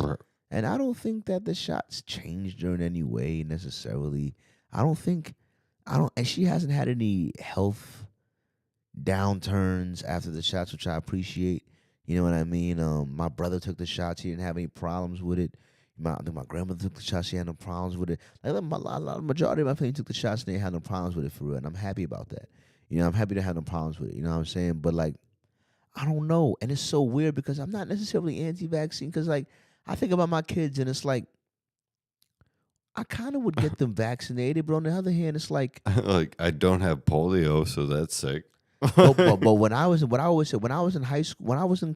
And I don't think that the shots changed her in any way necessarily. I don't think and she hasn't had any health downturns after the shots, which I appreciate. You know what I mean? My brother took the shots. He didn't have any problems with it. I think my grandmother took the shots. She had no problems with it. Like majority of my family took the shots and they had no problems with it for real. And I'm happy about that. You know, I'm happy to have no problems with it. You know what I'm saying? But like, I don't know. And it's so weird because I'm not necessarily anti-vaccine because like I think about my kids and it's like I kind of would get them vaccinated, but on the other hand, it's like Like I don't have polio, so that's sick. but when I was what I always said when I was in high school when I was in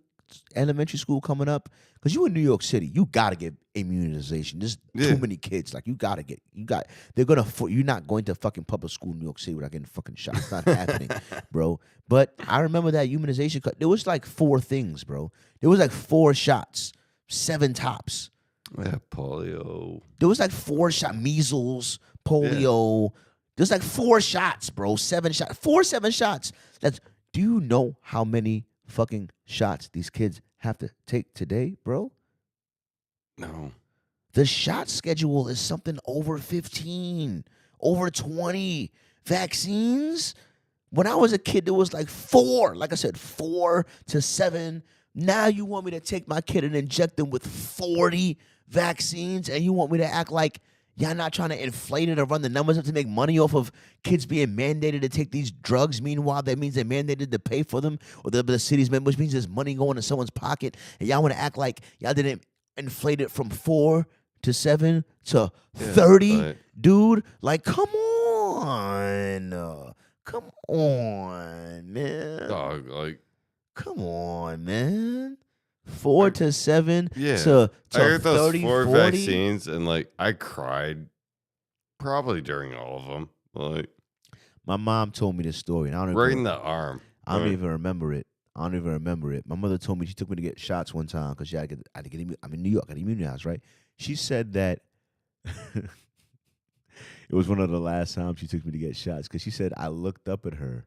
elementary school coming up because you in New York City you gotta get immunization. There's Yeah. too many kids like they're gonna you're not going to fucking public school in New York City without getting fucking shot. It's not happening, bro. But I remember that immunization. There was like 4 things, bro. There was like 4 shots, 7 tops. Yeah, polio. There was like 4 shot measles, polio. There's like 4 shots, bro. 7 shots. 7 shots. Do you know how many fucking shots these kids have to take today, bro? No. The shot schedule is something over 15, over 20 vaccines. When I was a kid, there was like 4. Like I said, 4 to 7. Now you want me to take my kid and inject them with 40 vaccines, and you want me to act like y'all not trying to inflate it or run the numbers up to make money off of kids being mandated to take these drugs. Meanwhile, that means they're mandated to pay for them, or the city's which means there's money going in someone's pocket, and y'all want to act like y'all didn't inflate it from 4 to 7 to 30, right. dude. Like, come on, man. Dog, like Come on, man. 4 to 7 yeah. to I heard those 30, 4 40. vaccines and like I cried probably during all of them. Like My mom told me this story, and I don't right even, in the arm. I don't Right. even remember it. I don't even remember it. My mother told me she took me to get shots one time because I had to get I'm in New York, I got immunized, right? She said that it was one of the last times she took me to get shots because she said I looked up at her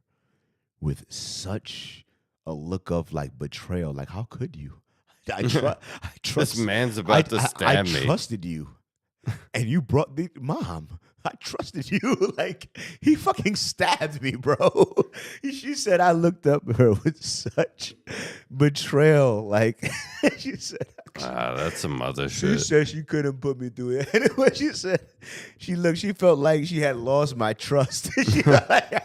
with such a look of like betrayal. Like, how could you? I trust This man's about to stab I me. trusted you, and you brought the mom. I trusted you. Like, he fucking stabbed me, bro. She said I looked up at her with such betrayal. Like, she said, That's some other she shit. said she couldn't put me through it. And what she said, she felt like she had lost my trust. She like,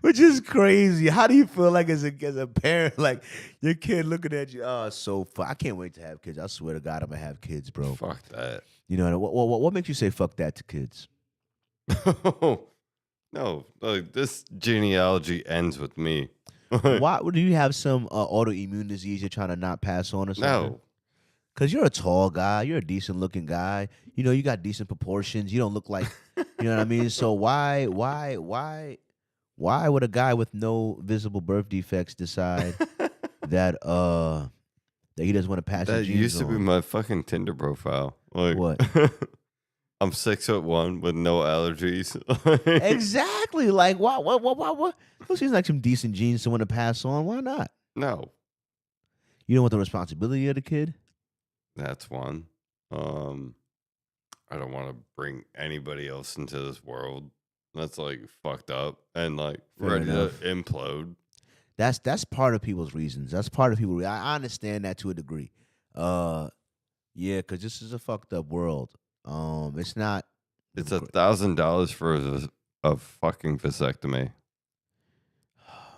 which is crazy. How do you feel like as a parent, like your kid looking at you? Oh, so fun. I can't wait to have kids. I swear to God, I'm gonna have kids, bro. Fuck that. You know what makes you say fuck that to kids? No, like this genealogy ends with me. Why do you have some autoimmune disease you're trying to not pass on or something? No. Because you're a tall guy, you're a decent looking guy. You know, you got decent proportions. You don't look like, you know what I mean. So why would a guy with no visible birth defects decide that he doesn't want to pass That his genes used to be on? my fucking Tinder profile. Like What? I'm 6'1" with no allergies. Exactly. Like what? Those seems like some decent genes to want to pass on. Why not? No, You don't want the responsibility of the kid? that's one. I don't want to bring anybody else into this world. That's like fucked up and like Fair ready enough. to implode. That's part of people's reasons. That's part of people. I understand that to a degree. Yeah, because this is a fucked up world. It's not. It's $1,000 for a fucking vasectomy.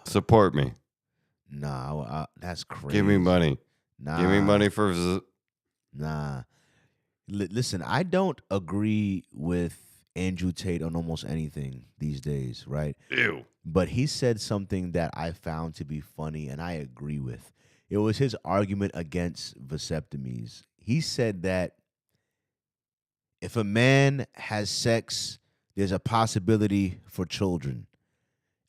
Support me. Nah, that's crazy. Give me money. Nah, Give me money for Nah. Listen, I don't agree with Andrew Tate on almost anything these days, right? ew. But he said something that I found to be funny, and I agree with. It was his argument against vasectomies. He said that if a man has sex, there's a possibility for children.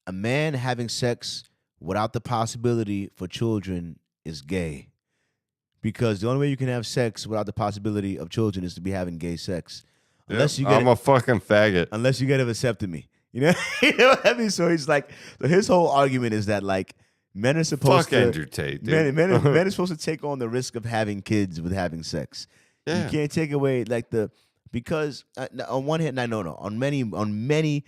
A man having sex without the possibility for children is gay. Because the only way you can have sex without the possibility of children is to be having gay sex. Unless you get I'm a fucking faggot. unless you get a vasectomy. You know? You know what I mean? So he's like, so his whole argument is that like men are supposed Fuck to Andrew Tate, dude. men are supposed to take on the risk of having kids with having sex. Yeah. You can't take away like the because on one hand, no, on many,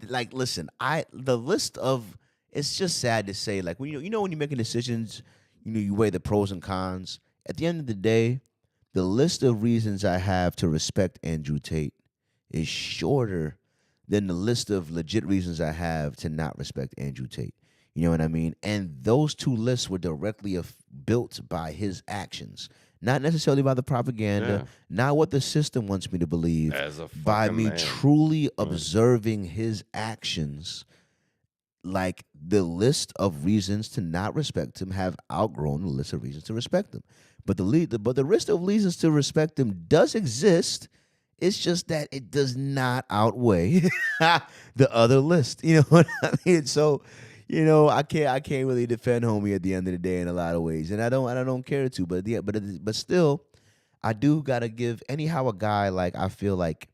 like listen, the list of it's just sad to say, like when when you're making decisions, you weigh the pros and cons. At the end of the day, the list of reasons I have to respect Andrew Tate is shorter than the list of legit reasons I have to not respect Andrew Tate. You know what I mean? And those two lists were directly built by his actions, not necessarily by the propaganda, Yeah. not what the system wants me to believe, As a by fucking me man. truly Right. observing his actions. Like the list of reasons to not respect him have outgrown the list of reasons to respect him. But the list of reasons to respect him does exist. It's just that it does not outweigh the other list. You know what I mean? So, I can't really defend homie at the end of the day in a lot of ways, and I don't care to. But still, I do gotta give anyhow a guy like I feel like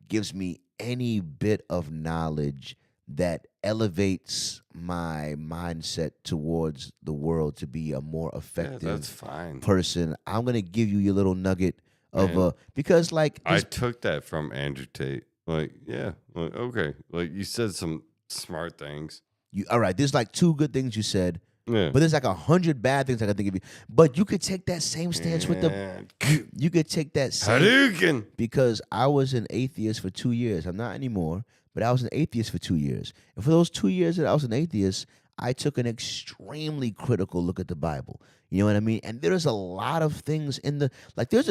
gives me any bit of knowledge that elevates my mindset towards the world to be a more Yeah, effective that's fine. person. I'm gonna give you your little nugget of Man, because like I this, took that from Andrew Tate. Like, yeah, like, okay. Like, you said some smart things. all right. There's like two good things you said, Yeah. but there's like 100 bad things I can think of you. But you could take that same stance with the. You could take that same Hadouken! because I was an atheist for 2 years. I'm not anymore, but I was an atheist for 2 years. And for those 2 years that I was an atheist, I took an extremely critical look at the Bible. You know what I mean? And there's a lot of things in the like. There's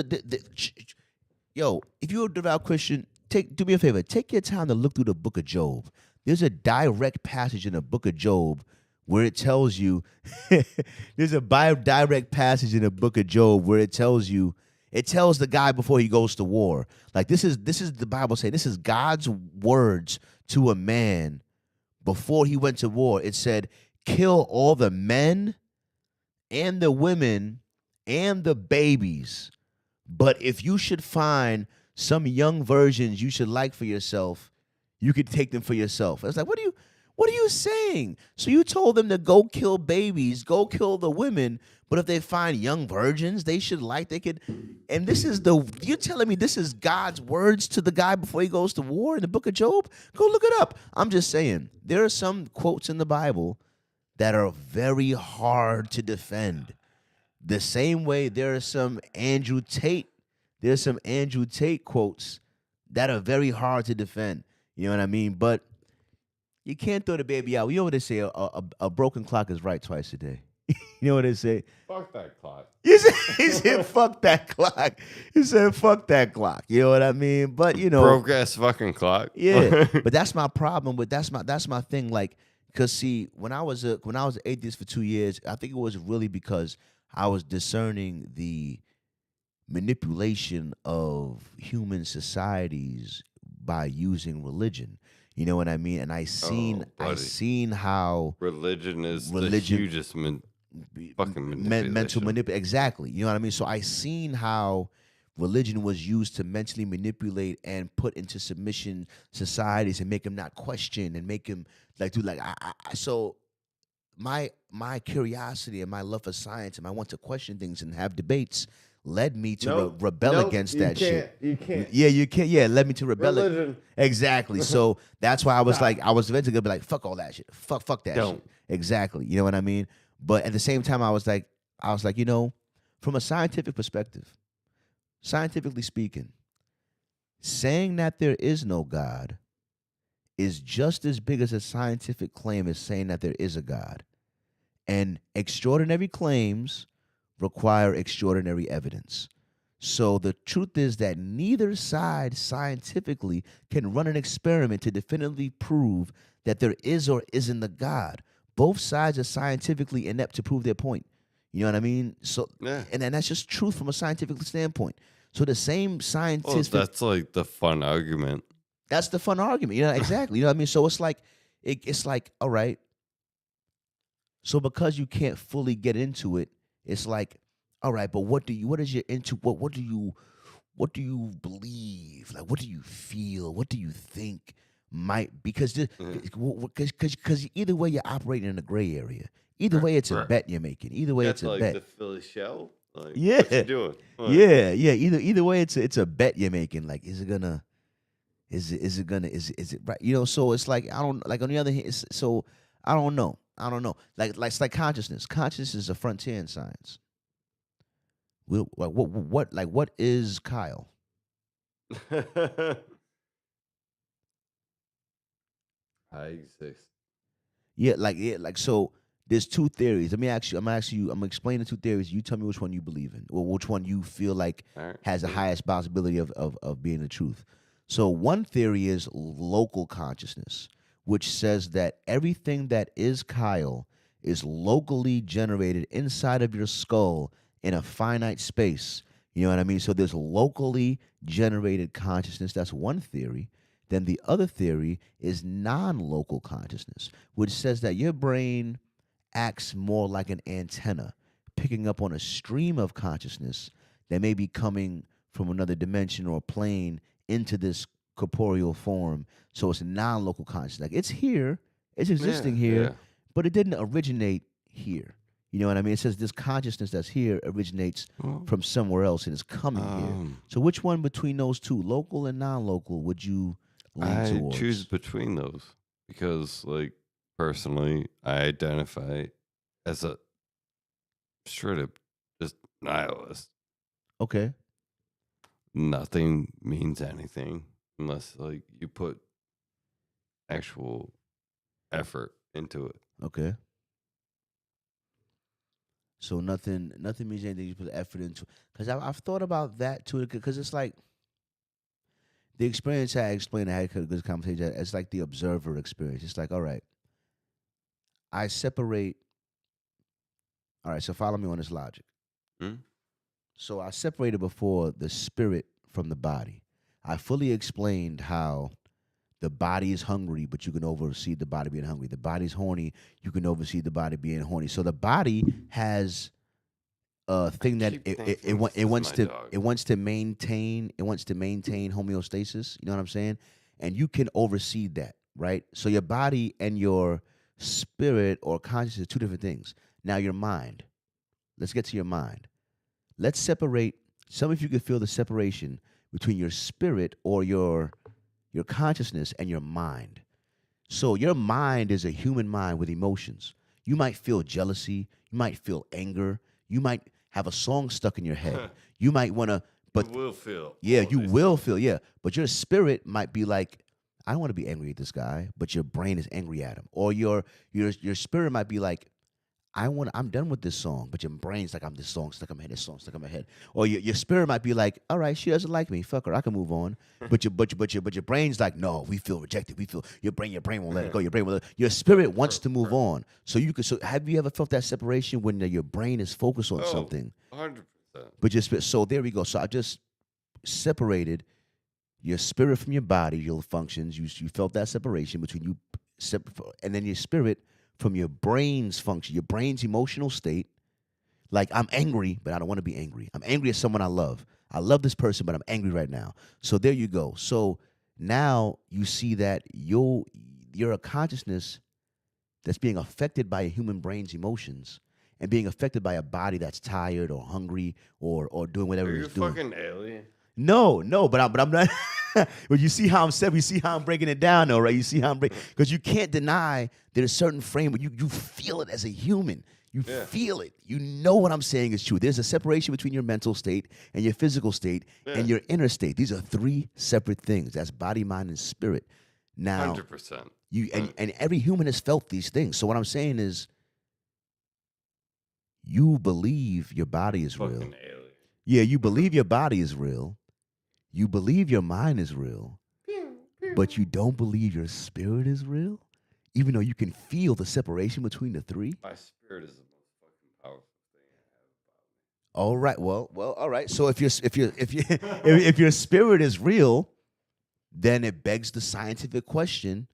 yo. If you're a devout Christian, do me a favor. Take your time to look through the Book of Job. There's a direct passage in the Book of Job where it tells you. There's a direct passage in the Book of Job where it tells you. It tells the guy before he goes to war. Like this is the Bible saying this is God's words to a man before he went to war. It said, "Kill all the men and the women and the babies. But if you should find some young virgins you should like for yourself, you could take them for yourself." I was like, what are you saying? So you told them to go kill babies, go kill the women, but if they find young virgins they could. And you're telling me this is God's words to the guy before he goes to war in the Book of Job? Go look it up. I'm just saying, there are some quotes in the Bible that are very hard to defend. The same way there are some Andrew Tate quotes that are very hard to defend. You know what I mean? But you can't throw the baby out. You know what they say? A broken clock is right twice a day. You know what they say? Fuck that clock. He said, fuck that clock. He said, fuck that clock. You know what I mean? But, Broke ass fucking clock. yeah. But that's my problem with that's my thing. Like, cause see, when I was an atheist for 2 years, I think it was really because I was discerning the manipulation of human societies by using religion. You know what I mean? And I seen how religion is the Religion- hugest fucking manipulation. mental manipulation. Exactly. You know what I mean? So I seen how religion was used to mentally manipulate and put into submission societies and make them not question and make them like do like so my curiosity and my love for science and my want to question things and have debates led me to rebel against that shit. You can't. Yeah, you can't. Yeah, it led me to rebel. Religion. Exactly. So that's why I was like, I was eventually gonna be like, fuck all that shit. Fuck that Don't. shit. Exactly. You know what I mean? But at the same time, I was like, from a scientific perspective, scientifically speaking, saying that there is no God is just as big as a scientific claim as saying that there is a God. And extraordinary claims require extraordinary evidence. So the truth is that neither side scientifically can run an experiment to definitively prove that there is or isn't a God. Both sides are scientifically inept to prove their point. You know what I mean? So, Yeah. and that's just truth from a scientific standpoint. So the same Well, scientists. that's like the fun argument. That's the fun argument. You know, exactly. You know what I mean? So it's like, it's like, all right. So because you can't fully get into it, it's like, all right, but what do you believe? Like, what do you feel? What do you think might, because either way you're operating in a gray area. Either way it's a Right. bet you're making. Either way That's it's a like bet. the Philly shell. Like, what you Yeah, doing? Like, yeah. Either way, it's a bet you're making. Like, is it gonna is it right? So it's like I don't like on the other hand. So I don't know. Like it's like consciousness. Consciousness is a frontier in science. What is Kyle? I exist. Yeah, like so. There's two theories. Let me ask you. I'm gonna explain the two theories. You tell me which one you believe in, or which one you feel like All right, has the cool. highest possibility of being the truth. So one theory is local consciousness, which says that everything that is Kyle is locally generated inside of your skull in a finite space. You know what I mean? So there's locally generated consciousness. That's one theory. Then the other theory is non local consciousness, which says that your brain acts more like an antenna, picking up on a stream of consciousness that may be coming from another dimension or plane into this corporeal form. So it's non local consciousness. Like it's here, it's Yeah, existing here, yeah. but it didn't originate here. You know what I mean? It says this consciousness that's here originates Well, from somewhere else and is coming here. So which one between those two, local and non local, would you lean I choose towards? between those because, like, personally, I identify as a straight up just nihilist. Okay. Nothing means anything unless, like, you put actual effort into it. Okay. So nothing means anything. You put effort into. Because I've thought about that too. Because it's like the experience I explained. I had a good conversation. It's like the observer experience. It's like, all right, I separate. All right, so follow me on this logic. Hmm? So I separated before the spirit from the body. I fully explained how the body is hungry, but you can oversee the body being hungry. The body's horny, you can oversee the body being horny. So the body has I thing that keep thinking this it is wants my to dog. maintain homeostasis. You know what I'm saying? And you can oversee that, right? So your body and your spirit or consciousness are two different things. Now your mind. Let's get to your mind. Let's separate. Some of you can feel the separation between your spirit or your consciousness and your mind. So your mind is a human mind with emotions. You might feel jealousy, you might feel anger, you might have a song stuck in your head. You might want to You but will feel yeah, all you these will things. feel, yeah. But your spirit might be like, I don't want to be angry at this guy, but your brain is angry at him. Or your spirit might be like, I'm done with this song, but your brain's like, I'm this song stuck in my head, this song stuck in my head. Or your spirit might be like, all right, she doesn't like me, fuck her, I can move on. But your brain's like, no, we feel rejected. We feel your brain won't let it go. Your brain will your spirit wants to move on. So have you ever felt that separation when your brain is focused on Oh, something, 100%. but your spirit so there we go. So I just separated your spirit from your body, your functions. You felt that separation between you, and then your spirit from your brain's function, your brain's emotional state. Like I'm angry, but I don't want to be angry. I'm angry at someone I love. I love this person, but I'm angry right now. So there you go. So now you see that you're a consciousness that's being affected by a human brain's emotions and being affected by a body that's tired or hungry or doing Are whatever you it's a doing. fucking alien? No, but I'm not. But you see how I'm said. You see how I'm breaking it down, though, right? You see how I'm breaking because you can't deny there's a certain frame where you feel it as a human. You Yeah. feel it. You know what I'm saying is true. There's a separation between your mental state and your physical state and Yeah. your inner state. These are three separate things. That's body, mind, and spirit. Now 100%. you and every human has felt these things. So what I'm saying is, you believe your body is real. Fucking alien. Yeah, you believe your body is real. You believe your mind is real, but you don't believe your spirit is real, even though you can feel the separation between the three. My spirit is the most fucking powerful thing All right, well, all right. So I have if your spirit is real, then it begs the scientific question.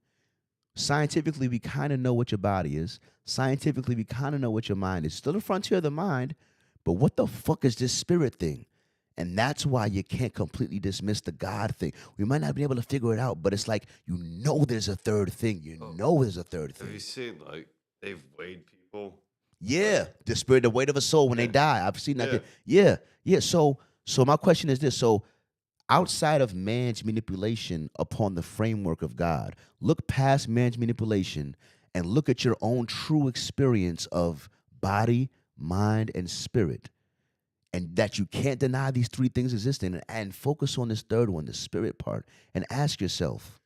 Scientifically, we kind of know what your body is. Scientifically, we kind of know what your mind is. Still the frontier of the mind, but what the fuck is this spirit thing? And that's why you can't completely dismiss the God thing. We might not be able to figure it out, but it's like you know there's a third thing. You Oh, know there's a third Have you thing. seen, like, they've weighed people? Yeah, the spirit, the weight of a soul when they Yeah. die. I've seen that. Yeah. Yeah. So my question is this: so outside of man's manipulation upon the framework of God, look past man's manipulation and look at your own true experience of body, mind, and spirit. And that you can't deny these three things existing and focus on this third one, the spirit part, and ask yourself,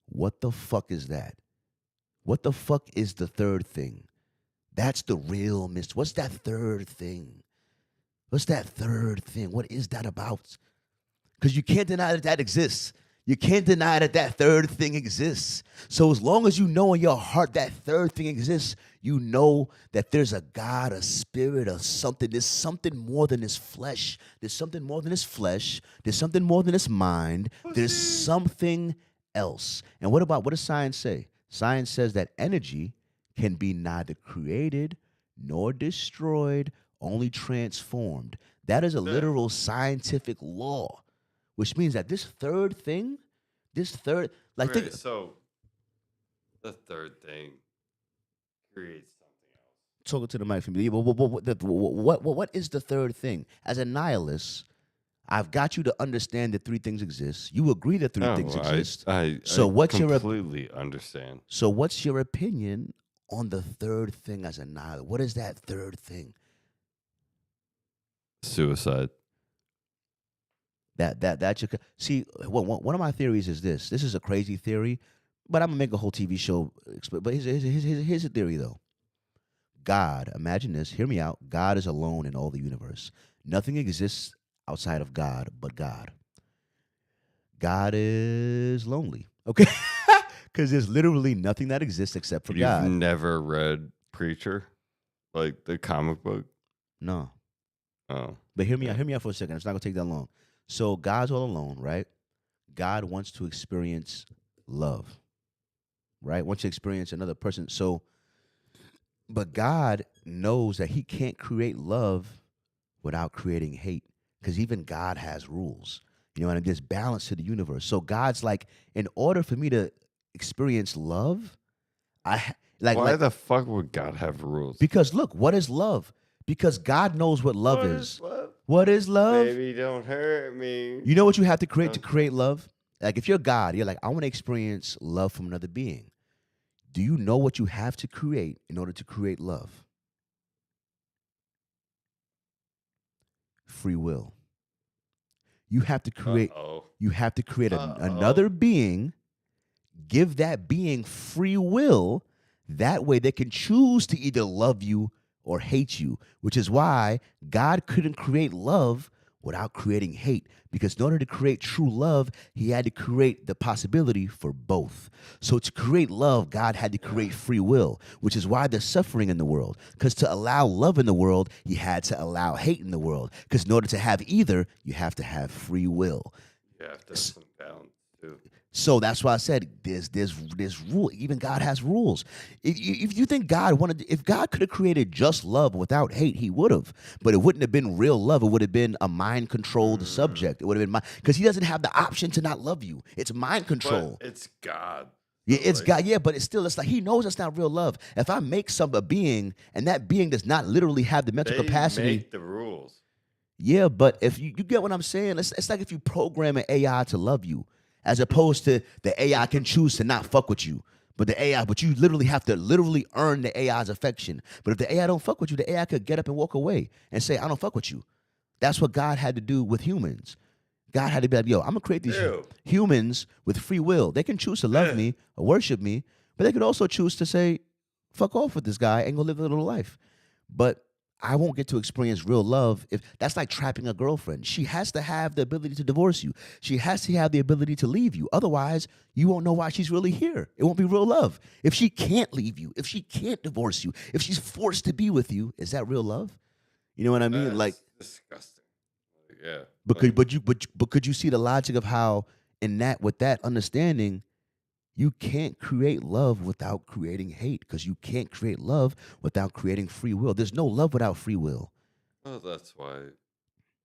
what the fuck is that? What the fuck is the third thing? That's the real mystery. What's that third thing? What's that third thing? What is that about? Because you can't deny that that exists. You can't deny that that third thing exists. So as long as you know in your heart that third thing exists, you know that there's a God, a spirit, or something. There's something more than this flesh. There's something more than this flesh. There's something more than this mind. There's something else. And what does science say? Science says that energy can be neither created nor destroyed, only transformed. That is a literal scientific law, which means that this third thing, like, Right, so the third thing creates something else. talking to the mic for me. What is the third thing? As a nihilist, I've got you to understand that three things exist. You agree that three things exist. So what's your completely understand. So what's your opinion on the third thing as a nihilist? What is that third thing? Suicide. That you could see. One of my theories is this. This is a crazy theory, but I'm gonna make a whole TV show. But here's a theory though. God, imagine this. Hear me out. God is alone in all the universe. Nothing exists outside of God but God. God is lonely. Okay, because there's literally nothing that exists except for You've God. never read Preacher, like the comic book? No. Oh, But hear me out. Hear me out for a second. It's not gonna take that long. So God's all alone, right? God wants to experience love, right? Wants to experience another person. So, but God knows that He can't create love without creating hate, because even God has rules. You know, and there's balance to the universe. So God's like, in order for me to experience love, why the fuck would God have rules? because look, what is love? Because God knows what love is. love? What is love? Baby, don't hurt me. You know what you have to create love? Like if you're God, you're like, I want to experience love from another being. Do you know what you have to create in order to create love? Free will. You have to create another being, give that being free will. That way they can choose to either love you or hate you, which is why God couldn't create love without creating hate. Because in order to create true love, He had to create the possibility for both. So to create love, God had to create free will, which is why there's suffering in the world. Because to allow love in the world, He had to allow hate in the world. Because in order to have either, you have to have free will. You have to have some balance too. So that's why I said there's rule. Even God has rules. If you think if God could have created just love without hate, He would have. But it wouldn't have been real love. It would have been a mind controlled subject. It would have been because He doesn't have the option to not love you. It's mind control. But it's God. Yeah, it's God. Yeah, but it's like He knows that's not real love. If I make a being and that being does not literally have the mental capacity, make the rules. Yeah, but if you get what I'm saying, it's like if you program an AI to love you, as opposed to the AI can choose to not fuck with you. But you literally have to earn the AI's affection. But if the AI don't fuck with you, the AI could get up and walk away and say, I don't fuck with you. That's what God had to do with humans. God had to be like, yo, I'm gonna create these humans with free will. They can choose to love me or worship me, but they could also choose to say, fuck off with this guy and go live a little life. But I won't get to experience real love if that's like trapping a girlfriend. She has to have the ability to divorce you. She has to have the ability to leave you. Otherwise, you won't know why she's really here. It won't be real love. If she can't leave you, if she can't divorce you, if she's forced to be with you, is that real love? You know what I mean? That's like disgusting. Yeah. But could you see the logic of how with that understanding, you can't create love without creating hate, because you can't create love without creating free will. There's no love without free will. Well, that's why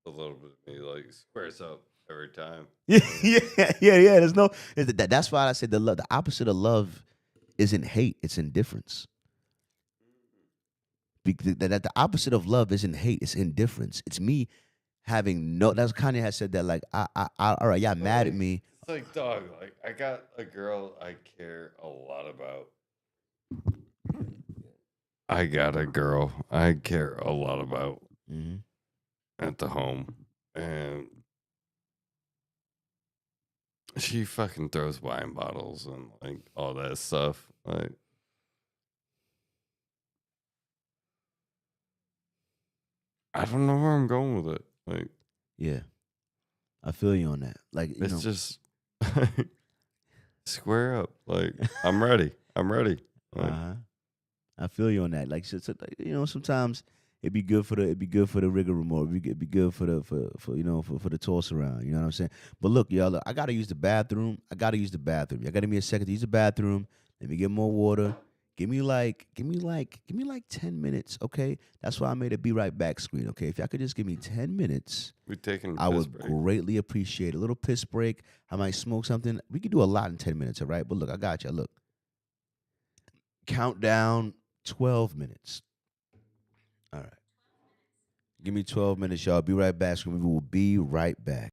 a little bit of me like squares up every time. Yeah. There's no. That's why I said the opposite of love isn't hate; it's indifference. That the opposite of love isn't hate, it's indifference. It's me having no. That's Kanye has said that like all right, y'all But mad at like, me. it's like, dog, like I got a girl I care a lot about. I got a girl I care a lot about Hmm. at the home, and she fucking throws wine bottles and like all that stuff. Like, I don't know where I'm going with it. Like, Yeah, I feel you on that. Like it's just square up. Like, I'm ready. I'm ready. uh Like, huh. I feel you on that. Like, sometimes it'd be good for the rigmarole. It'd be good for for the toss around. You know what I'm saying? But look, y'all, look, I gotta use the bathroom. I gotta use the bathroom. Y'all gotta give me a second to use the bathroom. Let me get more water. Give me like 10 minutes, okay? That's why I made a be right back screen, okay? If y'all could just give me 10 minutes, we taking a I piss would break. greatly appreciate a little piss break. I might smoke something. We could do a lot in 10 minutes, all right? But look, I got you. Look, countdown 12 minutes. All right. Give me 12 minutes, y'all. Be right back. We will be right back.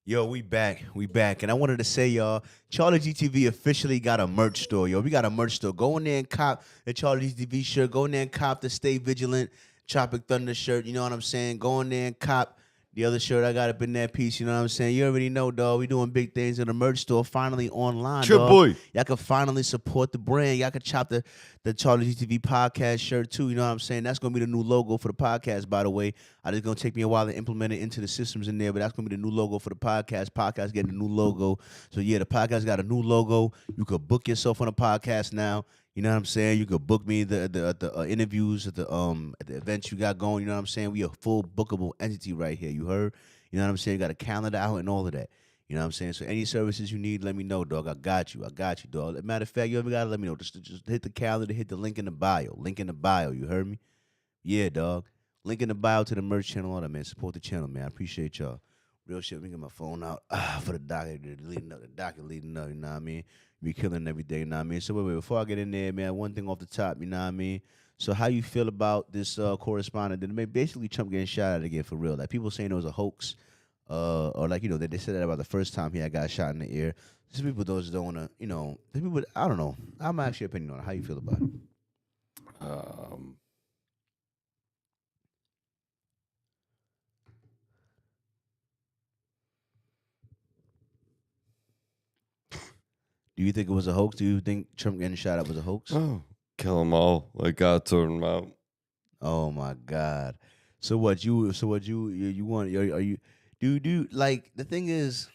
Yo, we back. We back. And I wanted to say, y'all, CharlieGtv officially got a merch store, yo. We got a merch store. Go in there and cop the CharlieGtv shirt. Go in there and cop the Stay Vigilant Tropic Thunder shirt. You know what I'm saying? Go in there and cop the other shirt I got up in that piece. You know what I'm saying? You already know, dog. We doing big things in the merch store. Finally online, Chip dog. boy. Y'all can finally support the brand. Y'all can chop the CharlieGtv podcast shirt, too. You know what I'm saying? That's going to be the new logo for the podcast, by the way. It's going to take me a while to implement it into the systems in there, but that's going to be the new logo for the podcast. Podcast getting a new logo. So, yeah, the podcast got a new logo. You could book yourself on a podcast now. You know what I'm saying? You could book me the interviews at the events you got going. You know what I'm saying? We a full bookable entity right here. You heard? You know what I'm saying? Got a calendar out and all of that. You know what I'm saying? So any services you need, let me know, dog. I got you, dog. Matter of fact, you ever gotta let me know. Just hit the calendar, hit the link in the bio. Link in the bio. You heard me? Yeah, dog. Link in the bio to the merch channel, all that, man. Support the channel, man. I appreciate y'all. Real shit. Let me get my phone out for the docket leading up. The docket leading up. You know what I mean? Be killing every day. You know what I mean? So wait. Before I get in there, man, one thing off the top. You know what I mean? So how you feel about this correspondent? That basically Trump getting shot at again for real. Like people saying it was a hoax, or like they said that about the first time he had got shot in the ear. Some people those don't want to, the people. I don't know. I'm actually opinion on it. How you feel about it? Um, Do you think it was a hoax? Do you think Trump getting shot at was a hoax? oh, kill them all. Like God sorted them out. Oh my God. So what you want? Are you do like the thing is?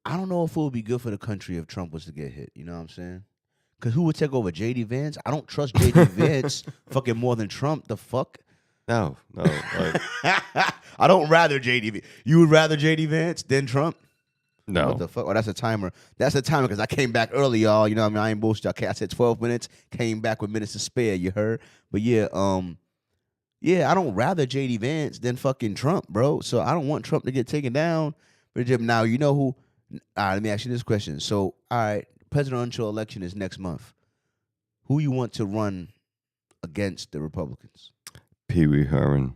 I don't know if it would be good for the country if Trump was to get hit. You know what I'm saying? Because who would take over JD Vance? I don't trust JD Vance fucking more than Trump. The fuck? No. Like, I don't rather JD. You would rather JD Vance than Trump? no. What the fuck? Oh, that's a timer. That's a timer because I came back early, y'all. You know what I mean? I ain't bullshit. Okay, I said 12 minutes. Came back with minutes to spare. You heard? But yeah, I don't rather JD Vance than fucking Trump, bro. So I don't want Trump to get taken down. But now you know who. All right, let me ask you this question. So, all right, presidential election is next month. Who you want to run against the Republicans? Pee Wee Herman.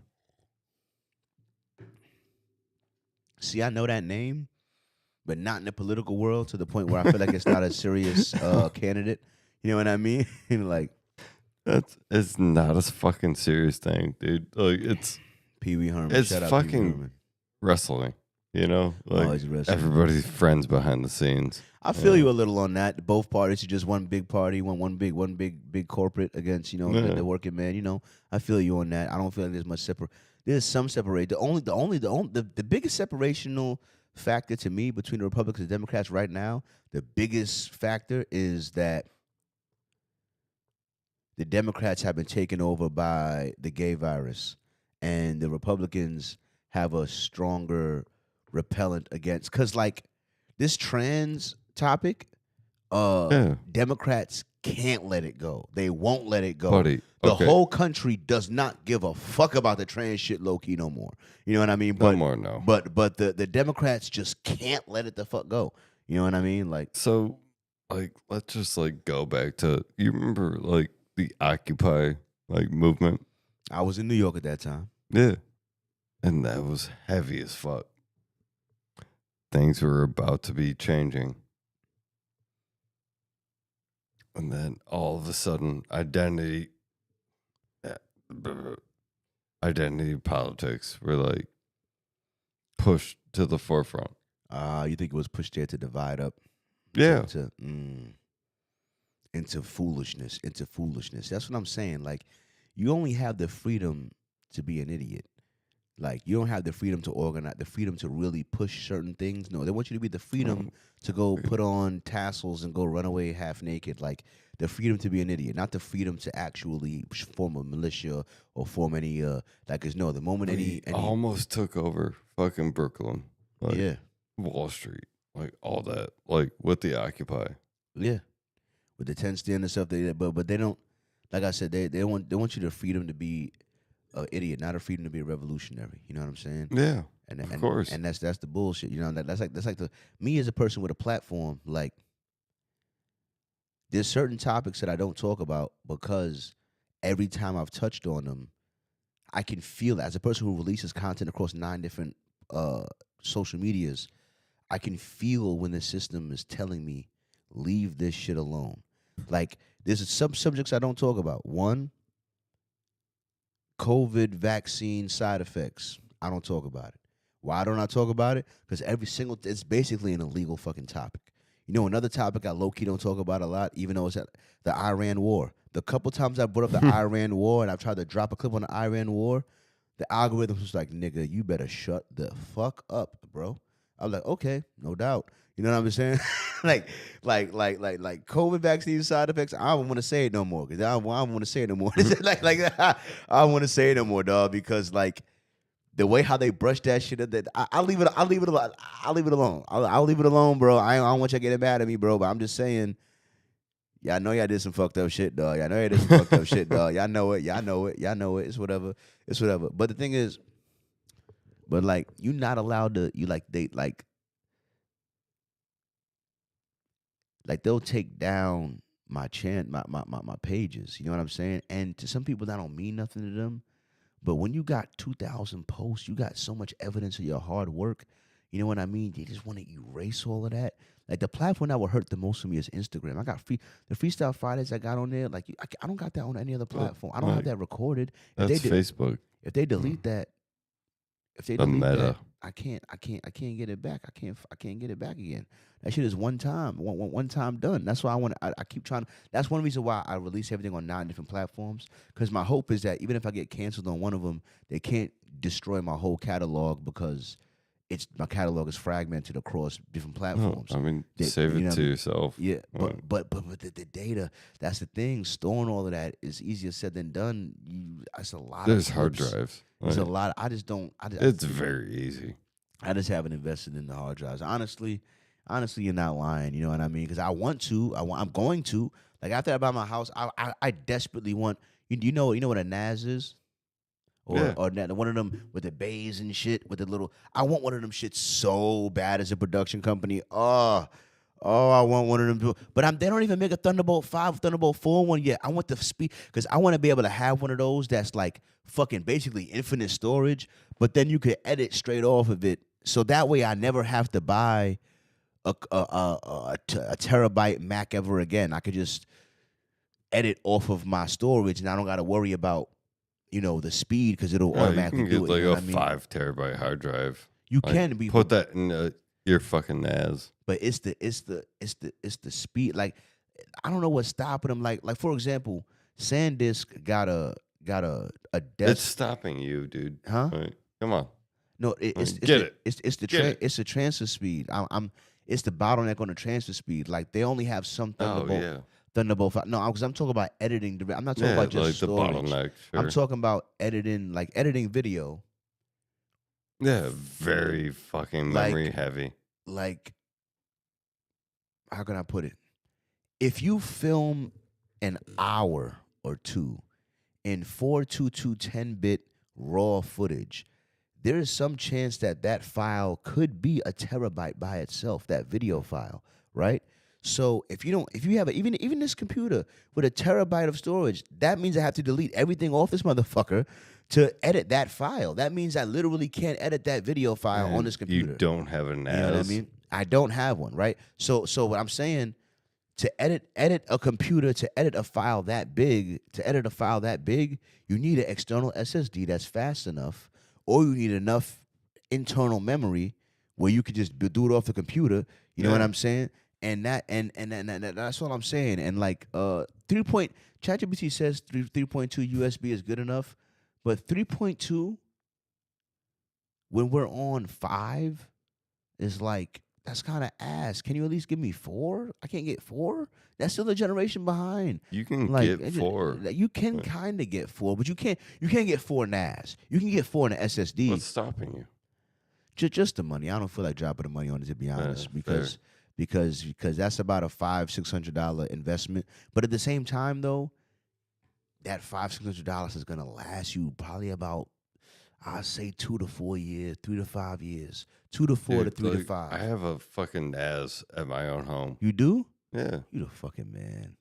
See, I know that name, but not in the political world to the point where I feel like it's not a serious candidate. You know what I mean? Like It's not a fucking serious thing, dude. Like it's Pee Wee Herman. It's Shout out Pee Wee fucking Herman. wrestling. You know, like he's wrestling. everybody's friends behind the scenes. I feel you a little on that. Both parties are just one big party, one big corporate against the working man. You know, I feel you on that. I don't feel like there's much separate. There's some separate. The biggest separational factor to me between the Republicans and Democrats right now, the biggest factor is that the Democrats have been taken over by the gay virus, and the Republicans have a stronger repellent against. Because like this trans topic, Democrats can't let it go. They won't let it go. Buddy, the okay. whole country does not give a fuck about the trans shit low key no more. You know what I mean? No more, no. But the Democrats just can't let it the fuck go. You know what I mean? Like So, like, let's just like go back to you remember like the Occupy like movement? I was in New York at that time. Yeah, and that was heavy as fuck. Things were about to be changing. And then all of a sudden, identity politics were like pushed to the forefront. You think it was pushed there to divide up? Yeah. Into foolishness. That's what I'm saying. Like, you only have the freedom to be an idiot. Like, you don't have the freedom to organize, the freedom to really push certain things. No, they want you to be the freedom to go put on tassels and go run away half naked. Like, the freedom to be an idiot, not the freedom to actually form a militia or form any, no, the moment any almost took over fucking Brooklyn. Like, yeah. Wall Street, like all that, like with the Occupy. Yeah. With the 10 stand and stuff, but they don't, like I said, they want you the freedom to be an idiot, not a freedom to be a revolutionary. You know what I'm saying? Yeah, and of course. And that's the bullshit. You know, that's like the me as a person with a platform. Like, there's certain topics that I don't talk about because every time I've touched on them, I can feel it. As a person who releases content across 9 different uh, social medias, I can feel when the system is telling me, leave this shit alone. Like, there's some subjects I don't talk about. One, COVID vaccine side effects. I don't talk about it. Why don't I talk about it? Because it's basically an illegal fucking topic. You know, another topic I low key don't talk about a lot, even though it's the Iran war. The couple times I brought up the Iran war and I've tried to drop a clip on the Iran war, the algorithm was like, nigga, you better shut the fuck up, bro. I was like, okay, no doubt. You know what I'm saying? like COVID vaccine side effects. I don't want to say it no more because I don't want to say it no more. I don't want to say it no more, dog. Because like the way how they brush that shit, I'll leave it. I'll leave it alone. I'll leave it alone. I'll leave it alone, bro. I don't want you getting mad at me, bro. But I'm just saying. Yeah, I know y'all did some fucked up shit, dog. Y'all know y'all did some fucked up shit, dog. Y'all know it. Y'all know it. Y'all know it. It's whatever. It's whatever. But the thing is, but like, you're not allowed to. You like they like they'll take down my pages. You know what I'm saying? And to some people that don't mean nothing to them. But when you got 2,000 posts, you got so much evidence of your hard work. You know what I mean? They just want to erase all of that. Like the platform that would hurt the most for me is Instagram. I got the Freestyle Fridays I got on there. Like I don't got that on any other platform. I don't have that recorded. That's Facebook. If they delete that, The meta. I can't get it back. I can't get it back again. That shit is one time done. That's why I keep trying. That's one reason why I release everything on 9 different platforms. Because my hope is that even if I get canceled on one of them, they can't destroy my whole catalog because my catalog is fragmented across different platforms. I mean, save it to yourself. Yeah, but the data, that's the thing. Storing all of that is easier said than done. It's a lot. There's of hard clips. drives. There's a lot. I just don't. It's very easy. I just haven't invested in the hard drives. Honestly, you're not lying. You know what I mean? Because I want to. I'm going to. Like after I buy my house, I desperately want. You know what a NAS is? Or one of them with the bays and shit with the little. I want one of them shit so bad as a production company. Oh, I want one of them. But they don't even make a Thunderbolt 5, Thunderbolt 4 one yet. I want the speed because I want to be able to have one of those that's like fucking basically infinite storage, but then you could edit straight off of it. So that way I never have to buy a terabyte Mac ever again. I could just edit off of my storage and I don't got to worry about the speed because it'll automatically you can do get it. Like a 5 terabyte hard drive. You like, can be put that in your fucking NAS. But it's the speed. Like I don't know what's stopping them. Like for example, SanDisk got a desk. It's stopping you, dude. Huh? Like, come on. No, it's the transfer speed. It's the bottleneck on the transfer speed. Like they only have some Thunderbolt 5. No, because I'm talking about editing. I'm not talking about just like storage. The bottleneck. Sure. I'm talking about editing video. Yeah, very fucking memory heavy. Like, how can I put it? If you film an hour or two in 422 10-bit raw footage, there is some chance that file could be a terabyte by itself, that video file, right? So if you have even this computer with a terabyte of storage, that means I have to delete everything off this motherfucker to edit that file. That means I literally can't edit that video file on this computer. You don't have a NAS. You know what I mean? I don't have one, right? So what I'm saying, to edit a computer, to edit a file that big, you need an external SSD that's fast enough, or you need enough internal memory where you could just do it off the computer. You know what I'm saying? And that's what I'm saying. And like ChatGPT says 3.2 USB is good enough, but 3.2 when we're on 5 is like, that's kind of ass. Can you at least give me 4? I can't get 4. That's still a generation behind. You can get 4. You can kind of get 4, but you can't get 4 NAS. You can get 4 in an SSD. What's stopping you? Just the money. I don't feel like dropping the money on it, to be honest, because that's about a $500-$600 investment. But at the same time, though, that $500-$600 is gonna last you probably about, I'd say 2 to 4 years, 3 to 5 years, 2 to 4 to 3 to 5. I have a fucking NAS at my own home. You do? Yeah. You the fucking man.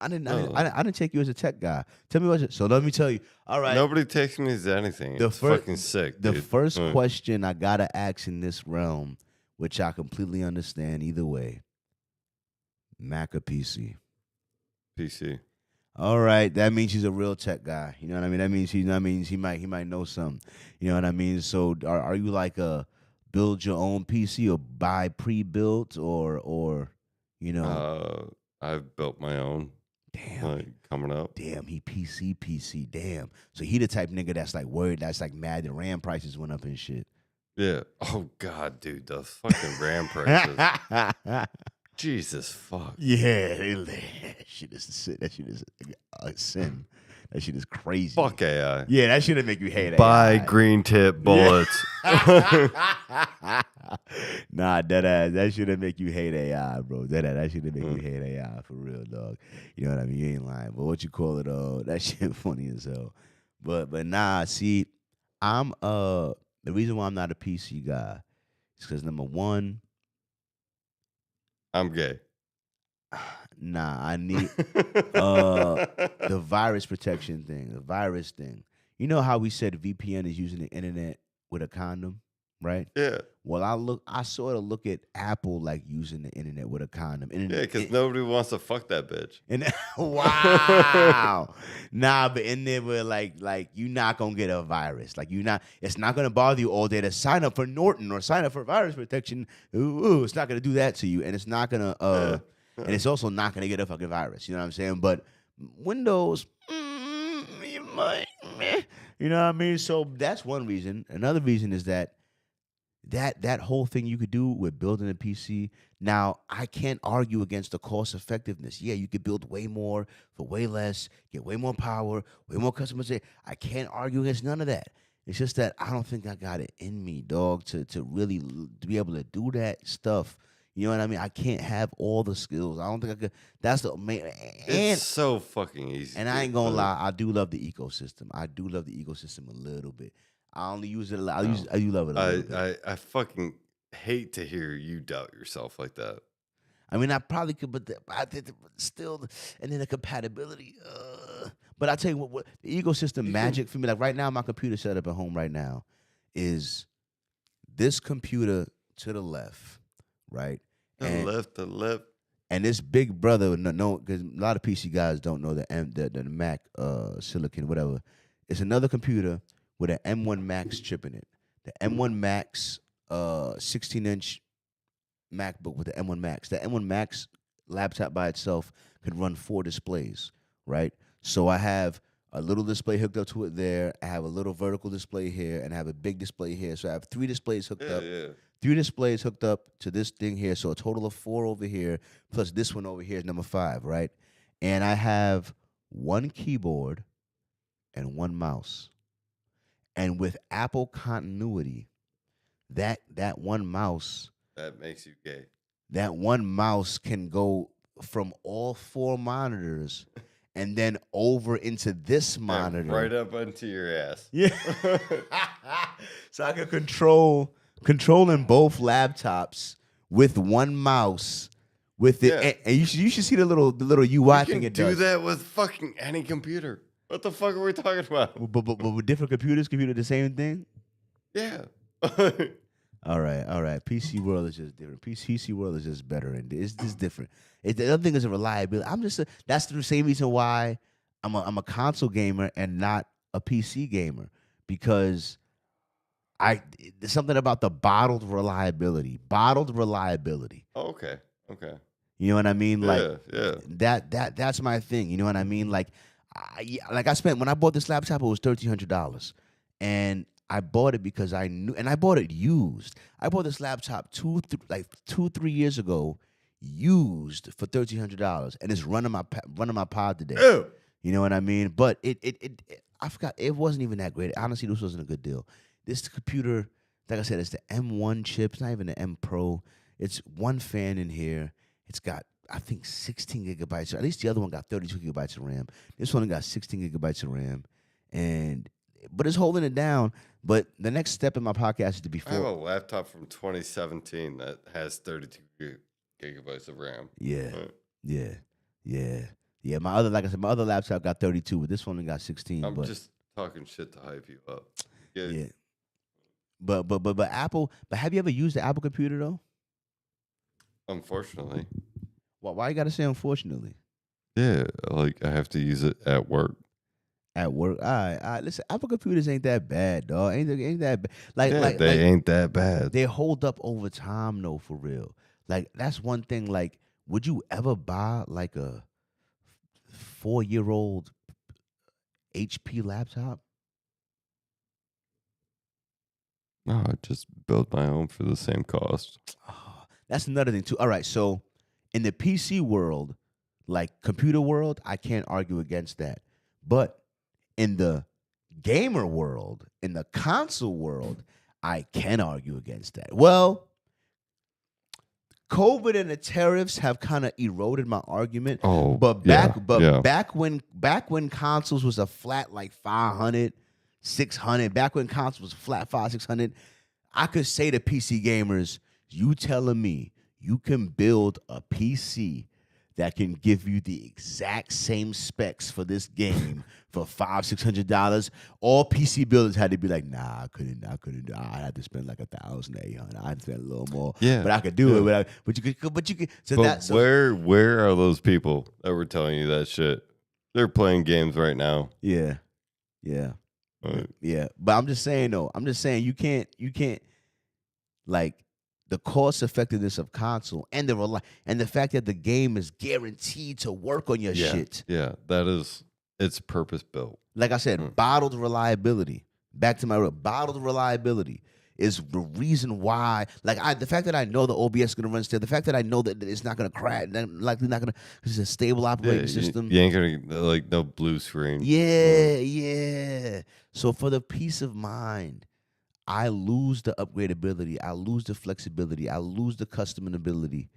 I didn't. No. I didn't take you as a tech guy. Tell me what's it. So let me tell you. All right. Nobody takes me as anything. The It's first, fucking sick, the dude. first question I gotta ask in this realm, which I completely understand either way, Mac or PC. PC. All right, that means he's a real tech guy. You know what I mean? That means he might know something. You know what I mean? So are you like a build your own PC or buy pre-built or you know? I've built my own. Damn. Coming up. Damn, he PC. Damn. So he the type nigga that's like worried, that's like mad that RAM prices went up and shit. Yeah. Oh God, dude, the fucking RAM prices. Jesus fuck. Yeah, that shit is sin. That shit is a sin. That shit is crazy. Fuck AI. Yeah, that shit make you hate Buy AI. green tip bullets. Nah, that should make you hate AI, bro. That should make you hate AI for real, dog. You know what I mean? You ain't lying. But what you call it? That shit funny as hell. But nah, see, I'm the reason why I'm not a PC guy is because number one, I'm gay. nah, I need the virus protection thing, the virus thing. You know how we said VPN is using the internet with a condom, right? Yeah. Well, I sort of look at Apple like using the internet with a condom. Yeah, because nobody wants to fuck that bitch. And wow, nah, but in there where like you're not gonna get a virus. Like it's not gonna bother you all day to sign up for Norton or sign up for virus protection. Ooh, it's not gonna do that to you, and it's not gonna and it's also not gonna get a fucking virus. You know what I'm saying? But Windows, you might, you know what I mean? So that's one reason. Another reason is that whole thing you could do with building a PC. Now, I can't argue against the cost effectiveness. Yeah, you could build way more for way less, get way more power, way more customization. I can't argue against none of that. It's just that I don't think I got it in me, dog, to really to be able to do that stuff. You know what I mean? I can't have all the skills. I don't think I could. That's the main. It's so fucking easy. And I ain't gonna lie, I do love the ecosystem. I do love the ecosystem a little bit. I only use it a lot. I do love it a little bit. I fucking hate to hear you doubt yourself like that. I mean, I probably could, but I did still, and then the compatibility. But I tell you what the ecosystem magic for me, like right now, my computer setup at home right now is this computer to the left, right? The left. And this big brother, no, because a lot of PC guys don't know the Mac Silicon, whatever. It's another computer with an M1 Max chip in it. The M1 Max 16-inch MacBook with the M1 Max. The M1 Max laptop by itself could run 4 displays, right? So I have a little display hooked up to it there. I have a little vertical display here, and I have a big display here. So I have 3 displays hooked up. Yeah. 3 displays hooked up to this thing here. So a total of 4 over here, plus this one over here is number 5, right? And I have 1 keyboard and 1 mouse. And with Apple continuity, that 1 mouse, That makes you gay. that 1 mouse can go from all 4 monitors and then over into this monitor. Right up into your ass. Yeah. So I can controlling both laptops with 1 mouse. With it, Yeah. and you should see the little UI thing it does. Do that with fucking any computer. What the fuck are we talking about? But with different computers, can you do the same thing? Yeah. All right. PC world is just different. PC world is just better, and it's just different. The other thing is a reliability. That's the same reason why I'm a console gamer and not a PC gamer, because there's something about the bottled reliability. Okay. You know what I mean? Like Yeah. that's my thing. You know what I mean? Like I spent, when I bought this laptop, it was $1,300, and I bought it because I knew, and I bought it used. I bought this laptop 2-3 years ago, used for $1,300, and it's running my pod today. Ew. You know what I mean? But I forgot, it wasn't even that great. Honestly, this wasn't a good deal. This computer, like I said, it's the M1 chip. It's not even the M Pro. It's 1 fan in here. It's got, I think, 16 gigabytes. At least the other one got 32 gigabytes of RAM. This one got 16 gigabytes of RAM, but it's holding it down. But the next step in my podcast is to be I have a laptop from 2017 that has 32 gigabytes of RAM. Yeah. Yeah, my other, like I said, my other laptop got 32, but this one only got 16. I'm But just talking shit to hype you up. Yeah. yeah, but Apple. But have you ever used the Apple computer though? Unfortunately. Why you gotta say unfortunately? Yeah, like I have to use it at work. At work, all right. Listen, Apple computers ain't that bad, dog. Ain't that bad. Like, Yeah, like, they like ain't that bad. they hold up over time, though, for real. Like, that's one thing. Like, would you ever buy like a 4-year-old HP laptop? No, I just built my own for the same cost. Oh, that's another thing too. All right, so in the PC world, like computer world, I can't argue against that. But in the gamer world, in the console world, I can argue against that. Well, COVID and the tariffs have kind of eroded my argument. Oh, But yeah, yeah. back when consoles was a flat like 500, 600, back when consoles was flat 500, 600, I could say to PC gamers, you telling me you can build a PC that can give you the exact same specs for this game for $500-$600. All PC builders had to be like, nah, I couldn't. I had to spend like $1,800. I had to spend a little more, Yeah, but I could do yeah. it. But you could. So But that so where are those people that were telling you that shit? They're playing games right now. yeah. Yeah. But I'm just saying though. I'm just saying you can't like the cost effectiveness of console and the fact that the game is guaranteed to work on your Yeah, shit. yeah, it's purpose built. Like I said, bottled reliability. Back to my bottled reliability is the reason why. Like the fact that I know the OBS is gonna run still, the fact that I know that it's not gonna crash, likely not gonna, because it's a stable Yeah, operating system. you ain't gonna like no blue screen. Yeah. So for the peace of mind, I lose the upgradability, I lose the flexibility, I lose the customizability,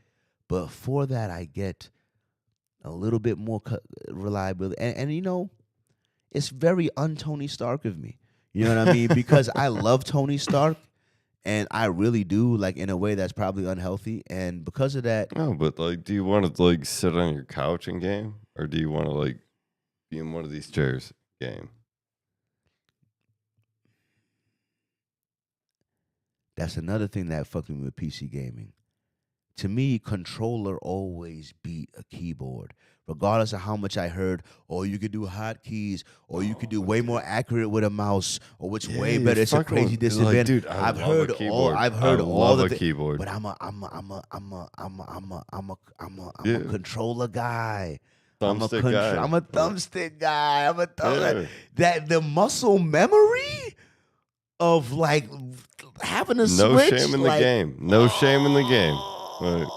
but for that I get a little bit more reliability. And you know, it's very un-Tony Stark of me. You know what I mean? Because I love Tony Stark, and I really do, like in a way that's probably unhealthy. And because of that, No, but like, do you want to like sit on your couch and game, or do you want to like be in one of these chairs game? that's another thing that fucked me with PC gaming. To me, controller always beat a keyboard, regardless of how much I heard. Or you could do hotkeys, or you could do way more accurate with a mouse, or which way Yeah, better. It's a fucking crazy like, disadvantage. dude, I I've love heard a all. keyboard. I've heard I all love the a keyboard. But I'm a Yeah. controller guy. Thumbstick guy. I'm a thumbstick guy. I'm a Yeah. that the muscle memory of like having a No switch. shame in the like, game. No shame in the game. Like,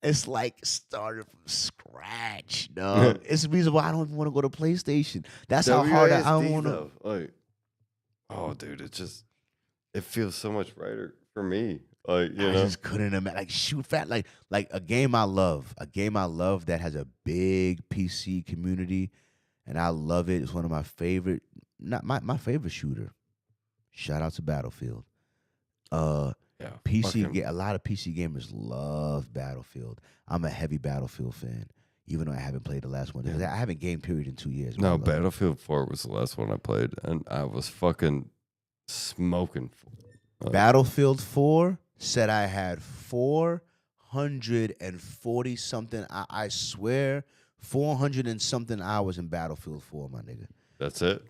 it's like started from scratch, dog. It's the reason why I don't even want to go to PlayStation. That's how hard I don't WASD want to. though, like, oh, dude, it feels so much brighter for me. Like, you I know, just couldn't imagine. Like shoot fat, like a game I love, that has a big PC community, and I love it. It's one of my favorite, not my favorite shooter. Shout out to Battlefield. yeah, A lot of PC gamers love Battlefield. I'm a heavy Battlefield fan, even though I haven't played the last one. Yeah. I haven't game period in 2 years. but I No, love it. Battlefield 4 was the last one I played, and I was fucking smoking. Like, Battlefield 4 said I had 440 something. I swear, 400 and something hours in Battlefield 4, my nigga. that's it.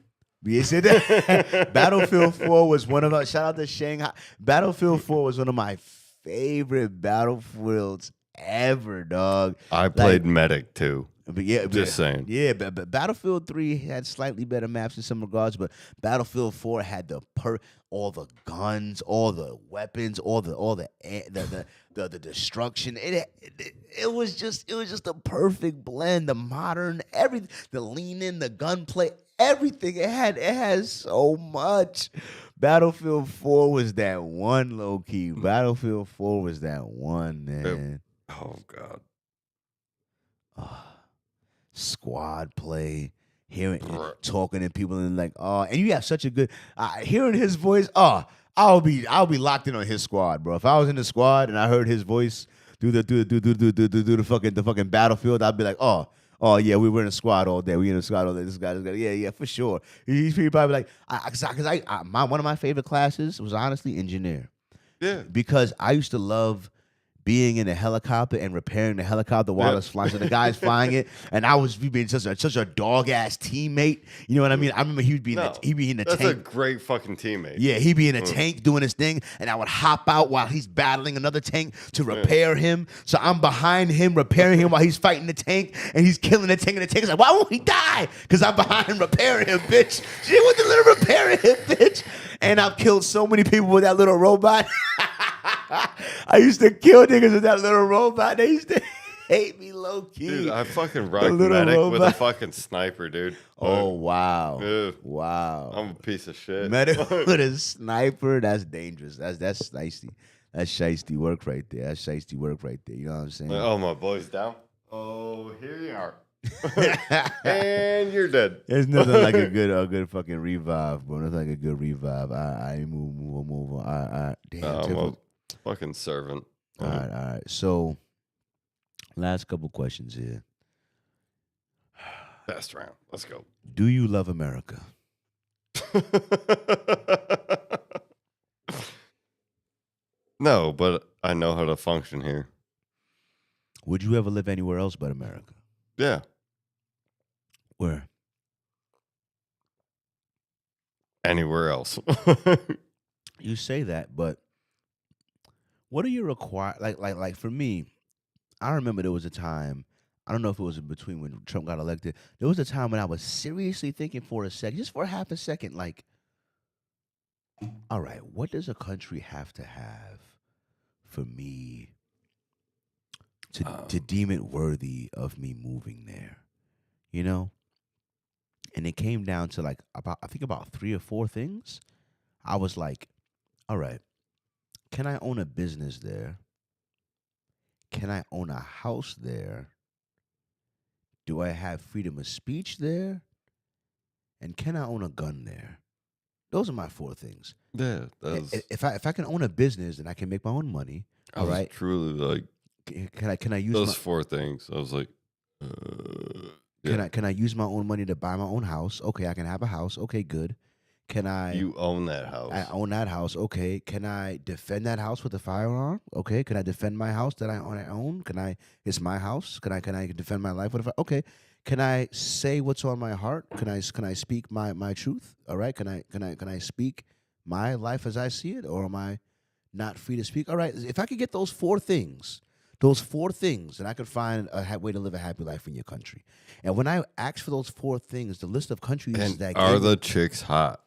You said that? Battlefield 4 was one of our, shout out to Shanghai. Battlefield 4 was one of my favorite Battlefields ever, dog. I played Medic too. But yeah, Just saying. Yeah, but Battlefield 3 had slightly better maps in some regards, but Battlefield 4 had all the guns, all the weapons, all the destruction. It was just a perfect blend. The modern, everything, the lean in, the gunplay, everything. It has so much. Battlefield 4 was that one, low key. Battlefield 4 was that one, man. Oh God. Squad play, talking to people and like, and you have such a good hearing his voice. I'll be locked in on his squad, bro. If I was in the squad and I heard his voice, do the fucking battlefield, I'd be like, oh yeah, we were in a squad all day. We in a squad all day. This guy, yeah, for sure. He's probably like, one of my favorite classes was honestly engineer. Yeah. Because I used to love being in a helicopter and repairing the helicopter while it's flying. So the guy's flying it, and I was being such a dog ass teammate. You know what I mean? I remember he'd be in the That's tank. a great fucking teammate. Yeah, he'd be in a tank doing his thing, and I would hop out while he's battling another tank to repair him. So I'm behind him, repairing him while he's fighting the tank, and he's killing the tank, and the tank's like, why won't he die? Because I'm behind him repairing him, bitch. She wasn't little repairing him, bitch. And I've killed so many people with that little robot. I used to kill niggas with that little robot. They used to hate me low key. Dude, I fucking rock medic with a fucking sniper, dude. Oh, wow. Ugh. Wow. I'm a piece of shit. Medic with a sniper, that's dangerous. That's shiesty. That's shiesty work right there. That's shiesty work right there. You know what I'm saying? Oh, my boy's down. Oh, here you are. And you're dead. There's nothing like a good fucking revive, bro. Nothing like a good revive. I move on. All right. Damn, I'm a fucking servant. All right. So, last couple questions here. Best round. Let's go. Do you love America? No, but I know how to function here. Would you ever live anywhere else but America? Yeah. Where? Anywhere else. You say that, but what are you required? Like for me, I remember there was a time. I don't know if it was in between when Trump got elected. There was a time when I was seriously thinking for a second, just for half a second, like, all right, what does a country have to have for me to deem it worthy of me moving there? You know? And it came down to like about 3 or 4 things. I was like, all right, can I own a business there? Can I own a house there? Do I have freedom of speech there? And can I own a gun there? Those are my 4 things. Yeah. If I can own a business and I can make my own money, all right. Truly like. Can I use those 4 things? I was like. Can I use my own money to buy my own house? Okay, I can have a house. Okay, good. Can I? You own that house. I own that house. Okay. Can I defend that house with a firearm? Okay. Can I defend my house that I own? Can I? It's my house. Can I defend my life with a? Okay. Can I say what's on my heart? Can I speak my truth? All right. Can I speak my life as I see it, or am I not free to speak? All right. If I could get those 4 things. Then I could find a way to live a happy life in your country. And when I asked for those 4 things, the list of countries that are the chicks hot?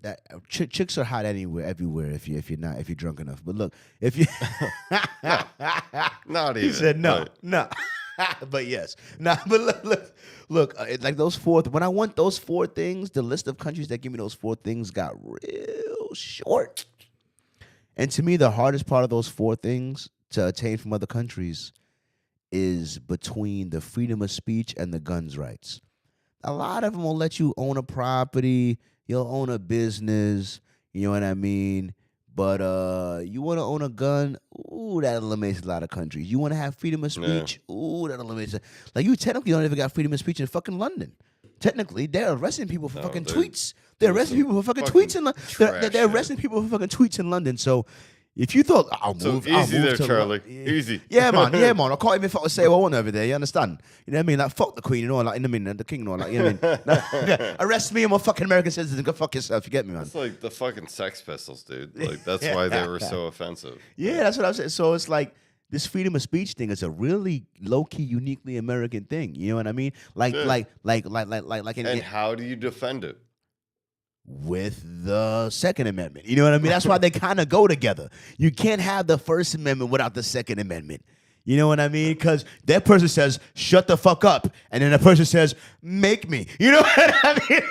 That chicks are hot everywhere if you're drunk enough. But look, if you not even. He said no. But yes, but look. Like those 4. When I want those 4 things, the list of countries that give me those 4 things got real short. And to me, the hardest part of those 4 things to attain from other countries is between the freedom of speech and the guns rights. A lot of them will let you own a property, you'll own a business, you know what I mean? But you want to own a gun? Ooh, that eliminates a lot of countries. You want to have freedom of speech? Yeah. Ooh, that eliminates it. Like, you technically don't even got freedom of speech in fucking London. Technically, they're arresting people for fucking tweets. They're arresting people for fucking tweets in London. They're arresting people for fucking tweets in London. So if you thought I'll move there, to Charlie. Easy. Yeah, man. I can't even fucking say what I want over there. You understand? You know what I mean? Like, fuck the queen, you know, like, you know what I mean? The king, you know, like, you know what I mean? Arrest me, I'm a fucking American citizen. Go fuck yourself. You get me, man? It's like the fucking Sex Pistols, dude. Like, that's why they were so offensive. Yeah, that's what I'm saying. So it's like, this freedom of speech thing is a really low-key, uniquely American thing. You know what I mean? Like, and how do you defend it? With the Second Amendment. You know what I mean? That's why they kind of go together. You can't have the First Amendment without the Second Amendment. You know what I mean? Because that person says, shut the fuck up. And then the person says, make me. You know what I mean?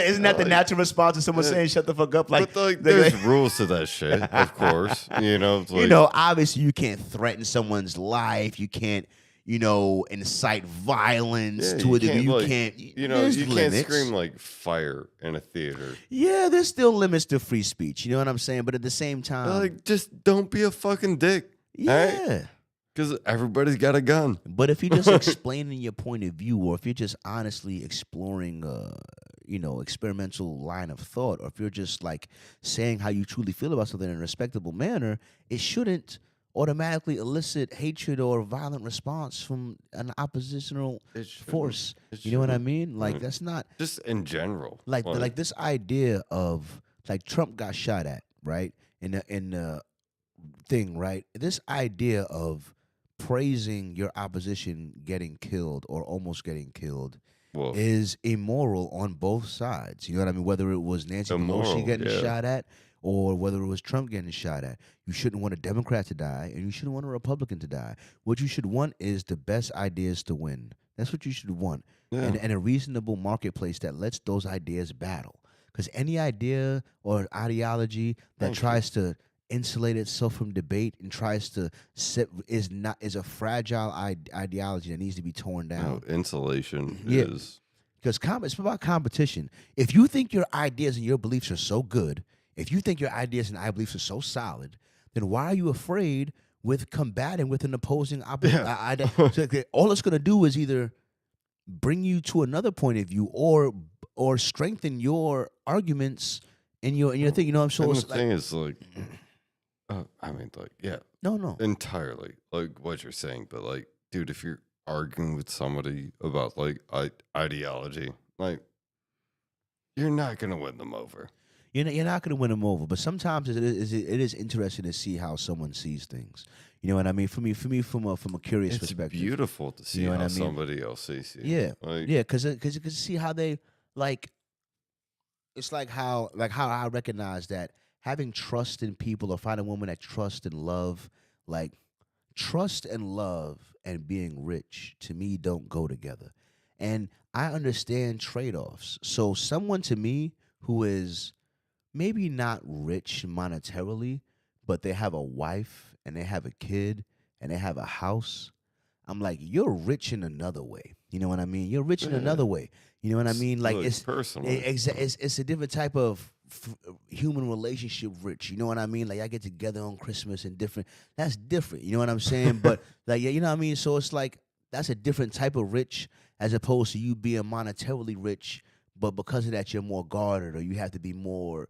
Isn't that the natural response to someone saying, shut the fuck up? There's rules to that shit, of course. You know, obviously you can't threaten someone's life. You can't, incite violence Yeah, to a degree. You like, can't. you There's can't limits. scream like fire in a theater. Yeah, there's still limits to free speech. You know what I'm saying? But at the same time, Like, just don't be a fucking dick. yeah. Because everybody's got a gun. But if you're just explaining your point of view, or if you're just honestly exploring, experimental line of thought, or if you're just like saying how you truly feel about something in a respectable manner, it shouldn't automatically elicit hatred or violent response from an oppositional force. You know what I mean? Like that's not just in general. Like this idea of like Trump got shot at, right? In the thing, right? This idea of praising your opposition getting killed or almost getting killed is immoral on both sides. You know what I mean? Whether it was Nancy Pelosi getting shot at or whether it was Trump getting shot at. You shouldn't want a Democrat to die and you shouldn't want a Republican to die. What you should want is the best ideas to win. That's what you should want. Yeah. And a reasonable marketplace that lets those ideas battle. Because any idea or ideology that tries to insulate itself from debate and tries to is a fragile ideology that needs to be torn down. No, insulation is because it's about competition. If you think your ideas and your beliefs are so good, if you think your ideas and beliefs are so solid, then why are you afraid with combating with an opposing idea? So all it's going to do is either bring you to another point of view or strengthen your arguments in your thing. You know what I'm saying? And the thing is like. No, entirely like what you're saying, but like, dude, if you're arguing with somebody about like ideology, like, you're not gonna win them over. You're not gonna win them over, but sometimes it is interesting to see how someone sees things. You know what I mean? For me, from a curious perspective, it's beautiful to see how somebody else sees you. Yeah, because you can see how they like. It's like how I recognize that. Having trust in people or finding a woman that trust and love, like trust and love and being rich to me don't go together. And I understand trade-offs. So someone to me who is maybe not rich monetarily, but they have a wife and they have a kid and they have a house, I'm like, you're rich in another way. You know what I mean? You're rich in another way. You know what I mean? Like it's personal. It's a different type of human relationship rich. You know what I mean? Like I get together on Christmas and different. That's different. You know what I'm saying? But like you know what I mean? So it's like that's a different type of rich as opposed to you being monetarily rich, but because of that you're more guarded or you have to be more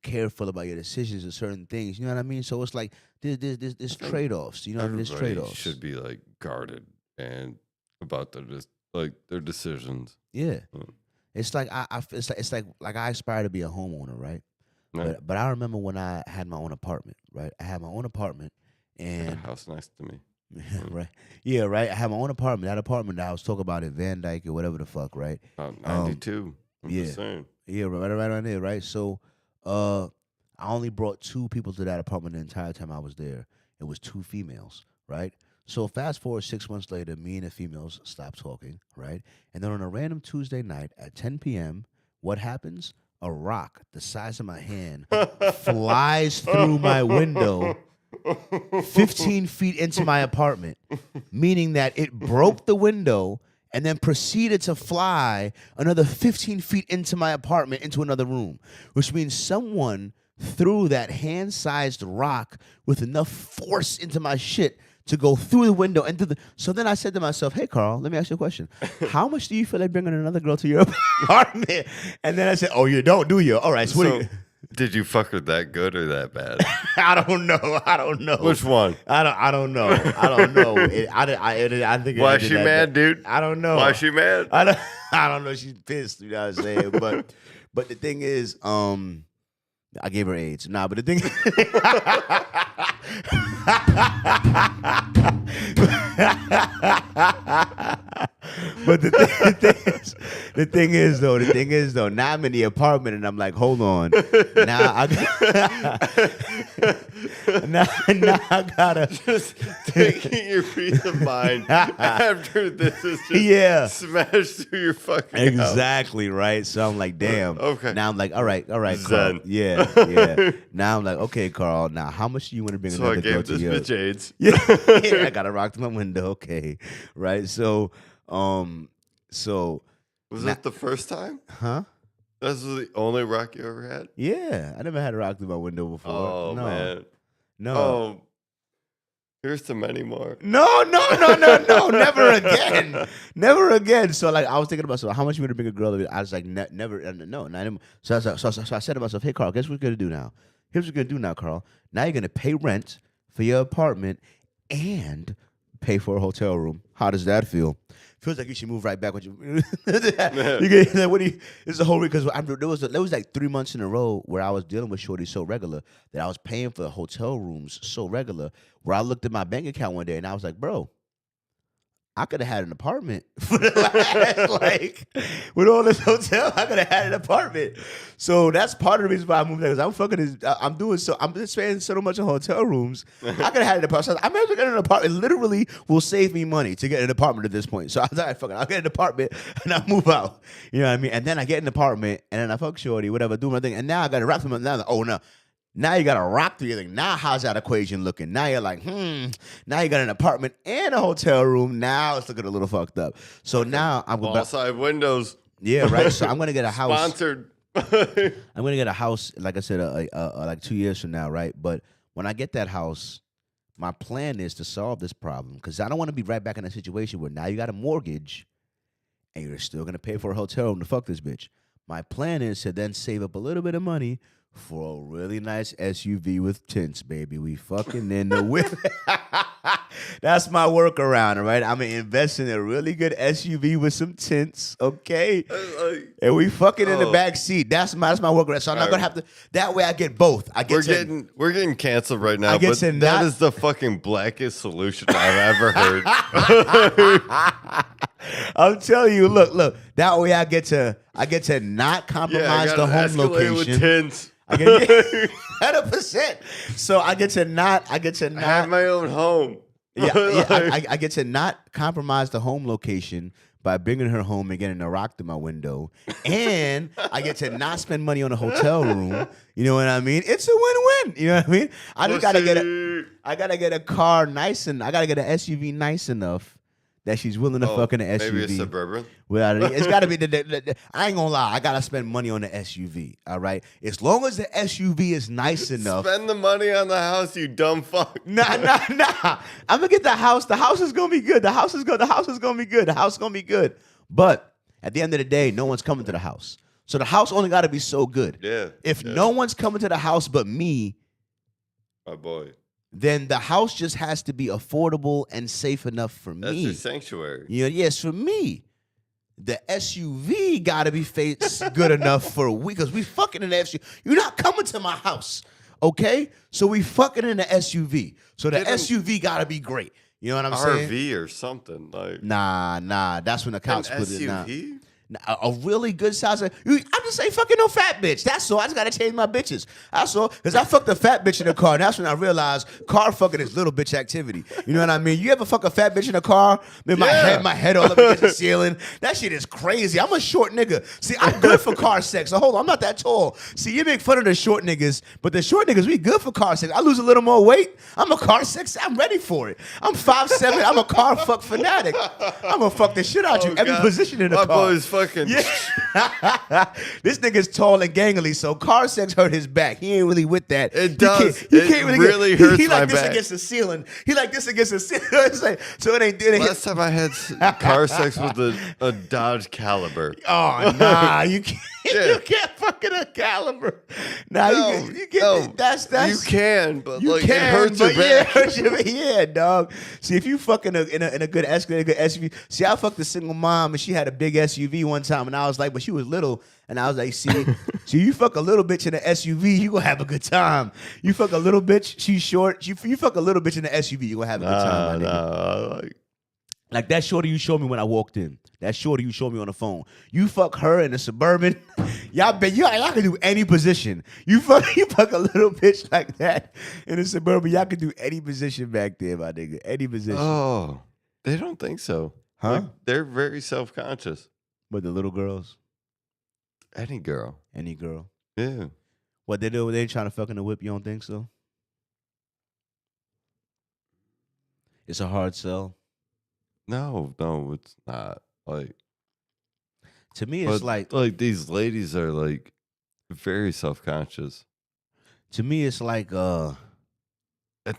careful about your decisions and certain things. You know what I mean? So it's like there's trade-offs. You know, there's trade-offs. Should be like guarded and about their decisions. Yeah. It's like it's like I aspire to be a homeowner, right? But I remember when I had my own apartment, right? I had my own apartment and a house next to me. Right. Yeah, right. I had my own apartment. That apartment that I was talking about in Van Dyke or whatever the fuck, right? 92. I'm just saying. Yeah, right around there, right? So I only brought 2 people to that apartment the entire time I was there. It was 2 females, right? So fast forward 6 months later, me and the females stopped talking, right? And then on a random Tuesday night at 10 p.m., what happens? A rock the size of my hand flies through my window 15 feet into my apartment, meaning that it broke the window and then proceeded to fly another 15 feet into my apartment into another room, which means someone threw that hand-sized rock with enough force into my shit to go through the window and through the. So then I said to myself, "Hey, Carl, let me ask you a question. How much do you feel like bringing another girl to your apartment?" And then I said, "Oh, you don't, do you? All right. So did you fuck her that good or that bad? I don't know. Which one? I don't know. I think. Why is she mad, dude? I don't know. Why is she mad? I don't know. She's pissed. You know what I'm saying? But the thing is, I gave her AIDS. Nah, but the thing. But the thing is though, now I'm in the apartment and I'm like, hold on, now I now I gotta Just taking your peace of mind after this is just Yeah. smashed through your fucking house. exactly right. So I'm like, damn. Okay. Now I'm like, all right, Carl. Zen. Yeah. Now I'm like, okay, Carl. Now how much do you want to bring So I another girl gave to this your? bitch AIDS. Yeah, I gotta rock to my window. Okay, right. So, Was Nah. that the first time? huh? This was the only rock you ever had? Yeah, I never had a rock through my window before. Oh, no, man. no. Oh, here's to many more. No, never again, never again. So like, I was thinking about, so how much you want to bring a girl? I was like, never, no, not even. So I said to myself, hey, Carl, guess what we're gonna do now? Here's what we're gonna do now, Carl. Now you're gonna pay rent for your apartment and pay for a hotel room. How does that feel? Feels like you should move right back with you. You get, like, what do you? This is a whole because there was like 3 months in a row where I was dealing with shorty so regular that I was paying for hotel rooms so regular. Where I looked at my bank account one day and I was like, bro, I could have had an apartment for the last, like, with all this hotel, I could have had an apartment. So that's part of the reason why I moved there, because I'm just paying so much on hotel rooms. I could have had an apartment. So I might as well get an apartment. It literally will save me money to get an apartment at this point. So I was like, fuck it, I'll get an apartment and I'll move out. You know what I mean? And then I get an apartment and then I fuck shorty, whatever, do my thing. And now I got to wrap them up. Now, oh no. Now you got to rock through your thing. Now how's that equation looking? Now you're like, Now you got an apartment and a hotel room. Now it's looking a little fucked up. So now I'm Wall side windows. Yeah, right. So I'm gonna get a house. Sponsored. I'm gonna get a house, like I said, like 2 years from now, right? But when I get that house, my plan is to solve this problem because I don't want to be right back in a situation where now you got a mortgage and you're still gonna pay for a hotel room to fuck this bitch. My plan is to then save up a little bit of money for a really nice SUV with tints, baby. We fucking in the whip. That's my workaround, all right? I'm gonna invest in a really good SUV with some tints, okay? And we fucking in the back seat. That's my workaround. So I'm not gonna have to. That way, I get both. We're getting canceled right now, I get but to that not- is the fucking blackest solution I've ever heard. I'm telling you, look. That way, I get to not compromise the home location. With tints. I get 100%. So I get to not have my own home. I get to not compromise the home location by bringing her home and getting a rock through my window, and I get to not spend money on a hotel room. You know what I mean? It's a win-win. You know what I mean? I gotta get a car nice, and I gotta get an SUV nice enough that she's willing to fuck in an SUV. Maybe a Suburban. It's got to be I ain't gonna lie. I gotta spend money on the SUV. All right, as long as the SUV is nice enough. Spend the money on the house, you dumb fuck. Nah. I'm gonna get the house. The house is gonna be good. The house is gonna be good. But at the end of the day, no one's coming to the house. So the house only got to be so good. Yeah. If no one's coming to the house but me, my boy, then the house just has to be affordable and safe enough for me. That's your sanctuary. Yes, for me. The SUV got to be good enough for because we fucking in the SUV. You're not coming to my house, okay? So we fucking in the SUV. So the SUV got to be great. You know what I'm saying? RV or something like. Nah. That's when the couch put it. Nah. SUV? A really good size. I just say fucking no fat bitch. That's all. I just gotta change my bitches. That's all. Because I fucked a fat bitch in the car. And that's when I realized car fucking is little bitch activity. You know what I mean? You ever fuck a fat bitch in a car? Man, my head all up against the ceiling. That shit is crazy. I'm a short nigga. See, I'm good for car sex. So hold on, I'm not that tall. See, you make fun of the short niggas, but the short niggas, we good for car sex. I lose a little more weight. I'm a car sex. I'm ready for it. I'm 5'7". I'm a car fuck fanatic. I'm gonna fuck the shit out you. Every position in the car. My boy's fucking. Yeah. This nigga's tall and gangly, so car sex hurt his back. He ain't really with that. It does. He can't really hurts he my like this back. against the ceiling. He like this against the ceiling. It's like, so it ain't. Last time I had car sex with a Dodge Caliber. Oh nah, you can't. Yeah. You can't fucking a Caliber. Nah, you can't. No, That's you can, but you like can, it hurts your but yeah, back. it hurts your back. Yeah, dog. See, if you fucking in a good Escalade, a good SUV. See, I fucked a single mom and she had a big SUV one time, and I was like, but she was little, and I was like, see, you fuck a little bitch in an SUV, you gonna have a good time. You fuck a little bitch, she's short. You fuck a little bitch in an SUV, you gonna have a good time, my nigga. Like, Like that shorty you showed me when I walked in. That shorty you showed me on the phone. You fuck her in a Suburban. Y'all can do any position. You fuck a little bitch like that in a Suburban. Y'all can do any position back there, my nigga. Any position. Oh, they don't think so. Huh? Like, they're very self-conscious. But the little girls, Any girl. any girl. Yeah. What they do? They ain't trying to fucking the whip. You don't think so? It's a hard sell. No, it's not. Like, To me, it's but these ladies are like very self-conscious. to me, it's like And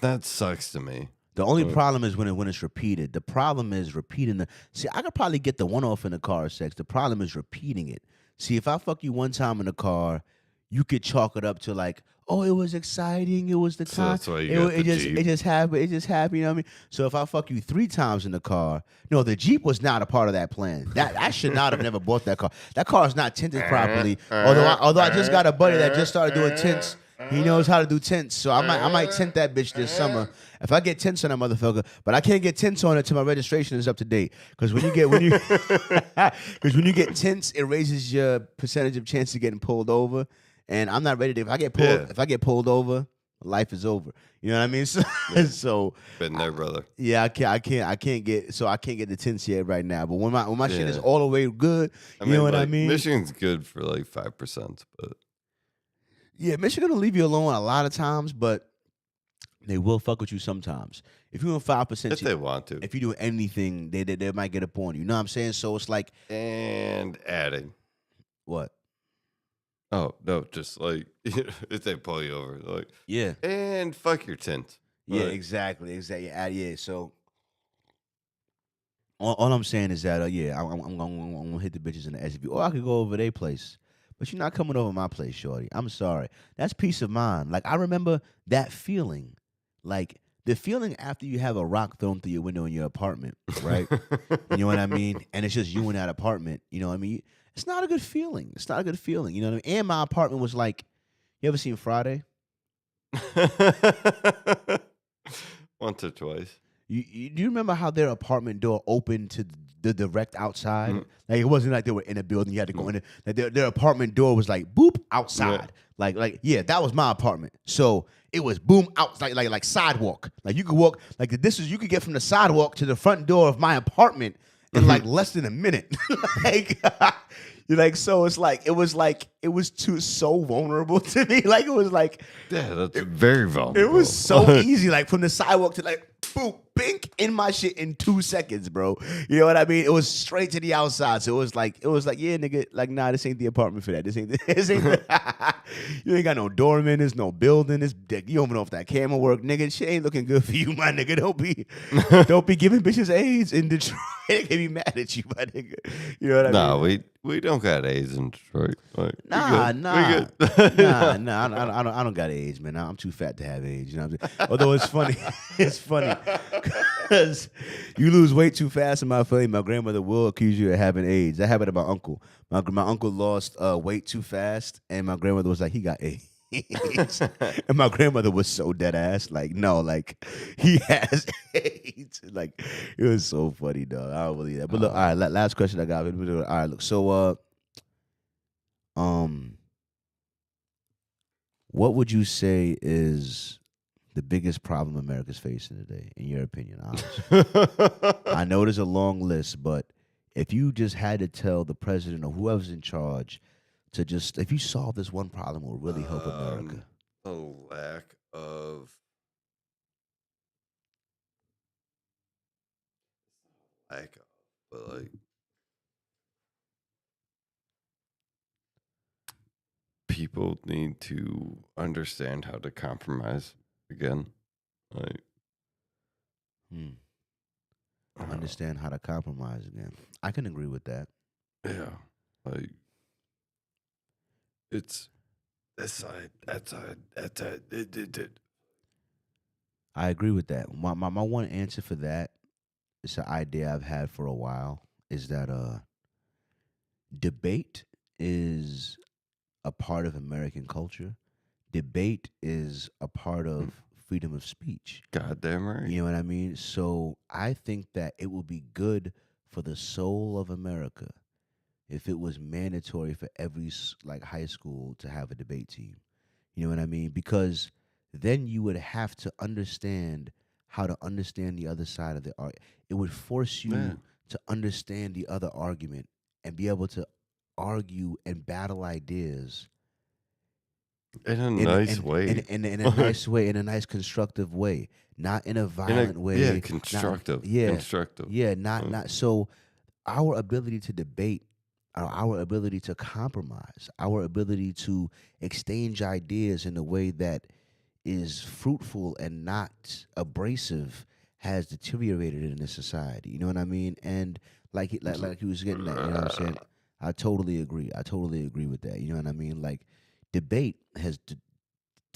that sucks to me. the only problem is when it's repeated. The problem is repeating the. See, I could probably get the one off in the car sex. The problem is repeating it. See, if I fuck you one time in the car, you could chalk it up to like, oh, it was exciting. It was the So time. that's why you got the Jeep. It just happened. It just happened. You know what I mean? So if I fuck you 3 times in the car, no, the Jeep was not a part of that plan. That I should not have never bought that car. That car is not tinted properly. Although I just got a buddy that just started doing tints. He knows how to do tints, so I might tint that bitch this summer. If I get tints on that motherfucker, but I can't get tints on it till my registration is up to date. Because when you get tints, it raises your percentage of chance of getting pulled over. And I'm not ready to. If I get pulled over, life is over. You know what I mean? So, so Been there, brother. yeah, I can't get the tints yet right now. But when my shit is all the way good, you know what I mean? Michigan's good for like 5%, but Yeah, Michigan will leave you alone a lot of times, but they will fuck with you sometimes. If you're in 5%, if they want to. if you do anything, they might get up on you. You know what I'm saying? So it's like And adding. what? Oh, no, just like if they pull you over, like, Yeah, and fuck your tint. yeah, Like, exactly. Yeah. So all I'm saying is that yeah, I'm gonna hit the bitches in the SUV, or I could go over their place. But you're not coming over my place, shorty. I'm sorry. That's peace of mind. Like I remember that feeling, like the feeling after you have a rock thrown through your window in your apartment, right? You know what I mean? And it's just you in that apartment. You know what I mean? It's not a good feeling. It's not a good feeling. You know what I mean? And my apartment was like, you ever seen Friday? once or twice. Do you remember how their apartment door opened to the direct outside? Like it wasn't like they were in a building. You had to go in. Like their apartment door was like boop outside. Yeah, that was my apartment. So it was boom out like sidewalk. Like you could walk like you could get from the sidewalk to the front door of my apartment in like less than a minute. Like you're like, so it's like it was too so vulnerable to me. Like it was like Yeah, that's very vulnerable. it was so easy, like from the sidewalk to like boom, bink in my shit in 2 seconds, bro. You know what I mean? It was straight to the outside. So it was like, yeah, nigga, like, nah, this ain't the apartment for that. This ain't you ain't got no doorman, there's no building, you don't even know if that camera work, nigga. Shit ain't looking good for you, my nigga. Don't be giving bitches AIDS in Detroit. They can be mad at you, my nigga. You know what I mean? Nah, we don't got AIDS in Detroit. Like, Nah. we good. I don't got AIDS, man. I'm too fat to have AIDS. You know what I'm saying? Although it's funny, because you lose weight too fast in my family. My grandmother will accuse you of having AIDS. That happened to my uncle. My uncle lost weight too fast, and my grandmother was like, he got AIDS. And my grandmother was so dead ass, like, no, like he has AIDS. Like it was so funny, dog. I don't believe that. But look, all right, last question I got. All right, look, so what would you say is the biggest problem America's facing today, in your opinion? Honestly? I know there's a long list, but if you just had to tell the president or whoever's in charge to just, if you solve this one problem, it will really help America. The lack of but like people need to understand how to compromise again. Like, Understand how to compromise again. I can agree with that. yeah, like it's that's I agree with that. My one answer for that, it's an idea I've had for a while, is that debate is a part of American culture. Debate is a part of freedom of speech. Goddamn right. You know what I mean? So I think that it would be good for the soul of America if it was mandatory for every like high school to have a debate team. You know what I mean? Because then you would have to understand how to understand the other side of the argument. It would force Yeah. you to understand the other argument and be able to argue and battle ideas In a in nice way. in a nice way, in a nice constructive way, not in a In a violent way. yeah, Not, constructive. yeah, Constructive. yeah, not Uh, not so our ability to debate, our ability to compromise, our ability to exchange ideas in a way that is fruitful and not abrasive has deteriorated in this society. You know what I mean? And like he was getting at, you know what I'm saying? I totally agree. I totally agree with that. You know what I mean? Like debate has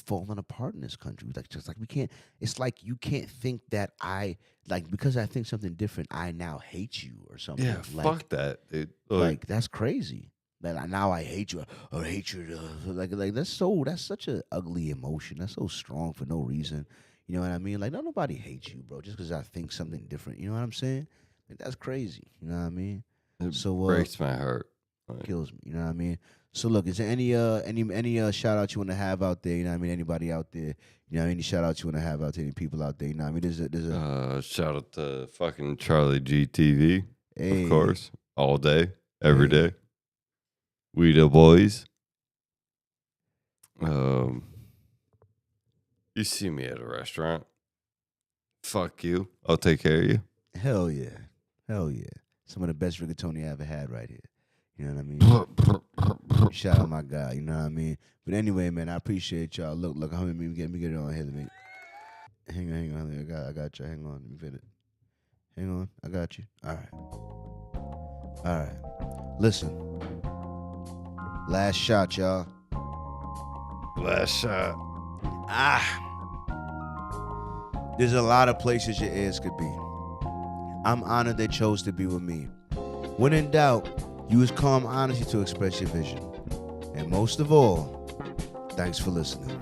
falling apart in this country. Like just like we can't. It's like you can't think that I like because I think something different. I now hate you or something. yeah, fuck that, dude. Like that's crazy. That now I hate you or hatred. Like that's such a ugly emotion. That's so strong for no reason. You know what I mean? Like don't nobody hate you, bro, just because I think something different. You know what I'm saying? Like that's crazy. You know what I mean? it So breaks my heart. Like, kills me. You know what I mean? So look, is there any shout out you want to have out there? You know what I mean? Anybody out there? You know what I mean? Any shout out you want to have out there? Any people out there? You know what I mean? There's a shout out to fucking CharlieGtv, hey, of course, all day, every Hey. day. We the boys. You see me at a restaurant. Fuck you. I'll take care of you. Hell yeah, hell yeah. Some of the best rigatoni I ever had right here. You know what I mean? Shout out my guy. You know what I mean? But anyway, man, I appreciate y'all. Look, how many get it on here? Let me hang on. I got you. Hang on. Let me fit it. Hang on. I got you. All right. Listen. Last shot, y'all. Last shot. There's a lot of places your ears could be. I'm honored they chose to be with me. When in doubt, use calm honesty to express your vision. And most of all, thanks for listening.